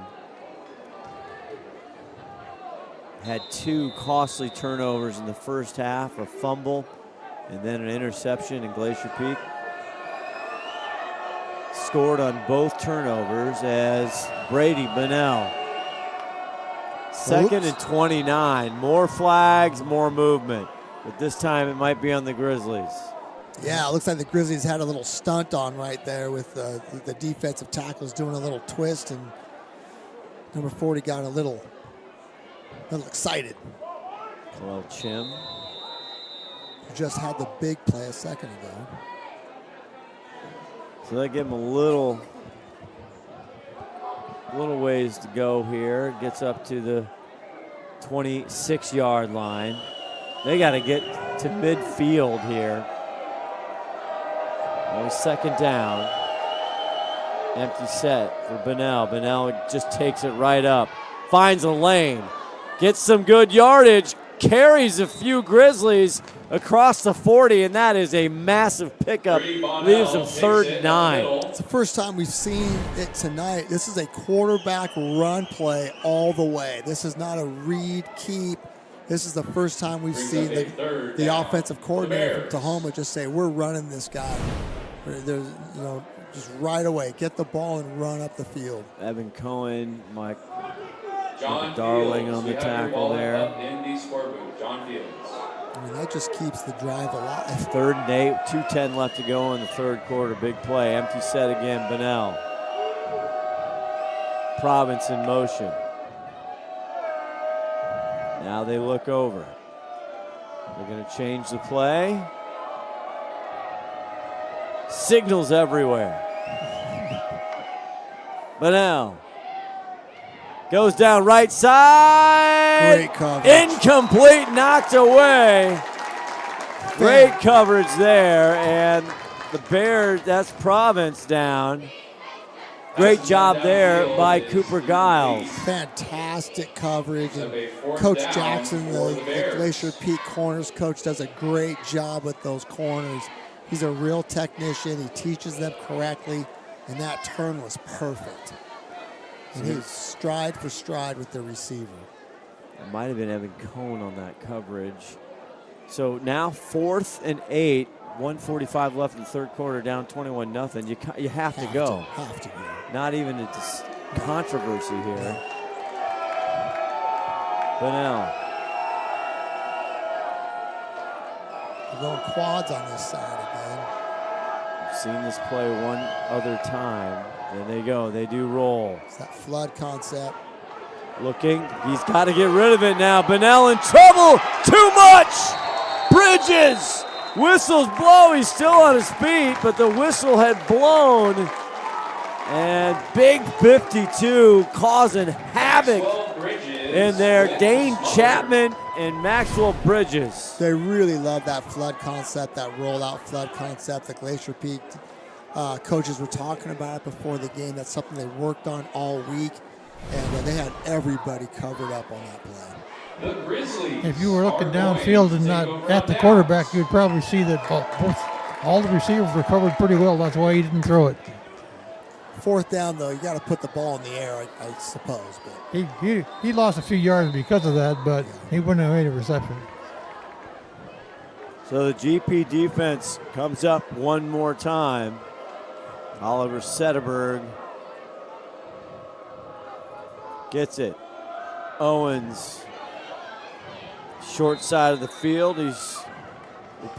Had two costly turnovers in the first half, a fumble and then an interception in Glacier Peak. Scored on both turnovers as Brady Bunnell. Second and 29. More flags, more movement. But this time it might be on the Grizzlies. Yeah, it looks like the Grizzlies had a little stunt on right there with the defensive tackles doing a little twist, and number 40 got a little excited. Well, Chim just had the big play a second ago. So they give him a little ways to go here. Gets up to the 26-yard line. They got to get to midfield here. Only second down. Empty set for Bunnell. Bunnell just takes it right up. Finds a lane. Gets some good yardage. Carries a few Grizzlies across the 40, and that is a massive pickup. Leaves them 3rd and 9. It's the first time we've seen it tonight. This is a quarterback run play all the way. This is not a read keep. This is the first time we've seen the offensive coordinator from Tahoma just say, we're running this guy. There's, just right away, get the ball and run up the field. Evan Cohen, Mike Darling on the tackle there. In the scorebook, John Fields. I mean, that just keeps the drive alive. 3rd and 8, 2:10 left to go in the third quarter. Big play, empty set again, Bunnell. Province in motion. Now they look over. They're going to change the play. Signals everywhere. Bunnell goes down right side. Great coverage. Incomplete, knocked away. Great coverage there, and the Bears, that's Province down. Great job there by Cooper Giles. Fantastic coverage. And Coach Jackson, the Glacier Peak corners coach, does a great job with those corners. He's a real technician. He teaches them correctly, and that turn was perfect. And he was stride for stride with the receiver. It might have been Evan Cohen on that coverage. So now 4th and 8, 1:45 left in the third quarter, down 21-0. You have to go. Have to go. Not even a controversy here. Bunnell. We're going quads on this side again. I've seen this play one other time. There they go. They do roll. It's that flood concept. Looking. He's got to get rid of it now. Bunnell in trouble. Too much. Bridges. Whistles blow. He's still on his feet, but the whistle had blown. And big 52 causing havoc in there. Dane Chapman and Maxwell Bridges. They really love that flood concept, that rollout flood concept. The Glacier Peak coaches were talking about it before the game. That's something they worked on all week, and they had everybody covered up on that play. The Grizzlies. If you were looking downfield and not at the quarterback, you'd probably see that all the receivers were covered pretty well. That's why he didn't throw it. Fourth down, though, you got to put the ball in the air, I suppose. But He lost a few yards because of that, but he wouldn't have made a reception. So the GP defense comes up one more time. Oliver Sederberg gets it. Owens, short side of the field. Will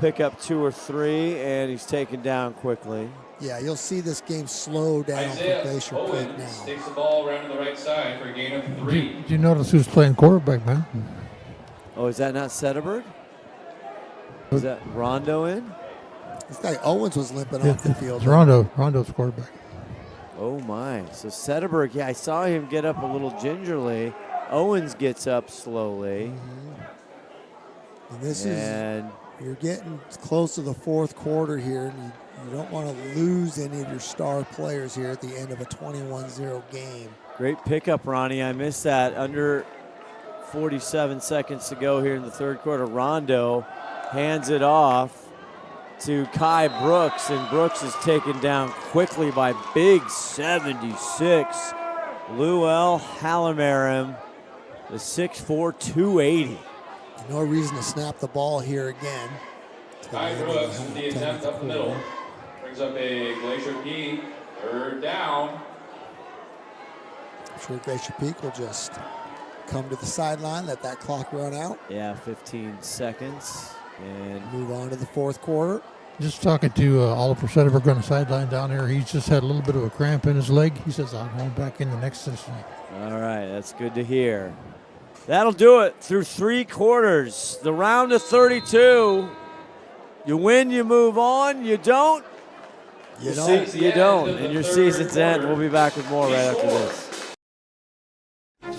pick up 2 or 3, and he's taken down quickly. Yeah, you'll see this game slow down for Glacier Peak now. Takes the ball around to the right side for a gain of 3. Did you notice who's playing quarterback, man? Oh, is that not Sederberg? Is that Rondo in? This guy Owens was limping off the field. It's Rondo's quarterback. Oh, my. So Sederberg, yeah, I saw him get up a little gingerly. Owens gets up slowly. And this is, you're getting close to the fourth quarter here, and you don't want to lose any of your star players here at the end of a 21-0 game. Great pickup, Ronnie. I missed that. Under 47 seconds to go here in the third quarter. Rondo hands it off to Kai Brooks, and Brooks is taken down quickly by big 76. Luel Hallomarim, the 6'4", 280. No reason to snap the ball here again. Kai Brooks with the attempt up the middle. Brings up a Glacier Peak, third down. I'm sure Glacier Peak will just come to the sideline, let that clock run out. Yeah, 15 seconds. And move on to the fourth quarter. Just talking to Oliver Sederberg on the sideline down here. He's just had a little bit of a cramp in his leg. He says, I'm going back in the next session. All right, that's good to hear. That'll do it through 3 quarters. The round of 32. You win, you move on. You don't. You don't. And your season's end. We'll be back with more right after this.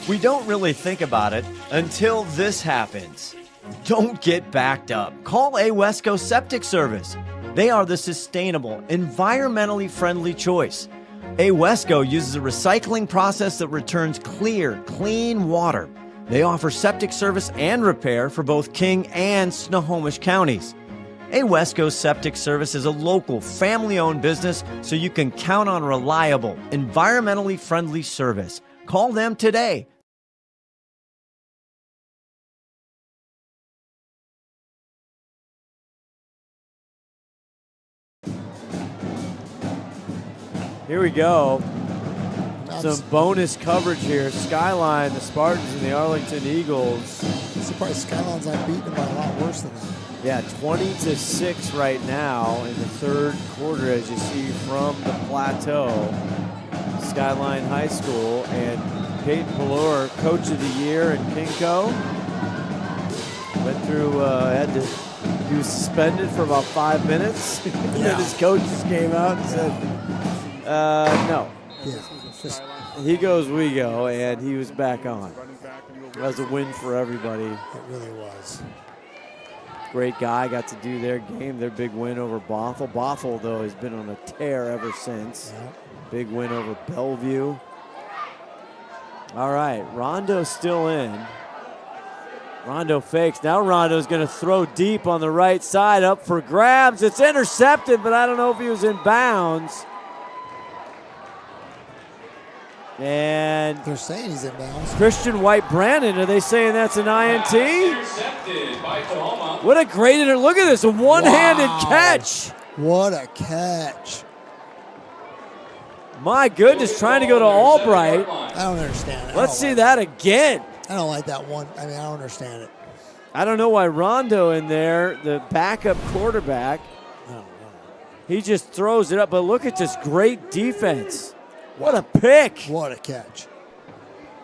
We don't really think about it until this happens. Don't get backed up. Call Wesco Septic Service. They are the sustainable, environmentally friendly choice. Wesco uses a recycling process that returns clear, clean water. They offer septic service and repair for both King and Snohomish counties. Wesco Septic Service is a local, family-owned business, so you can count on reliable, environmentally friendly service. Call them today. Here we go. Some bonus coverage here. Skyline, the Spartans, and the Arlington Eagles. I'm surprised Skyline's not beating them by a lot worse than that. Yeah, 20-6 right now in the third quarter, as you see from the plateau. Skyline High School, and Peyton Pallure, Coach of the Year in Kinko. Went through, he was suspended for about 5 minutes. And then his coaches came out and said, no. Yeah. He goes, we go, and he was back on. That was a win for everybody. It really was. Great guy, got to do their game, their big win over Bothell. Bothell, though, has been on a tear ever since. Yeah. Big win over Bellevue. All right, Rondo's still in. Rondo fakes. Now Rondo's going to throw deep on the right side, up for grabs. It's intercepted, but I don't know if he was in bounds. And they're saying he's in bounds. Christian White Brandon, are they saying that's an INT? Intercepted by Tahoma. What a great look at this, a one-handed catch. What a catch. My goodness, trying to go to Albright. I don't understand it. Let's see that again. I don't like that one. I don't understand it. I don't know why Rondo in there, the backup quarterback, he just throws it up. But look at this great defense. What a pick. What a catch.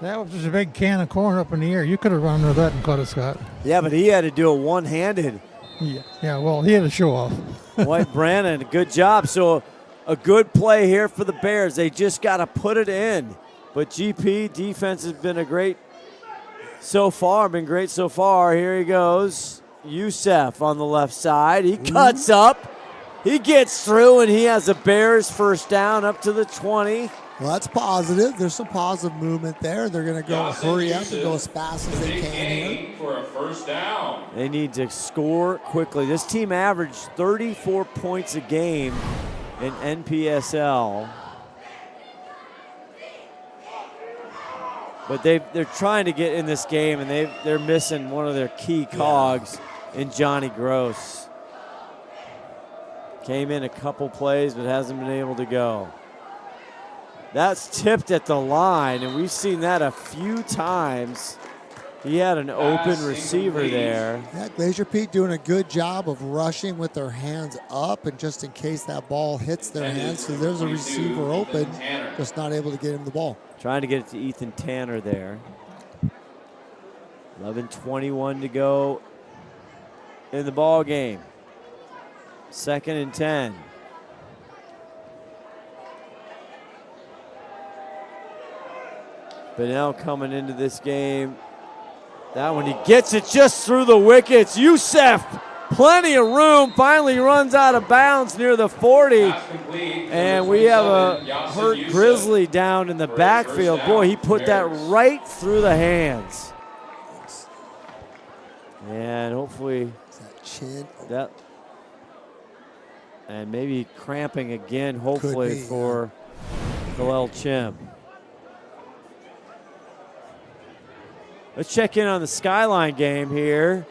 That was just a big can of corn up in the air. You could have run with that and caught it, Scott. Yeah, but he had to do it one-handed. Yeah, well, he had to show off. White Brandon, good job. So a good play here for the Bears. They just got to put it in. But GP defense has been great so far. Here he goes. Youssef on the left side. He cuts up. He gets through, and he has the Bears first down up to the 20. Well, that's positive. There's some positive movement there. They're going to go hurry up and go as fast as they can here. For a first down. They need to score quickly. This team averaged 34 points a game in NPSL. But they're trying to get in this game, and they're missing one of their key cogs in Johnny Gross. Came in a couple plays, but hasn't been able to go. That's tipped at the line, and we've seen that a few times. He had an open receiver there. Yeah, Glacier Peak doing a good job of rushing with their hands up, and just in case that ball hits their hands, so there's a receiver open, just not able to get him the ball. Trying to get it to Ethan Tanner there. 11:21 to go in the ball game. 2nd and 10. Bunnell coming into this game. That one, he gets it just through the wickets. Youssef, plenty of room, finally runs out of bounds near the 40. And we have a hurt Grizzly down in the backfield. Boy, he put that right through the hands. And hopefully that and maybe cramping again, hopefully, for Khalil Chim. Let's check in on the Skyline game here.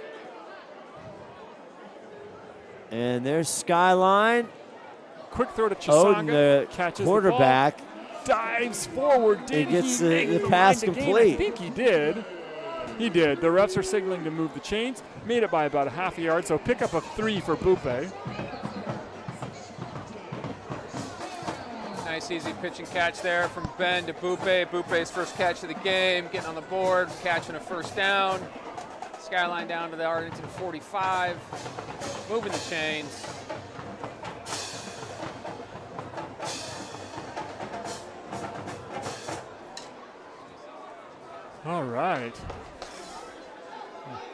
And there's Skyline. Quick throw to Chisanga. The catches quarterback. The ball, dives forward. Did he gets make the pass line to gain? complete? I think he did. He did. The refs are signaling to move the chains. Made it by about a half a yard, so pick up a 3 for Bupe. Nice easy pitch and catch there from Ben to Bupe. Bupe's first catch of the game, getting on the board, catching a first down. Skyline down to the Arlington 45, moving the chains. All right.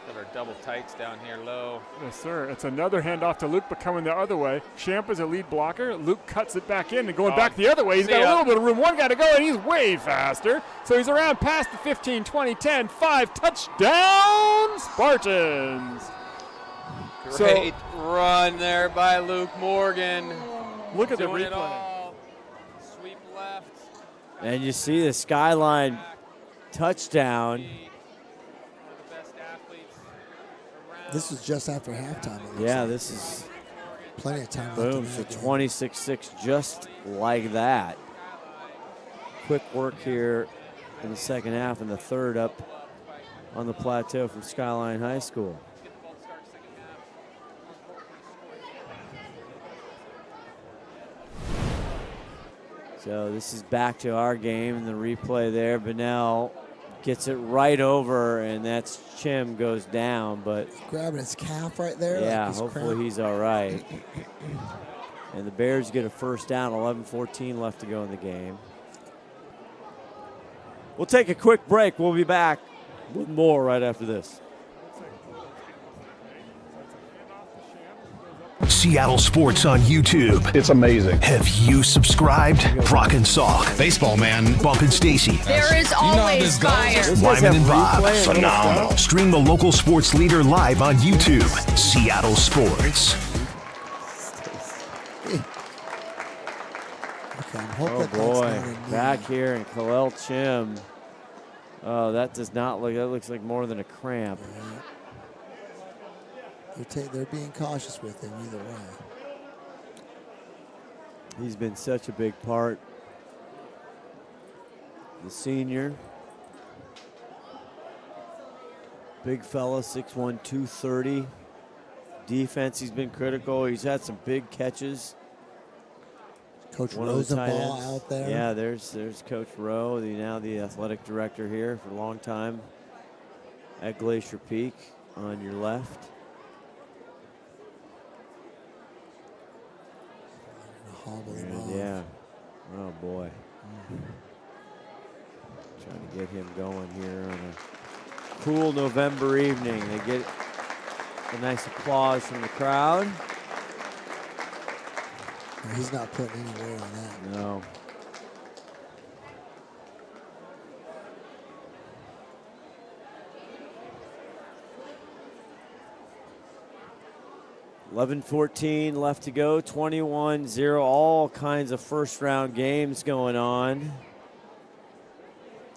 Got our double tights down here low. Yes, sir. It's another handoff to Luke, but coming the other way. Champa's a lead blocker. Luke cuts it back in and going back the other way. He's got a little bit of room. One guy to go, and he's way faster. So he's around past the 15, 20, 10, 5. Touchdown, Spartans. Great run there by Luke Morgan. Look at the Doing it replay. all. Sweep left. And you see the Skyline touchdown. This was just after halftime. Yeah, this is plenty of time. Boom, so 26-6 just like that. Quick work here in the second half and the third up on the plateau from Skyline High School. So this is back to our game and the replay there. Bunnell gets it right over, and that's Chim goes down, but grabbing his calf right there. Yeah, like hopefully he's all right. And the Bears get a first down, 11-14 left to go in the game. We'll take a quick break. We'll be back with more right after this. Seattle sports on YouTube. It's amazing. Have you subscribed? Brock and Salk. Baseball man. Bump and Stacy. There is always fire. Wyman and Bob. Phenomenal. Stream the local sports leader live on YouTube. Seattle Sports. Oh boy, back here and Khalil Chim. Oh, that does not look, that looks like more than a cramp. They're being cautious with him either way. He's been such a big part. The senior. Big fella, 6'1", 230. Defense, he's been critical. He's had some big catches. Coach One of the tight Rosenball ends. out there. Yeah, there's Coach Rowe, now the athletic director here for a long time at Glacier Peak on your left. Yeah. Oh boy. Trying to get him going here on a cool November evening. They get a nice applause from the crowd. He's not putting any weight on that. No. 11-14 left to go, 21-0, all kinds of first-round games going on.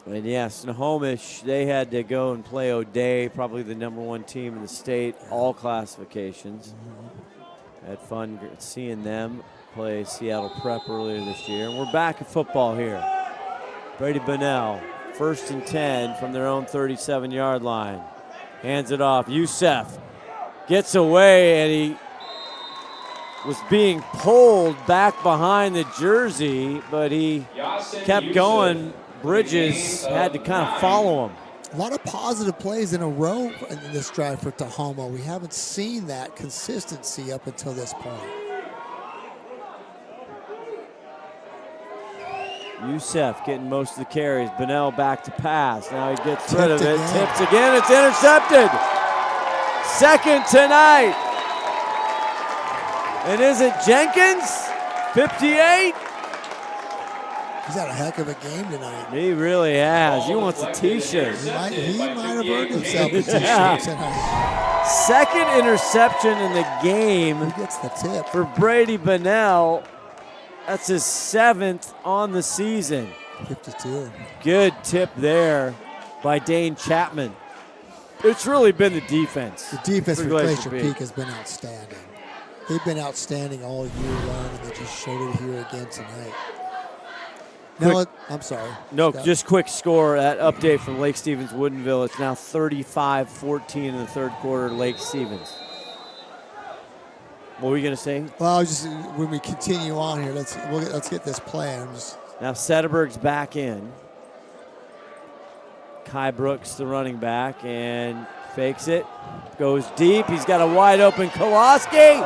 And yes, Snohomish, they had to go and play O'Day, probably the #1 team in the state, all classifications. Had fun seeing them play Seattle Prep earlier this year. And we're back at football here. Brady Bunnell, 1st and 10 from their own 37-yard line. Hands it off. Youssef gets away, and he was being pulled back behind the jersey, but he kept going. Bridges had to kind of follow him. A lot of positive plays in a row in this drive for Tahoma. We haven't seen that consistency up until this point. Youssef getting most of the carries. Bunnell back to pass. Now he gets rid of it. Tipped again. It's intercepted. Second tonight. And is it Jenkins? 58? He's had a heck of a game tonight. He really has. He wants a t-shirt. He might have earned himself a t-shirt tonight. Second interception in the game. Who gets the tip? For Brady Bunnell. That's his 7th on the season. 52. Good tip there by Dane Chapman. It's really been the defense. The defense for Glacier Peak has been outstanding. They've been outstanding all year long, and they just showed it here again tonight. Now, I'm sorry. No, Scott. just quick score. That update from Lake Stevens Woodinville. It's now 35-14 in the third quarter. Lake Stevens. What were you going to say? Well, just when we continue on here, let's get this playing. Now Sederberg's back in. Kai Brooks, the running back, and fakes it. Goes deep. He's got a wide open Kowalski.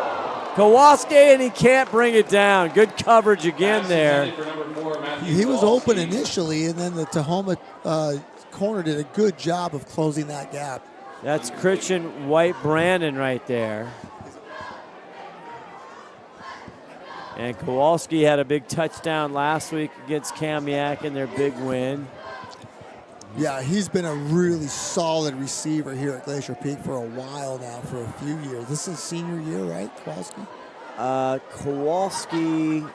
And he can't bring it down. Good coverage again there. He was open initially, and then the Tahoma corner did a good job of closing that gap. That's Christian White-Brandon right there. And Kowalski had a big touchdown last week against Kamiak in their big win. Yeah, he's been a really solid receiver here at Glacier Peak for a while now, for a few years. This is senior year, right, Kowalski?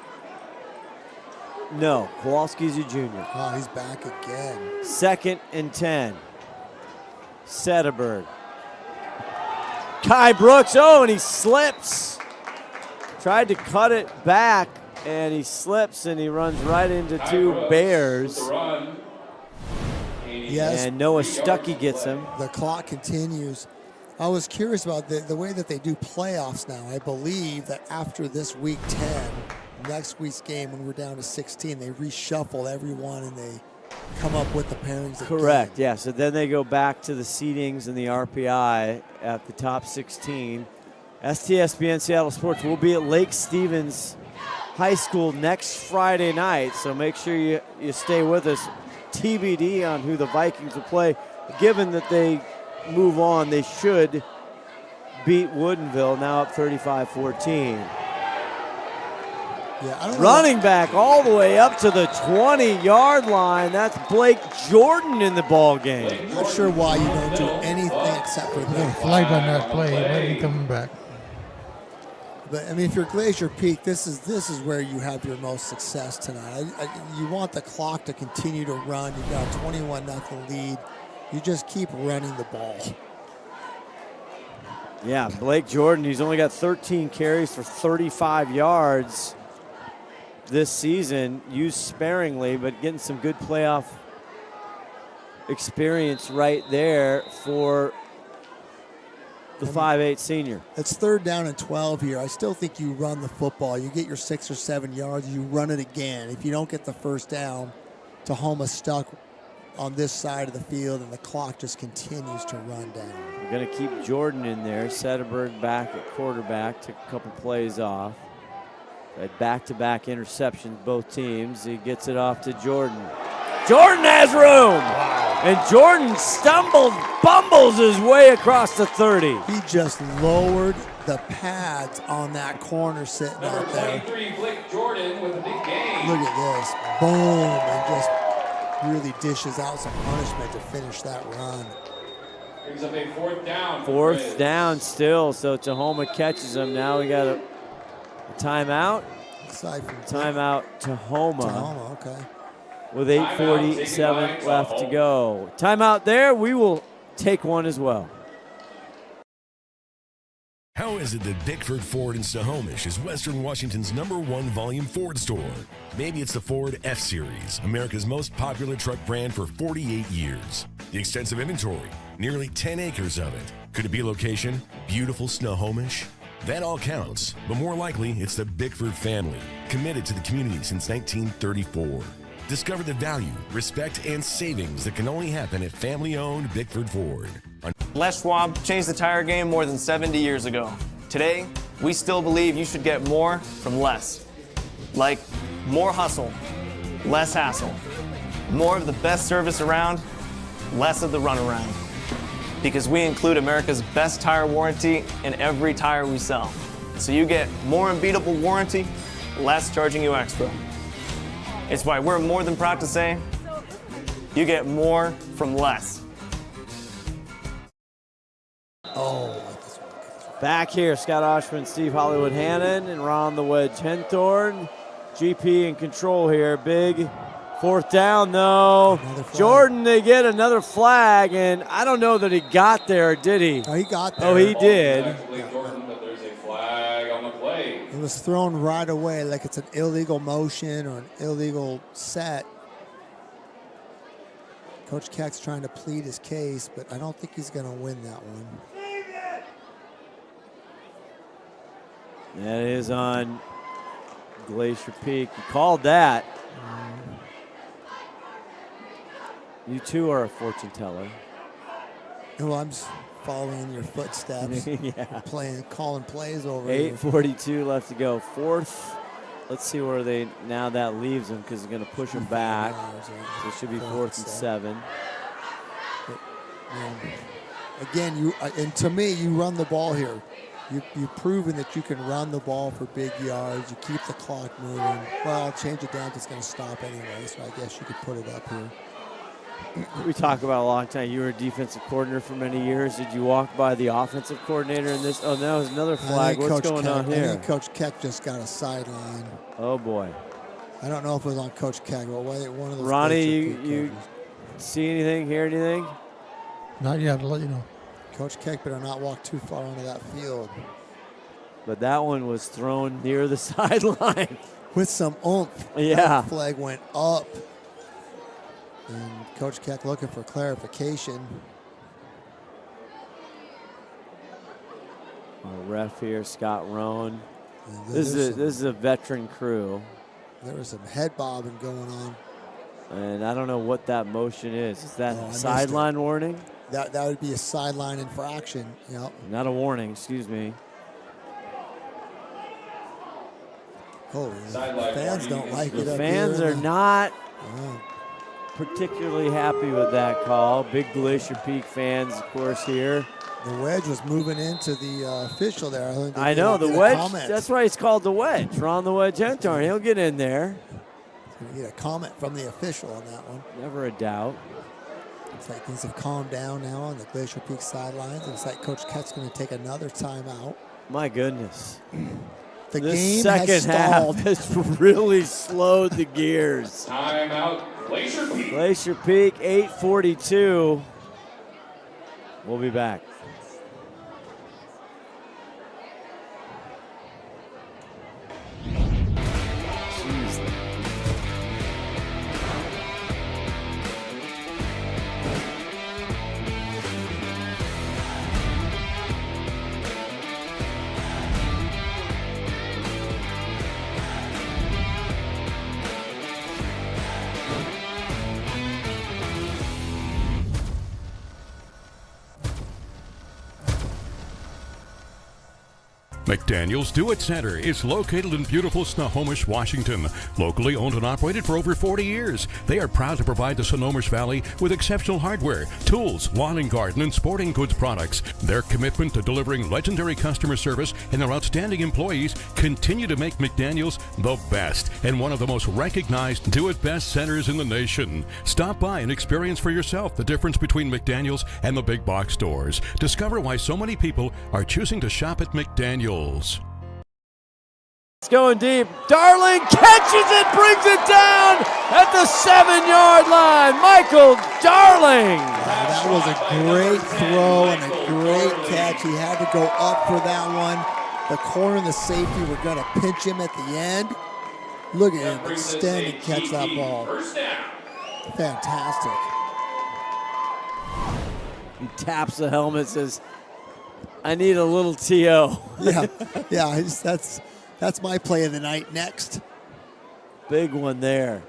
No, Kowalski's a junior. Oh, he's back again. 2nd and 10. Sederberg. Kai Brooks, and he slips. Tried to cut it back, and he slips, and he runs right into two Bears. Yes. And Noah Stuckey gets him. The clock continues. I was curious about the way that they do playoffs now. I believe that after this week 10, next week's game, when we're down to 16, they reshuffle everyone and they come up with the pairings. Correct, yeah. So then they go back to the seedings and the RPI at the top 16. STSPN Seattle Sports will be at Lake Stevens High School next Friday night, so make sure you stay with us. TBD on who the Vikings will play. Given that they move on, they should beat Woodinville, now up 35-14. Yeah, running back all the way up to the 20-yard line. That's Blake Jordan in the ball game. Not sure why you don't do anything except for that. Flag on that play. He might be coming back. But I mean, if you're Glacier Peak, this is where you have your most success tonight. You want the clock to continue to run. You've got a 21-0 lead. You just keep running the ball. Yeah, Blake Jordan, he's only got 13 carries for 35 yards this season, used sparingly, but getting some good playoff experience right there for the 5'8 senior. It's 3rd down and 12 here. I still think you run the football. You get your 6 or 7 yards, you run it again. If you don't get the first down, Tahoma's stuck on this side of the field, and the clock just continues to run down. We're going to keep Jordan in there. Sederberg back at quarterback, took a couple plays off. Had back-to-back interceptions, both teams. He gets it off to Jordan. Jordan has room! Wow. And Jordan bumbles his way across the 30. He just lowered the pads on that corner sitting out there. 23, Blake Jordan with a big game. Look at this. Boom. And just really dishes out some punishment to finish that run. Brings up a 4th down. Fourth down still, so Tahoma catches him. Now we got a timeout. Timeout Tahoma. Tahoma, okay. With 8:47 left to go. Timeout there. We will take one as well. How is it that Bickford Ford in Snohomish is Western Washington's #1 volume Ford store? Maybe it's the Ford F-Series, America's most popular truck brand for 48 years. The extensive inventory, nearly 10 acres of it. Could it be location? Beautiful Snohomish? That all counts, but more likely it's the Bickford family, committed to the community since 1934. Discover the value, respect, and savings that can only happen at family-owned Bickford Ford. Les Schwab changed the tire game more than 70 years ago. Today, we still believe you should get more from less. Like more hustle, less hassle. More of the best service around, less of the runaround. Because we include America's best tire warranty in every tire we sell. So you get more unbeatable warranty, less charging you extra. It's why we're more than proud to say, you get more from less. Back here, Scott Oshman, Steve Hollywood Hannon, and Ron the Wedge Henthorn. GP in control here. Big 4th down, though. Jordan, they get another flag, and I don't know that he got there, did he? Oh, he got there. Oh, he did. Jordan, but there's a flag on the play. It was thrown right away like it's an illegal motion or an illegal set. Coach Keck's trying to plead his case, but I don't think he's going to win that one. That is on Glacier Peak. You called that. You too are a fortune teller. Well, I'm just following your footsteps. Yeah. Calling plays over here. 8:42 left to go. 4th. Let's see where they, now that leaves them because they're going to push them back. So it should be 4th and 7. Again, and to me, you run the ball here. You've proven that you can run the ball for big yards. You keep the clock moving. Well, I'll change it down because it's going to stop anyway, so I guess you could put it up here. We talk about a long time. You were a defensive coordinator for many years. Did you walk by the offensive coordinator in this? Oh, no, there's another flag. What's going on here? I think Coach Keck just got a sideline. Oh, boy. I don't know if it was on Coach Keck, but one of those. Ronnie, you see anything, hear anything? Not yet. I'll let you know. Coach Keck better not walk too far onto that field. But that one was thrown near the sideline. With some oomph. Yeah. That flag went up. And Coach Keck looking for clarification. Our ref here, Scott Roan. This is a veteran crew. There was some head bobbing going on. And I don't know what that motion is. Is that sideline warning? That would be a sideline infraction. Yep. Not a warning, excuse me. Oh, the fans don't like it. The fans are not particularly happy with that call. Big Glacier Peak fans, of course, here. The wedge was moving into the official there. I know, the wedge. That's why it's called the wedge. Ron the Wedge Henthorn. He'll get in there. He's going to get a comment from the official on that one. Never a doubt. Looks like things have calmed down now on the Glacier Peak sidelines. Looks like Coach Keck's going to take another timeout. My goodness. The this game second has stalled. half has really slowed the gears. Timeout, Glacier Peak. Glacier Peak, 8:42. We'll be back. McDaniel's Do It Center is located in beautiful Snohomish, Washington. Locally owned and operated for over 40 years, they are proud to provide the Snohomish Valley with exceptional hardware, tools, lawn and garden, and sporting goods products. Their commitment to delivering legendary customer service and their outstanding employees continue to make McDaniel's the best and one of the most recognized Do It Best centers in the nation. Stop by and experience for yourself the difference between McDaniel's and the big box stores. Discover why so many people are choosing to shop at McDaniel's. It's going deep. Darling catches it, brings it down at the 7-yard line. Michael Darling. That was a great throw and a great catch. He had to go up for that one. The corner and the safety were going to pinch him at the end. Look at him extend and catch that ball. Fantastic. He taps the helmet, says, I need a little TO. yeah, that's my play of the night next. Big one there.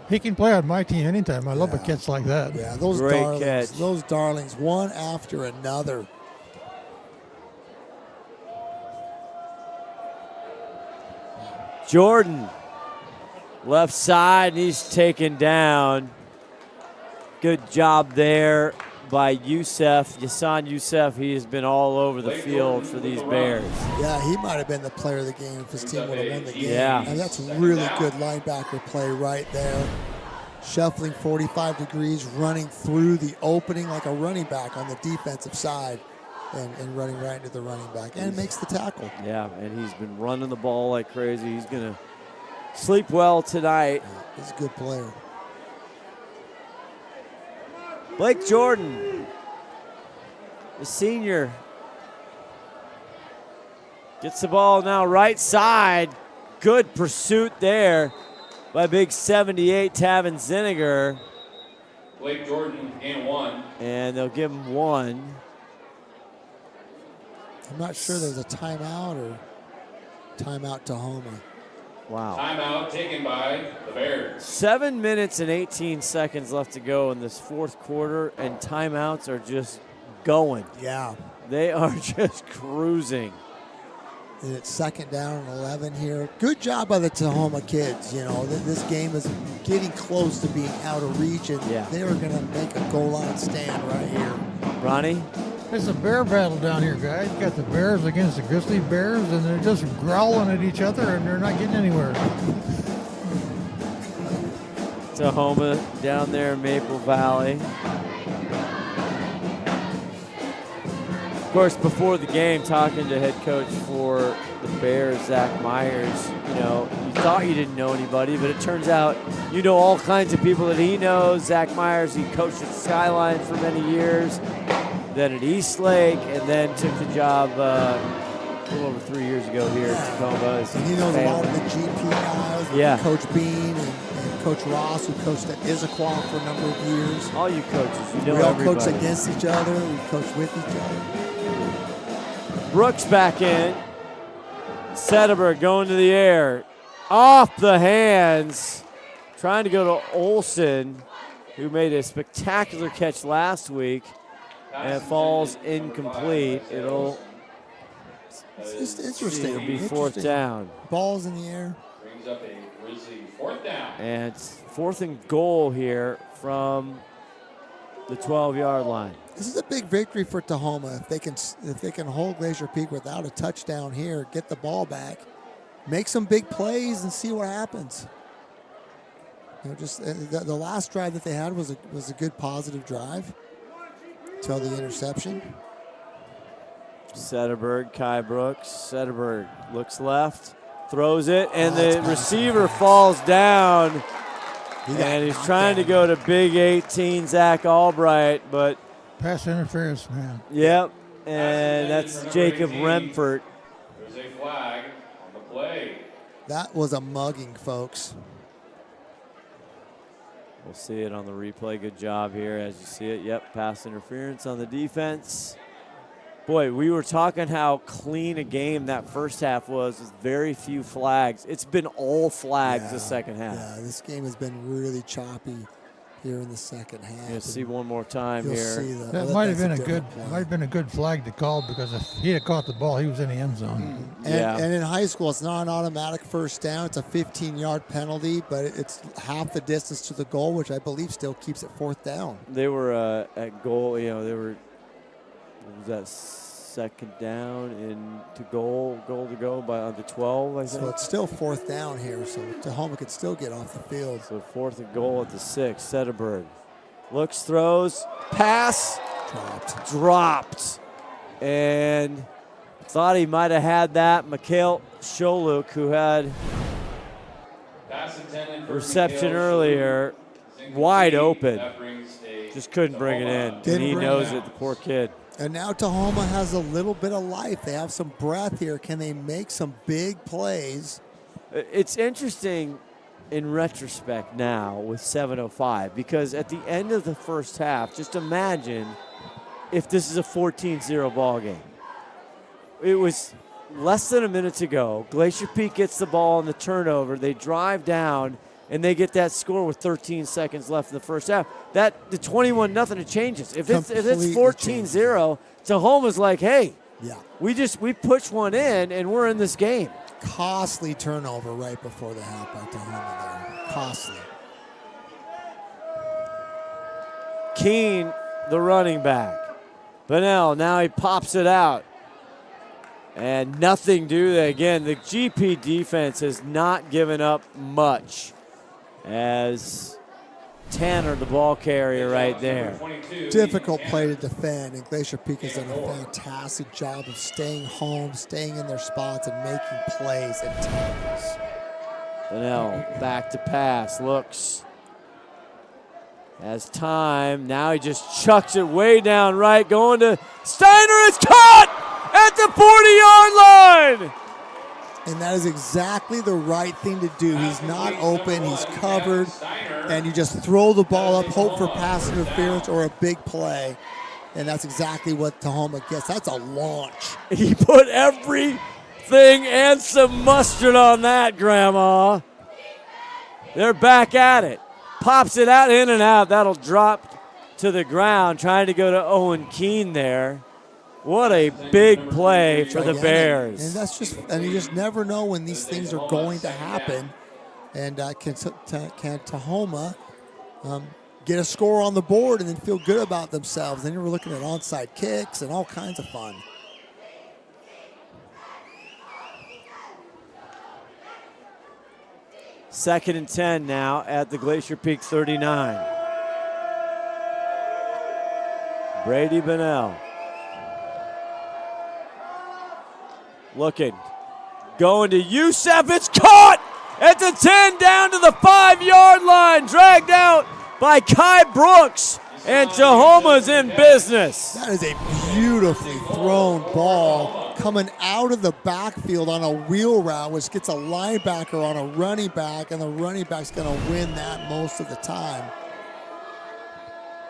He can play on my team anytime. I love a catch like that. Yeah, those Great darlings, catch. those darlings, one after another. Jordan, left side, and he's taken down. Good job there by Yasan Youssef. He has been all over the field for these Bears. Yeah, he might have been the player of the game if his team would have won the game. Yeah. And that's really good linebacker play right there. Shuffling 45 degrees, running through the opening like a running back on the defensive side and running right into the running back and makes the tackle. Yeah, and he's been running the ball like crazy. He's going to sleep well tonight. He's a good player. Blake Jordan, the senior, gets the ball now right side. Good pursuit there by big 78 Tavin Zinniger. Blake Jordan and 1. And they'll give him 1. I'm not sure there's a timeout or timeout Tahoma. Wow. Timeout taken by the Bears. 7 minutes and 18 seconds left to go in this fourth quarter, and timeouts are just going. Yeah. They are just cruising. And it's second down and 11 here. Good job by the Tahoma kids. You know, this game is getting close to being out of reach, and they are going to make a goal line stand right here. Ronnie? It's a bear battle down here, guys. You got the Bears against the Grizzly Bears, and they're just growling at each other, and they're not getting anywhere. Tahoma down there in Maple Valley. Of course, before the game, talking to head coach for the Bears, Zach Myers, you know, you thought you didn't know anybody, but it turns out you know all kinds of people that he knows. Zach Myers, he coached at Skyline for many years, then at Eastlake, and then took the job a little over 3 years ago here at Tacoma. And he knows a lot of the GP guys, Yeah. Coach Bean and Coach Ross, who coached at Issaquah for a number of years. All you coaches, you know we all everybody. coach against each other. We coach with each other. Brooks back in. Sederberg going to the air. Off the hands. Trying to go to Olsen, who made a spectacular catch last week. And it falls incomplete. It's just interesting. It'll be fourth down. Balls in the air. Brings up a Grizzly 4th down. And it's 4th and goal here from the 12-yard line. This is a big victory for Tahoma. If they can hold Glacier Peak without a touchdown here, get the ball back, make some big plays, and see what happens. You know, just the last drive that they had was a good positive drive until the interception. Sederberg, Kai Brooks. Sederberg looks left, throws it, and the receiver falls down. And he's trying to go to big 18, Zach Albright, but pass interference, man. Yep, and that's Jacob Remford. There's a flag on the play. That was a mugging, folks. We'll see it on the replay. Good job here as you see it. Yep, pass interference on the defense. Boy, we were talking how clean a game that first half was with very few flags. It's been all flags the second half. Yeah, this game has been really choppy. here in the second half. You'll see one more time You'll here. see That might have been a good flag to call, because if he had caught the ball, he was in the end zone. And in high school, it's not an automatic first down. It's a 15-yard penalty, but it's half the distance to the goal, which I believe still keeps it fourth down. They were at goal. They were. What was that? Second down and goal to go by under 12, I think. So it's still fourth down here, so Tahoma could still get off the field. So fourth and goal at the 6. Sederberg looks, throws, pass, dropped. And thought he might have had that. Mikhail Sholuk, who had reception earlier, wide open. Just couldn't bring it in. And he knows it, the poor kid. And now Tahoma has a little bit of life. They have some breath here. Can they make some big plays? It's interesting in retrospect now with 7:05, because at the end of the first half, just imagine if this is a 14-0 ball game. It was less than a minute to go. Glacier Peak gets the ball on the turnover. They drive down, and they get that score with 13 seconds left in the first half. The 21-0, it changes. If it's 14-0, Tahoma's like, hey, we push one in, and we're in this game. Costly turnover right before the half by Tahoma there. Costly. Keene, the running back. Bunnell, now he pops it out. And nothing again. The GP defense has not given up much, as Tanner, the ball carrier, right there. Difficult play to defend, and Glacier Peak has done a fantastic job of staying home, staying in their spots, and making plays and tackles. Bunnell back to pass, looks. Has time, now he just chucks it way down right, going to Steiner. It's caught at the 40-yard line! And that is exactly the right thing to do. He's not open, he's covered, and you just throw the ball up, hope for pass interference or a big play. And that's exactly what Tahoma gets. That's a launch. He put everything and some mustard on that, Grandma. They're back at it. Pops it out, in and out. That'll drop to the ground, trying to go to Owen Keene there. What a big play for the Bears. And you just never know when these things are going to happen. And can Tahoma get a score on the board and then feel good about themselves? Then you're looking at onside kicks and all kinds of fun. Second and 10 now at the Glacier Peak 39. Brady Bunnell. Looking, going to Youssef, it's caught at the 10, down to the 5-yard line, dragged out by Kai Brooks, and Tahoma's in business. That is a beautifully thrown ball coming out of the backfield on a wheel route, which gets a linebacker on a running back, and the running back's gonna win that most of the time.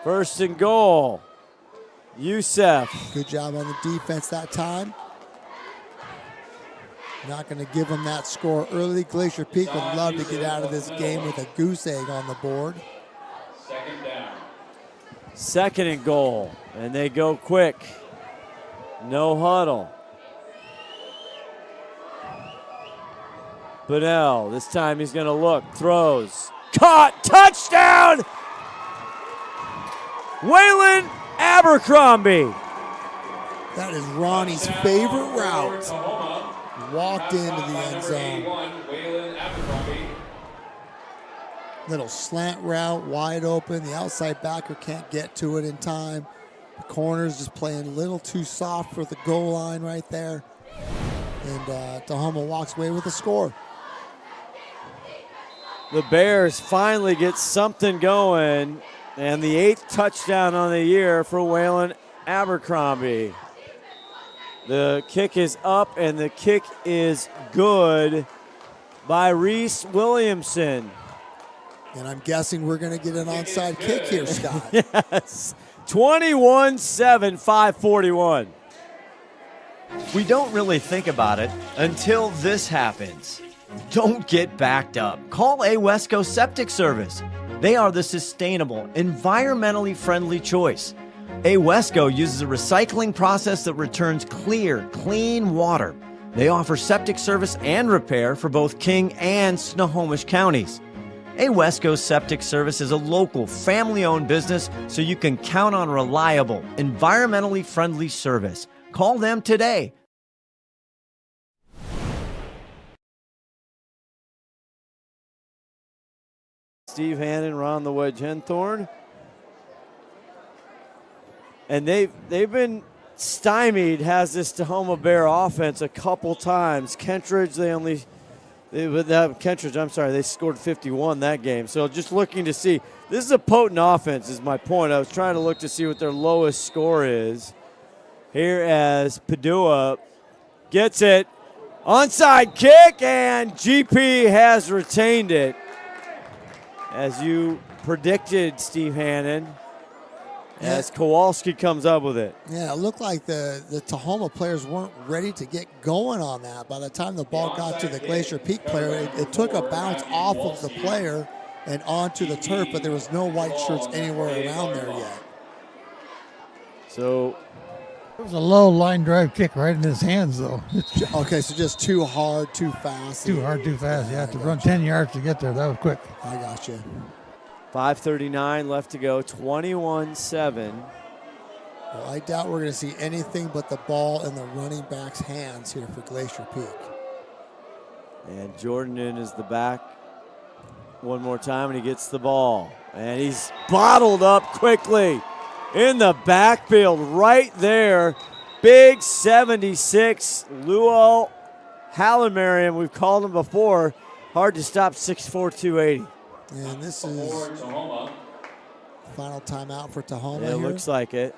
First and goal, Youssef. Good job on the defense that time. Not going to give them that score early. Glacier Peak would love to get out of this game with a goose egg on the board. Second down. Second and goal, and they go quick. No huddle. Bunnell, this time he's going to look, throws, caught, touchdown! Waylon Abercrombie. That is Ronnie's favorite route. Walked into the end zone. Little slant route, wide open. The outside backer can't get to it in time. The corner's just playing a little too soft for the goal line right there. And Tahoma walks away with a score. The Bears finally get something going, and the 8th touchdown on the year for Waylon Abercrombie. The kick is up, and the kick is good by Reese Williamson. And I'm guessing we're going to get an onside kick here, Scott. Yes. 21-7, 5:41. We don't really think about it until this happens. Don't get backed up. Call A Wesco Septic Service. They are the sustainable, environmentally friendly choice. Wesco uses a recycling process that returns clear, clean water. They offer septic service and repair for both King and Snohomish counties. Wesco Septic Service is a local, family-owned business, so you can count on reliable, environmentally friendly service. Call them today. Steve Hannon, Ron the Wedge Henthorn. And they've been stymied, has this Tahoma Bear offense a couple times. Kentridge, they scored 51 that game. So just looking to see, this is a potent offense is my point. I was trying to look to see what their lowest score is. Here as Padua gets it. Onside kick, and GP has retained it. As you predicted, Steve Hannon, as Kowalski comes up with it. Yeah, it looked like the Tahoma players weren't ready to get going on that. By the time the ball got to the Glacier Peak player, it took a bounce off of the player and onto the turf, but there was no white shirts anywhere around there yet. So it was a low line drive kick right in his hands, though. Okay, so just too hard, too fast. Too hard, too fast. You have to run 10 yards to get there. That was quick. I got you. 5:39 left to go, 21-7. Well, I doubt we're going to see anything but the ball in the running back's hands here for Glacier Peak. And Jordan in is the back one more time, and he gets the ball. And he's bottled up quickly in the backfield right there. Big 76, Luol Hallamarian. We've called him before. Hard to stop, 6'4", 280. And this is final timeout for Tahoma. Yeah, it looks like it.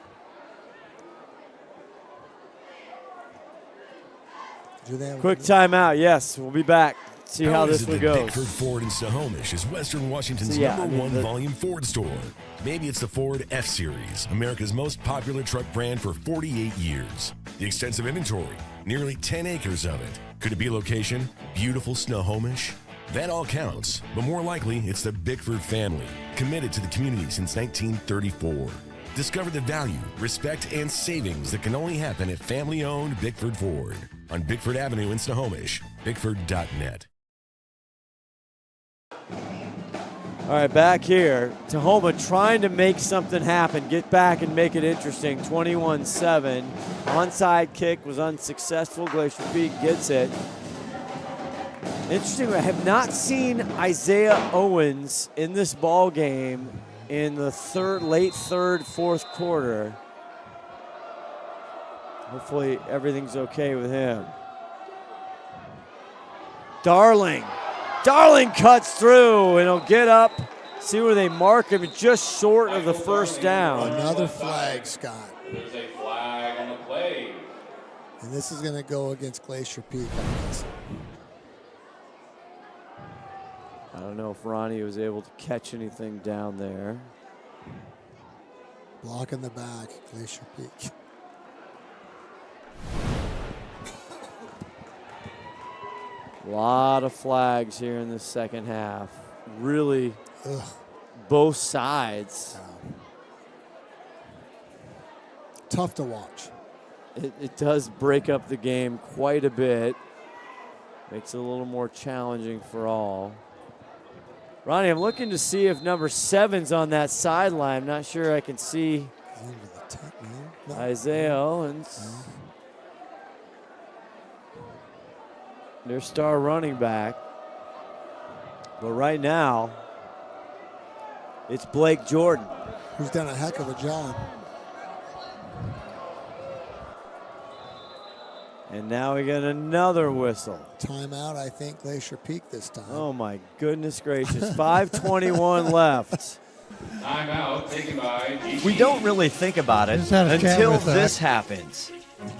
Quick timeout, yes. We'll be back. See how this one goes. Bickford Ford in Snohomish is Western Washington's #1 volume Ford store. Maybe it's the Ford F-Series, America's most popular truck brand for 48 years. The extensive inventory, nearly 10 acres of it. Could it be location? Beautiful Snohomish? That all counts, but more likely it's the Bickford family, committed to the community since 1934. Discover the value, respect, and savings that can only happen at family-owned Bickford Ford on Bickford Avenue in Snohomish, bickford.net. All right, back here. Tahoma trying to make something happen, get back and make it interesting. 21-7. Onside kick was unsuccessful. Glacier Peak gets it. Interesting, I have not seen Isaiah Owens in this ball game in the late third, fourth quarter. Hopefully everything's okay with him. Darling cuts through, and he'll get up. See where they mark him, just short of the first down. Another flag, Scott. There's a flag on the play. And this is going to go against Glacier Peak, I guess. I don't know if Ronnie was able to catch anything down there. Block in the back, Glacier Peak. A lot of flags here in the second half. Really, both sides. Tough to watch. It does break up the game quite a bit. Makes it a little more challenging for all. Ronnie, I'm looking to see if number 7's on that sideline. I'm not sure I can see Isaiah Owens. Their star running back. But right now, it's Blake Jordan. Who's done a heck of a job. And now we get another whistle. Timeout, I think, Glacier Peak this time. Oh, my goodness gracious. 5:21 left. Timeout taken by GP. We don't really think about it until this happens.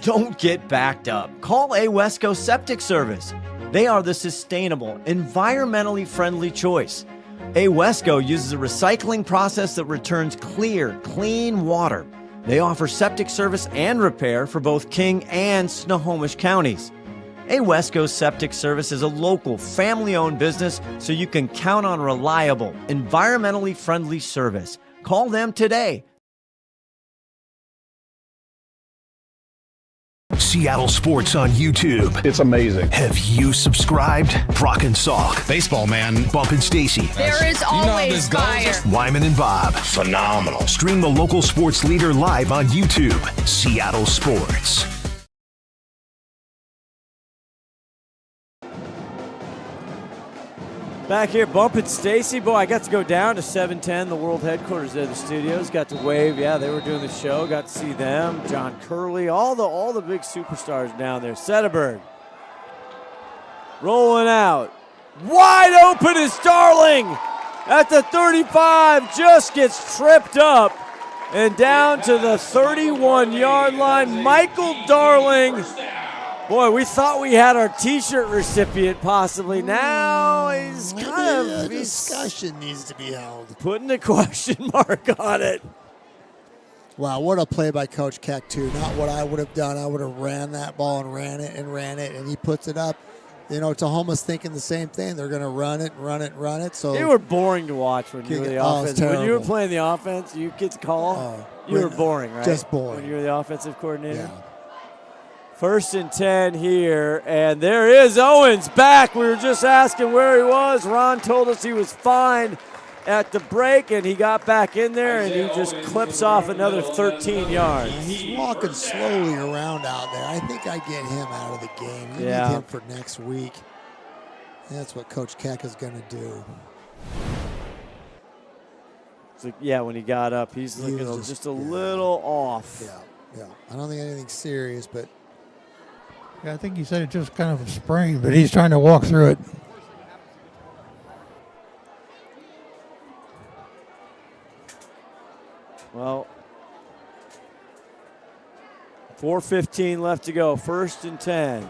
Don't get backed up. Call Wesco Septic Service. They are the sustainable, environmentally friendly choice. Wesco uses a recycling process that returns clear, clean water. They offer septic service and repair for both King and Snohomish counties. A Wesco Septic Service is a local, family-owned business, so you can count on reliable, environmentally friendly service. Call them today. Seattle sports on YouTube. It's amazing. Have you subscribed? Brock and Salk. Baseball, man. Bump and Stacy. There is always fire. Wyman and Bob. Phenomenal. Stream the local sports leader live on YouTube. Seattle Sports. Back here, Bump and Stacy. Boy, I got to go down to 710, the world headquarters of the studios. Got to wave. Yeah, they were doing the show. Got to see them. John Curley, all the big superstars down there. Sederberg rolling out. Wide open is Darling at the 35. Just gets tripped up and down to the 31-yard line. Michael Darling. Boy, we thought we had our T-shirt recipient possibly. Now he's kind of... discussion needs to be held. Putting a question mark on it. Wow, what a play by Coach Keck, too. Not what I would have done. I would have ran that ball and ran it, and he puts it up. You know, Tahoma's thinking the same thing. They're going to run it. So they were boring to watch when you were the offense. When you were playing the offense, you kids call, you were boring, right? Just boring. When you were the offensive coordinator? Yeah. 1st and 10 here, and there is Owens back. We were just asking where he was. Ron told us he was fine at the break, and he got back in there, and he just clips off another 13 yards. He's walking slowly around out there. I think I get him out of the game. You need him for next week. That's what Coach Keck is going to do. It's like, yeah, when he got up, he's looking just a little off. Yeah. I don't think anything serious, but... Yeah, I think he said it just kind of a sprain, but he's trying to walk through it. Well, 4:15 left to go. 1st and 10.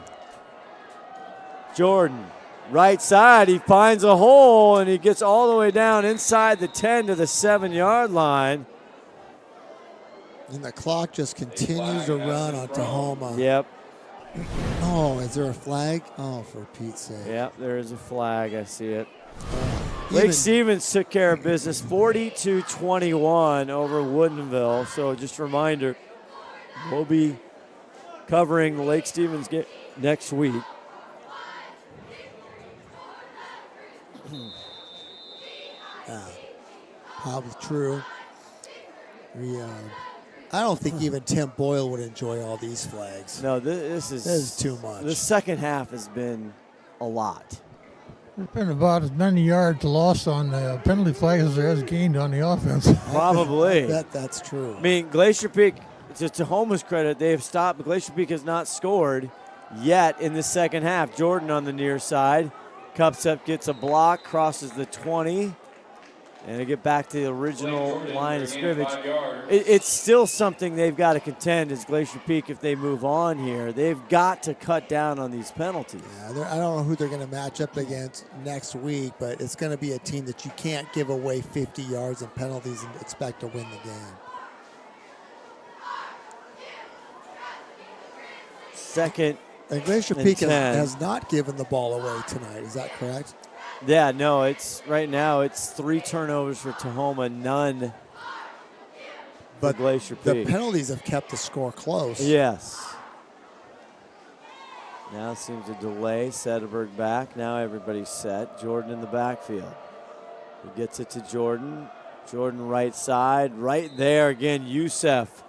Jordan, right side. He finds a hole, and he gets all the way down inside the 10 to the 7-yard line. And the clock just continues to run on Tahoma. Yep. Oh, is there a flag? Oh, for Pete's sake. Yep, there is a flag. I see it. Lake Stevens took care of business 40-21 over Woodinville. So just a reminder, we'll be covering the Lake Stevens game next week. Probably true. I don't think even Tim Boyle would enjoy all these flags. No, this is too much. The second half has been a lot. There's been about as many yards lost on the penalty flags as there has gained on the offense. Probably. I bet that's true. I mean, Glacier Peak, to Tahoma's credit, they have stopped. Glacier Peak has not scored yet in the second half. Jordan on the near side. Cups up, gets a block, crosses the 20. And to get back to the original line of scrimmage, it's still something they've got to contend as Glacier Peak if they move on here. They've got to cut down on these penalties. Yeah, I don't know who they're going to match up against next week, but it's going to be a team that you can't give away 50 yards in penalties and expect to win the game. 2nd and Glacier Peak has not given the ball away tonight. Is that correct? Yeah, no, it's right now it's 3 turnovers for Tahoma, none for Glacier Peak. The penalties have kept the score close. Yes. Now it seems a delay. Sederberg back. Now everybody's set. Jordan in the backfield. He gets it to Jordan. Jordan right side. Right there again, Youssef.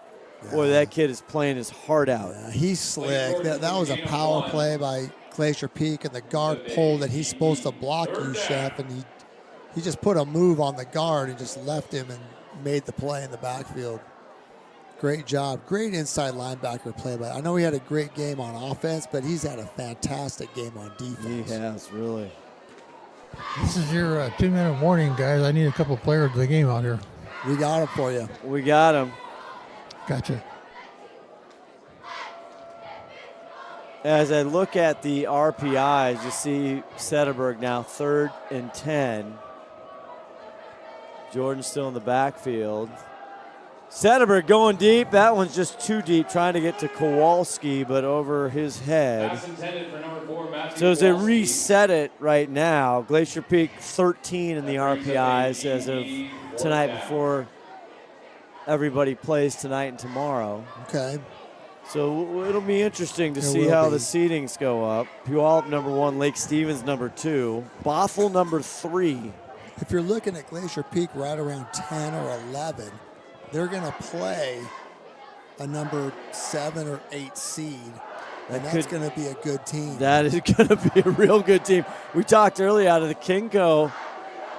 Yeah. Boy, that kid is playing his heart out. Yeah, he's slick. That was a power play by Glacier Peak, and the guard pulled that he's supposed to block Youssef, and he just put a move on the guard and just left him and made the play in the backfield. Great job. Great inside linebacker play. But I know he had a great game on offense, but he's had a fantastic game on defense. He has, really. This is your 2-minute warning, guys. I need a couple players of the game out here. We got him for you. We got him. Gotcha. As I look at the RPIs, you see Sederberg now 3rd and 10. Jordan still in the backfield. Sederberg going deep. That one's just too deep, trying to get to Kowalski, but over his head. So as they reset it right now, Glacier Peak 13 in the RPIs as of tonight before everybody plays tonight and tomorrow. Okay. So it'll be interesting to see how the seedings go up. Puyallup number 1, Lake Stevens number 2, Bothell number 3. If you're looking at Glacier Peak right around 10 or 11, they're going to play a number 7 or 8 seed, and that's going to be a good team. That is going to be a real good team. We talked earlier out of the Kinko,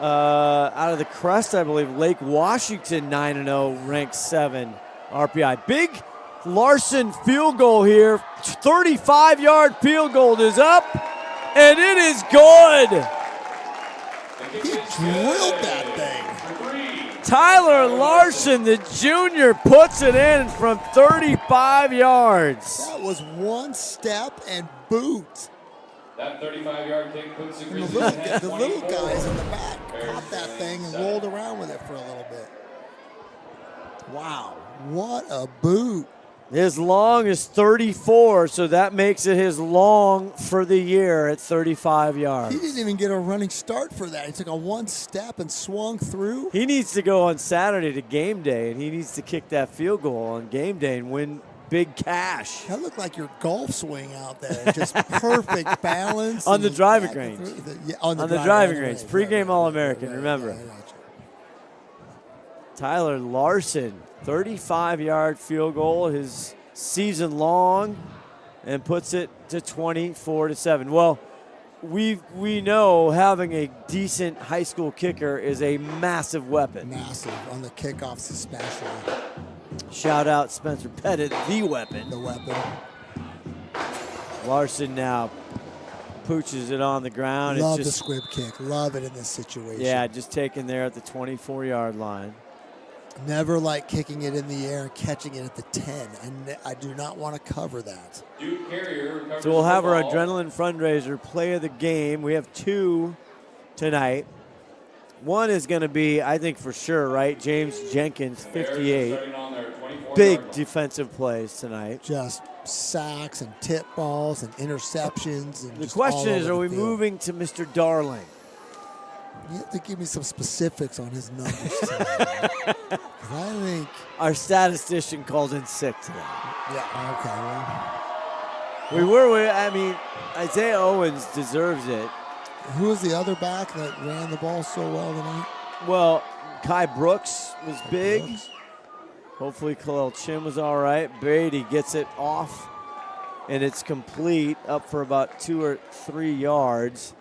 out of the Crest, I believe, Lake Washington 9-0, ranked 7 RPI. Big Larson field goal here. 35-yard field goal is up, and it is good. He drilled that thing. Tyler Larson, the junior, puts it in from 35 yards. That was one step and boot. That 35-yard kick puts the And Grizzlies the little guys in the back caught that thing and rolled around with it for a little bit. Wow, what a boot. His long is 34, so that makes it his long for the year at 35 yards. He didn't even get a running start for that. He took a one step and swung through. He needs to go on Saturday to game day, and he needs to kick that field goal on game day and win big cash. That looked like your golf swing out there. Just perfect balance. On the driving range. On the driving range. Pregame All-American, remember. Tyler Larson, 35-yard field goal, his season long, and puts it to 24-7. Well, we know having a decent high school kicker is a massive weapon. Massive on the kickoffs especially. Shout out Spencer Pettit, the weapon. The weapon. Larson now pooches it on the ground. Love it's just, the squib kick. Love it in this situation. Yeah, just taken there at the 24-yard line. Never like kicking it in the air and catching it at the 10. I do not want to cover that. So we'll have our adrenaline fundraiser play of the game. We have 2 tonight. One is going to be, I think for sure, right? James Jenkins, 58. Big defensive plays tonight. Just sacks and tip balls and interceptions. And the question is, are we moving to Mr. Darling? You have to give me some specifics on his numbers today. I think our statistician called in sick today. Yeah, okay. I mean, Isaiah Owens deserves it. Who was the other back that ran the ball so well tonight? Well, Kai Brooks was big. Hopefully Khalil Chin was all right. Brady gets it off, and it's complete, up for about 2 or 3 yards.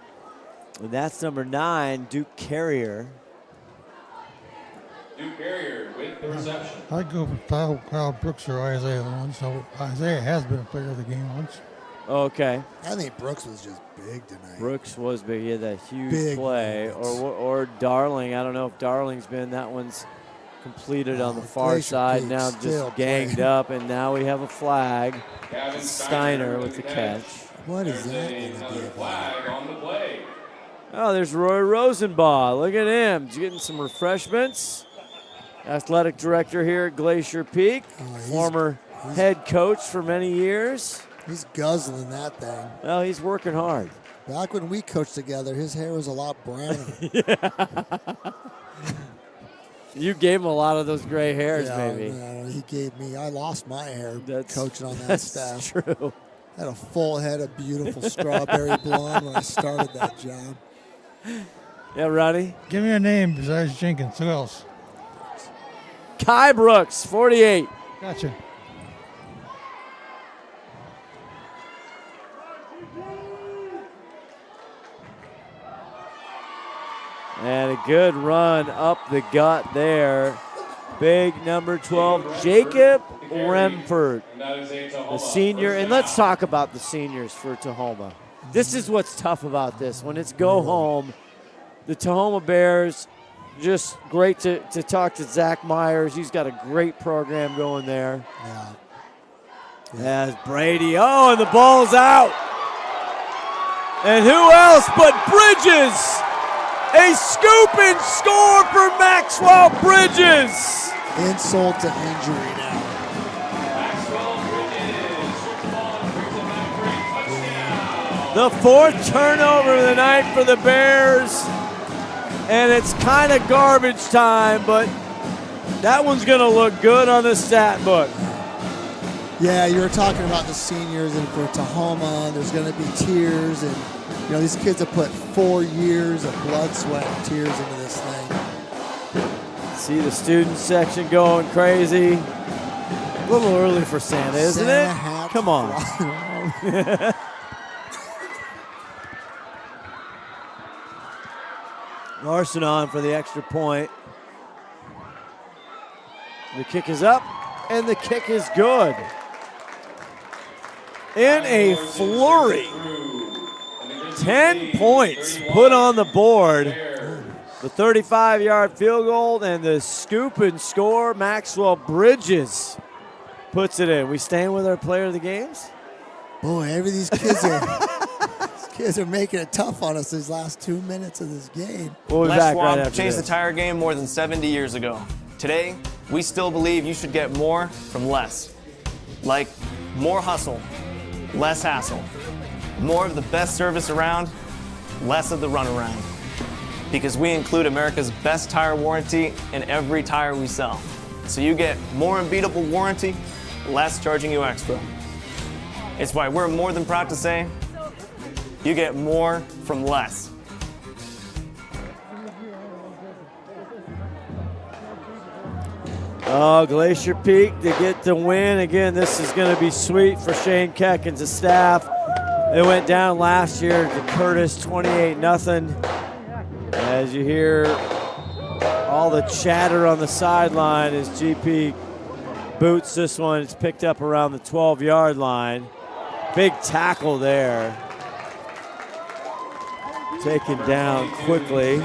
And that's number 9, Duke Carrier. Duke Carrier with the reception. I'd go for Kyle Brooks or Isaiah Owens. So Isaiah has been a player of the game once. Okay. I think Brooks was just big tonight. Brooks was big. He had that huge big play. Or Darling. I don't know if Darling's been. That one's completed on the far side. Now just ganged up, and now we have a flag. Steiner with the catch. What is that going to be about? Oh, there's Roy Rosenbaugh. Look at him. He's getting some refreshments. Athletic director here at Glacier Peak. Former head coach for many years. He's guzzling that thing. Well, he's working hard. Back when we coached together, his hair was a lot browner. You gave him a lot of those gray hairs, maybe. No, he gave me. I lost my hair coaching on that that's staff. True. I had a full head of beautiful strawberry blonde when I started that job. Yeah, Ronnie? Give me a name besides Jenkins. Who else? Kai Brooks, 48. Gotcha. And a good run up the gut there. Big number 12, Jacob Remford, the senior. And let's talk about the seniors for Tahoma. This is what's tough about this. When it's go home, the Tahoma Bears, just great to talk to Zach Myers. He's got a great program going there. Yeah. As Brady, and the ball's out. And who else but Bridges A scoop and score for Maxwell Bridges. Insult to injury now. The fourth turnover of the night for the Bears. And it's kind of garbage time, but that one's going to look good on the stat book. Yeah, you were talking about the seniors, and for Tahoma, there's going to be tears, and you know these kids have put 4 years of blood, sweat, and tears into this thing. See the student section going crazy. A little early for Santa, isn't Santa it? Come on. Larson on for the extra point. The kick is up, and the kick is good. In a flurry, 10 points put on the board. The 35-yard field goal and the scoop and score. Maxwell Bridges puts it in. We staying with our player of the games? Boy, these kids are making it tough on us these last 2 minutes of this game. We'll be Les back Schwab right after changed this. the tire game more than 70 years ago. Today, we still believe you should get more from less. Like more hustle, less hassle. More of the best service around, less of the runaround. Because we include America's best tire warranty in every tire we sell. So you get more unbeatable warranty, less charging you extra. It's why we're more than proud to say, you get more from less. Oh, Glacier Peak to get the win. Again, this is going to be sweet for Shane Keck and his staff. They went down last year to Curtis 28-0. As you hear all the chatter on the sideline as GP boots this one. It's picked up around the 12-yard line. Big tackle there. Taken down quickly.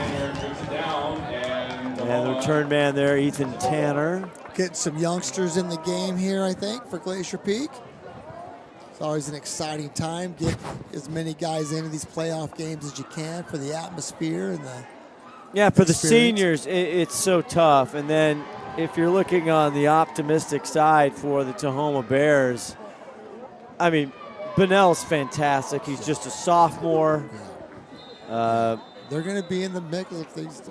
And the return man there, Ethan Tanner. Getting some youngsters in the game here, I think, for Glacier Peak. It's always an exciting time. Get as many guys into these playoff games as you can for the atmosphere and the for the experience. seniors, it's so tough. And then if you're looking on the optimistic side for the Tahoma Bears, I mean, Bunnell's fantastic. He's just a sophomore. They're going to be in the mix if these.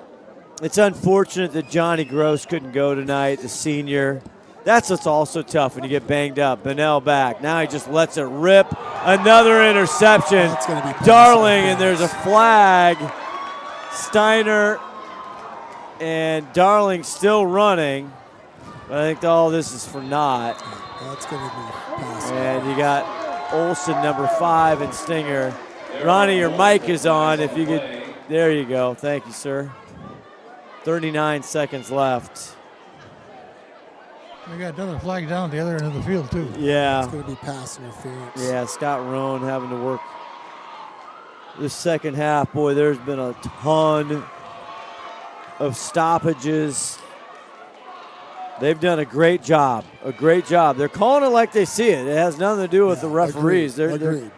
It's unfortunate that Johnny Gross couldn't go tonight, the senior. That's what's also tough when you get banged up. Bunnell back. Now he just lets it rip. Another interception. That's going to be Darling, and there's a flag. Steiner and Darling still running. But I think all this is for naught. That's going to be passing. And you got Olsen, number 5, and Stinger. Ronnie, your mic is on. If you could, there you go. Thank you, sir. 39 seconds left. We got another flag down at the other end of the field, too. Yeah. It's going to be pass interference. Yeah, Scott Roan having to work the second half. Boy, there's been a ton of stoppages. They've done a great job. They're calling it like they see it. It has nothing to do with the referees. Agreed.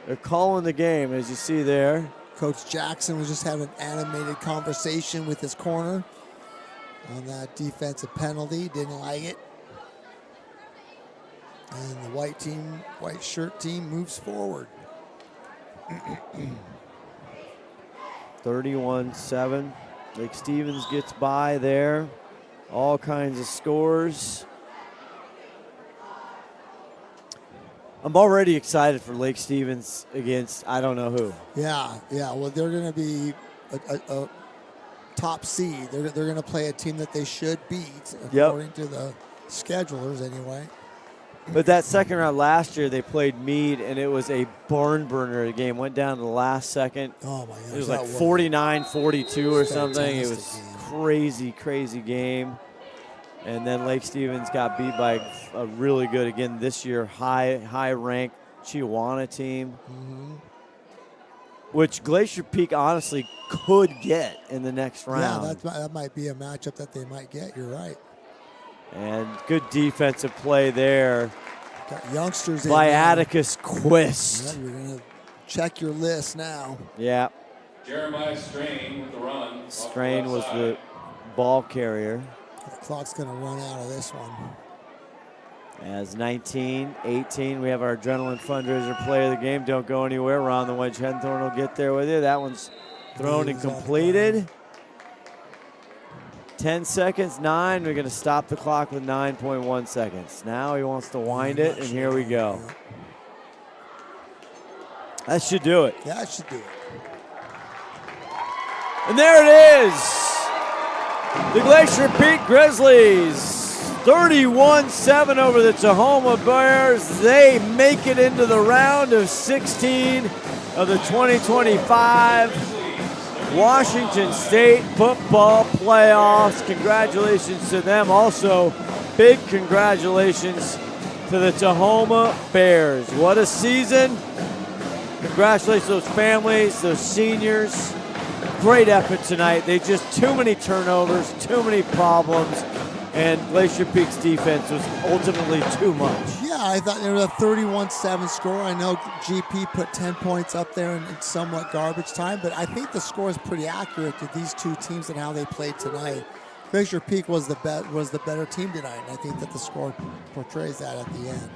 They're calling the game, as you see there. Coach Jackson was just having an animated conversation with his corner on that defensive penalty. Didn't like it. And the white shirt team moves forward. 31-7. Lake Stevens gets by there. All kinds of scores. I'm already excited for Lake Stevens against I don't know who. Yeah. Well, they're going to be a top seed. They're going to play a team that they should beat, according to the schedulers anyway. But that second round last year, they played Meade, and it was a barn burner. The game went down to the last second. Oh, my God. It was like 49-42 or something. It was crazy game. And then Lake Stevens got beat by a really good, again, this year, high-ranked Chihuahua team, which Glacier Peak honestly could get in the next round. Yeah, that might be a matchup that they might get. You're right. And good defensive play there. Got youngsters by in Atticus Quist. Yeah, you're going to check your list now. Yeah. Jeremiah Strain with the run. Strain was the ball carrier. The clock's going to run out of this one. As 19-18, we have our Adrenaline Fundraiser play of the game. Don't go anywhere. Ron the Wedge Henthorn will get there with you. That one's thrown and completed. 10 seconds, 9. We're going to stop the clock with 9.1 seconds. Now he wants to wind it, and here we go. That should do it. That should do it. And there it is. The Glacier Peak Grizzlies. 31-7 over the Tahoma Bears. They make it into the round of 16 of the 2025 Washington State football playoffs. Congratulations to them. Also, big congratulations to the Tahoma Bears. What a season. Congratulations to those families, those seniors. Great effort tonight. They just too many turnovers, too many problems. And Glacier Peak's defense was ultimately too much. Yeah, I thought there was a 31-7 score. I know GP put 10 points up there in somewhat garbage time, but I think the score is pretty accurate to these two teams and how they played tonight. Glacier Peak was the better team tonight, and I think that the score portrays that at the end.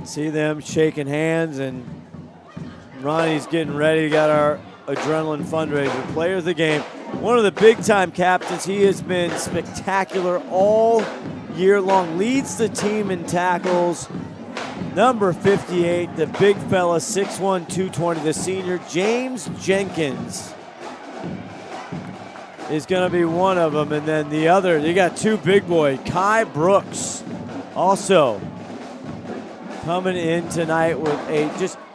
See them shaking hands, and Ronnie's getting ready. Got our Adrenaline Fundraiser player of the game. One of the big-time captains. He has been spectacular all year long. Leads the team in tackles. Number 58, the big fella, 6'1", 220, the senior, James Jenkins, is going to be one of them. And then the other, you got two big boys. Kai Brooks also coming in tonight with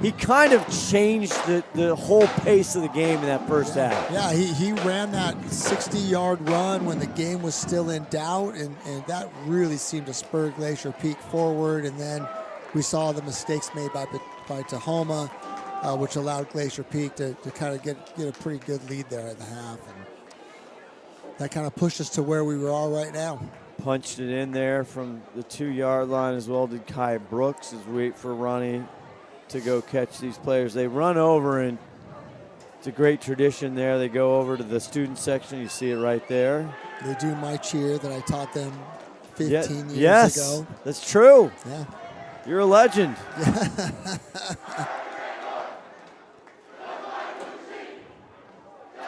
he kind of changed the whole pace of the game in that first half. Yeah, he ran that 60-yard run when the game was still in doubt, and that really seemed to spur Glacier Peak forward. And then we saw the mistakes made by Tahoma, which allowed Glacier Peak to kind of get a pretty good lead there at the half. And that kind of pushed us to where we are right now. Punched it in there from the 2-yard line as well did Kai Brooks as we wait for Ronnie to go catch these players. They run over, and it's a great tradition there. They go over to the student section. You see it right there. They do my cheer that I taught them 15 years yes, ago. That's true. Yeah. You're a legend.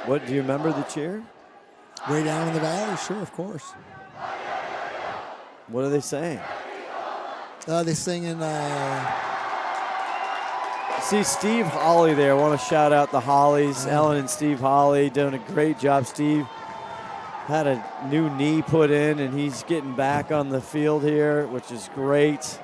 What, do you remember the cheer? Way down in the valley, sure, of course. What are they saying? They're singing. See Steve Holly there. I want to shout out the Hollies. Ellen and Steve Holly doing a great job. Steve had a new knee put in, and he's getting back on the field here, which is great.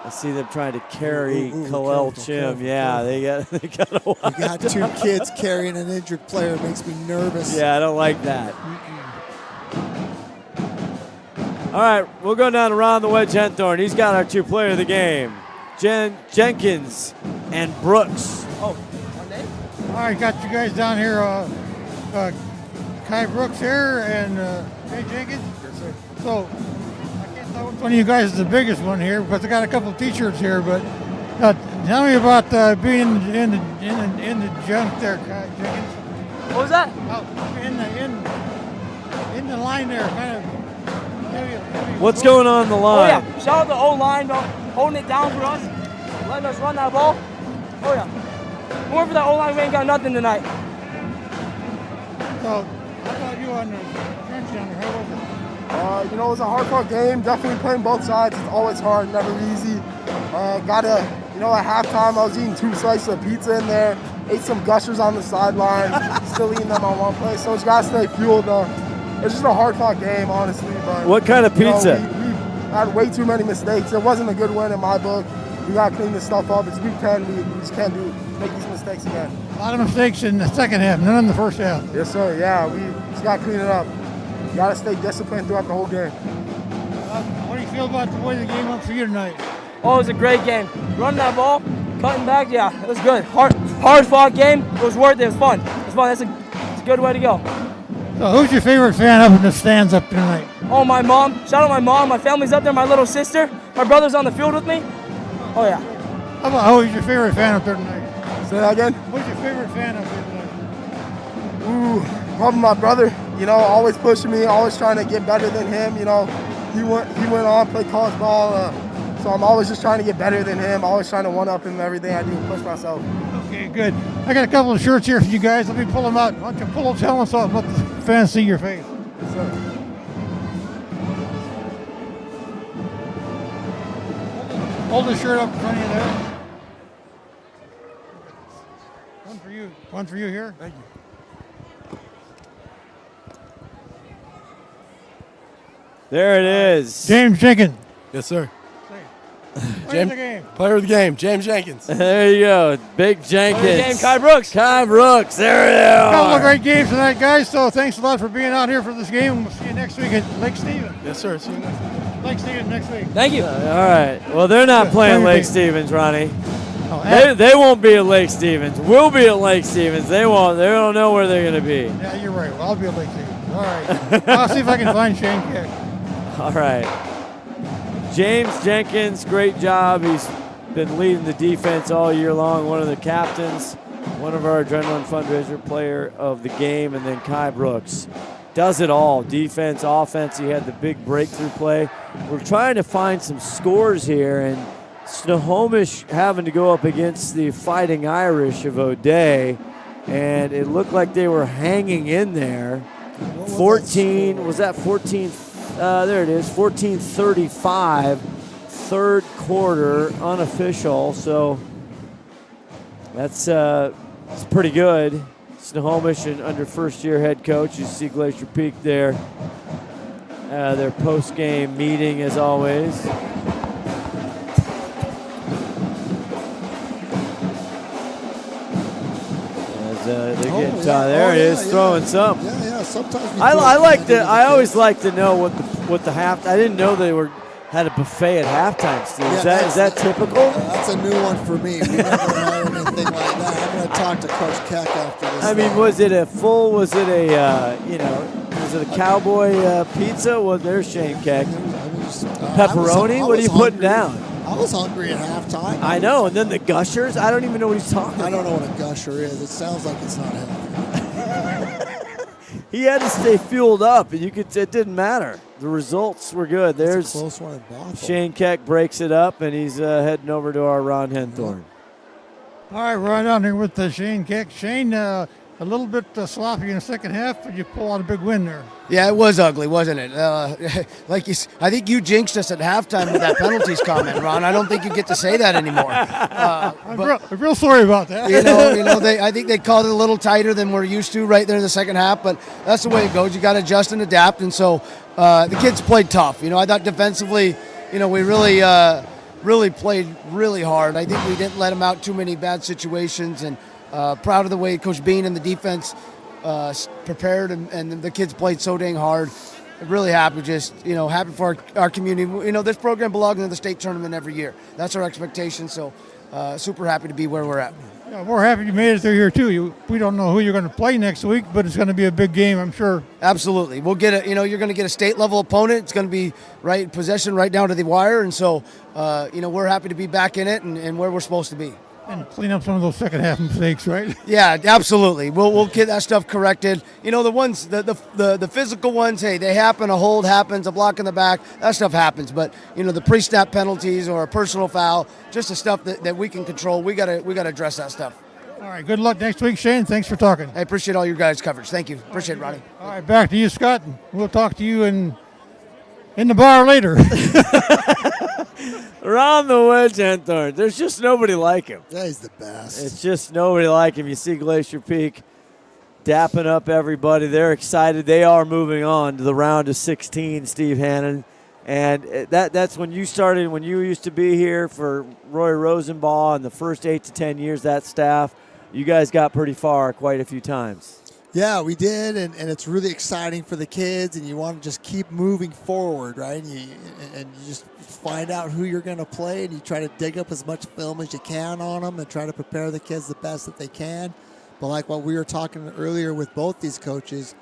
I see them trying to carry Khalil Chim. Yeah, they got to watch. You got two kids carrying an injured player. It makes me nervous. Yeah, I don't like that. All right, we'll go down to Ron the Wedge Henthorn. He's got our two player of the game, Jenkins and Brooks. Oh, our name? All right, got you guys down here. Kai Brooks here and Jay Jenkins. Yes, sir. So I can't tell which one of you guys is the biggest one here because I got a couple of T-shirts here. But tell me about being in the junk there, Kai Jenkins. What was that? In the line there, kind of. What's going on the line? Oh, yeah. Shout out the O-line, holding it down for us, letting us run that ball. Oh, yeah. Whoever that O-line, we ain't got nothing tonight. So, how about you on the trench down there? How was it? It was a hard-fought game. Definitely playing both sides. It's always hard, never easy. At halftime, I was eating 2 slices of pizza in there. Ate some gushers on the sideline. Still eating them on one play. So it's got to stay fueled. It's just a hard-fought game, honestly. But what kind of pizza? We had way too many mistakes. It wasn't a good win in my book. We got to clean this stuff up. It's week 10. We just can't make these mistakes again. A lot of mistakes in the second half, none in the first half. Yes, sir. Yeah, we just got to clean it up. You got to stay disciplined throughout the whole game. What do you feel about the way the game went for you tonight? Oh, it was a great game. Running that ball, cutting back, yeah, it was good. Hard-fought game. It was worth it. It was fun. It was fun. It's a good way to go. So who's your favorite fan up in the stands up there tonight? Oh, my mom. Shout out my mom. My family's up there. My little sister. My brother's on the field with me. Oh, yeah. How about who's your favorite fan up there tonight? Say that again? Who's your favorite fan up there tonight? Probably my brother, always pushing me, always trying to get better than him. He went on, played college ball, so I'm always just trying to get better than him, always trying to one-up him in everything I do, push myself. Okay, good. I got a couple of shirts here for you guys. Let me pull them out. Why don't you pull those helmets off and let the fans see your face? Yes, sir. Hold the shirt up in front of you there. One for you. One for you here. Thank you. There it is. James Jenkins. Yes, sir. Player of the game. Player of the game, James Jenkins. There you go. Big Jenkins. Player of the game, Kai Brooks. Kai Brooks. There it is. Couple of great games tonight, guys. So thanks a lot for being out here for this game. We'll see you next week at Lake Stevens. Yes, sir. See you next week. Lake Stevens next week. Thank you. All right. Well, they're not playing Lake Stevens, Ronnie. Oh, They won't be at Lake Stevens. We'll be at Lake Stevens. They won't. They don't know where they're going to be. Yeah, you're right. Well, I'll be at Lake Stevens. All right. I'll see if I can find Shane Keck. All right. James Jenkins, great job. He's been leading the defense all year long. One of the captains, one of our Adrenaline Fundraiser player of the game, and then Kai Brooks. Does it all. Defense, offense. He had the big breakthrough play. We're trying to find some scores here, and Snohomish having to go up against the Fighting Irish of O'Day, and it looked like they were hanging in there. 14, was that 14? There it is, 14-35, third quarter, unofficial. So that's pretty good. Snohomish and under first-year head coach. You see Glacier Peak there. Their post-game meeting, as always. They're getting there he is, throwing something. Yeah, sometimes. I always like to know what the half. I didn't know they had a buffet at halftime. Steve, is that typical? That's a new one for me. We never had anything like that. I'm going to talk to Coach Keck after this. I mean, was it a full? Was it a was it a cowboy pizza? Well, there's Shane Keck. Pepperoni. What are you putting down? I was hungry at halftime. I know, and then the gushers. I don't even know what he's talking about. I don't know what a gusher is. It sounds like it's not healthy. He had to stay fueled up, and it didn't matter. The results were good. There's a close one in Bothell. Shane Keck breaks it up, and he's heading over to our Ron Henthorn. All right, we're down here with Shane Keck. Shane, a little bit sloppy in the second half, but you pull out a big win there. Yeah, it was ugly, wasn't it? I think you jinxed us at halftime with that penalties comment, Ron. I don't think you get to say that anymore. I'm real sorry about that. I think they called it a little tighter than we're used to right there in the second half, but that's the way it goes. You got to adjust and adapt, and so the kids played tough. I thought defensively, we really played really hard. I think we didn't let them out too many bad situations, and proud of the way Coach Bean and the defense prepared, and the kids played so dang hard. Really happy, happy for our community. This program belongs in the state tournament every year. That's our expectation, so super happy to be where we're at. Yeah, we're happy you made it through here, too. We don't know who you're going to play next week, but it's going to be a big game, I'm sure. Absolutely. We'll get you're going to get a state-level opponent. It's going to be possession right down to the wire, and so, we're happy to be back in it and where we're supposed to be. And clean up some of those second half mistakes, right? Yeah, absolutely. We'll get that stuff corrected. The ones, the physical ones, hey, they happen. A hold happens, a block in the back, that stuff happens. But the pre-snap penalties or a personal foul, just the stuff that we can control. We gotta address that stuff. All right. Good luck next week, Shane. Thanks for talking. I appreciate all your guys' coverage. Thank you. Appreciate it, Ronnie. All right, back to you, Scott. We'll talk to you in the bar later. Around the wedge, Henthorn. There's just nobody like him. Yeah, he's the best. It's just nobody like him. You see Glacier Peak dapping up everybody. They're excited. They are moving on to the round of 16, Steve Hannon. And that's when you used to be here for Roy Rosenbaugh and the first 8 to 10 years, that staff. You guys got pretty far quite a few times. Yeah, we did, and it's really exciting for the kids, and you want to just keep moving forward, right? And you just find out who you're going to play, and you try to dig up as much film as you can on them and try to prepare the kids the best that they can. But like what we were talking earlier with both these coaches,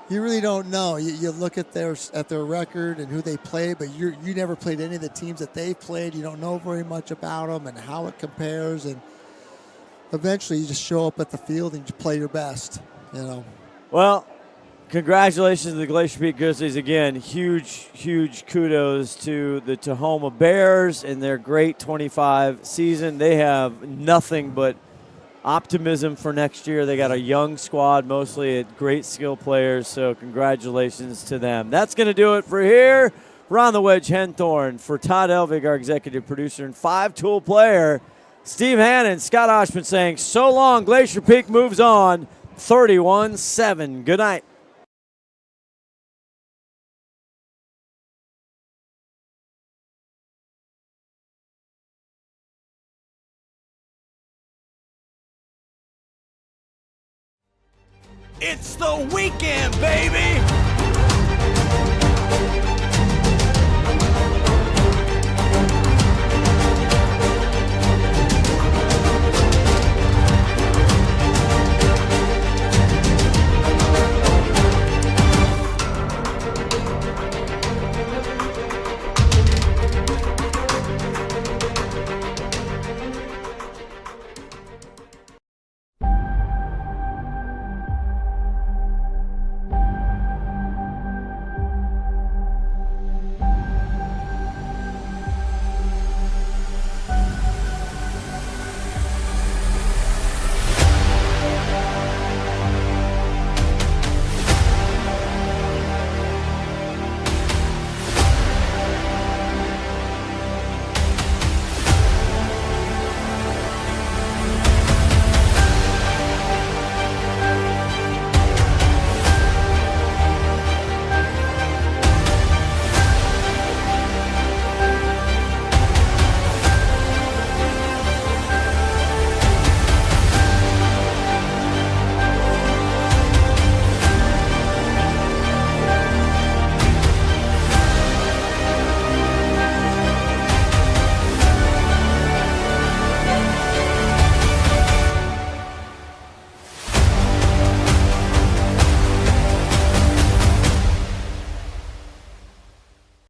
you really don't know. You look at their record and who they play, but you never played any of the teams that they played. You don't know very much about them and how it compares, and eventually you just show up at the field and you play your best. Well, Congratulations to the Glacier Peak Grizzlies again. Huge kudos to the Tahoma Bears and their great 25 season. They have nothing but optimism for next year. They got a young squad, mostly great skill players, so congratulations to them. That's going to do it for here. Ron the Wedge Henthorn, for Todd Elvig, our executive producer and 5-tool player, Steve Hannon, Scott Oshman saying so long. Glacier Peak moves on 31-7. Good night. It's the weekend, baby!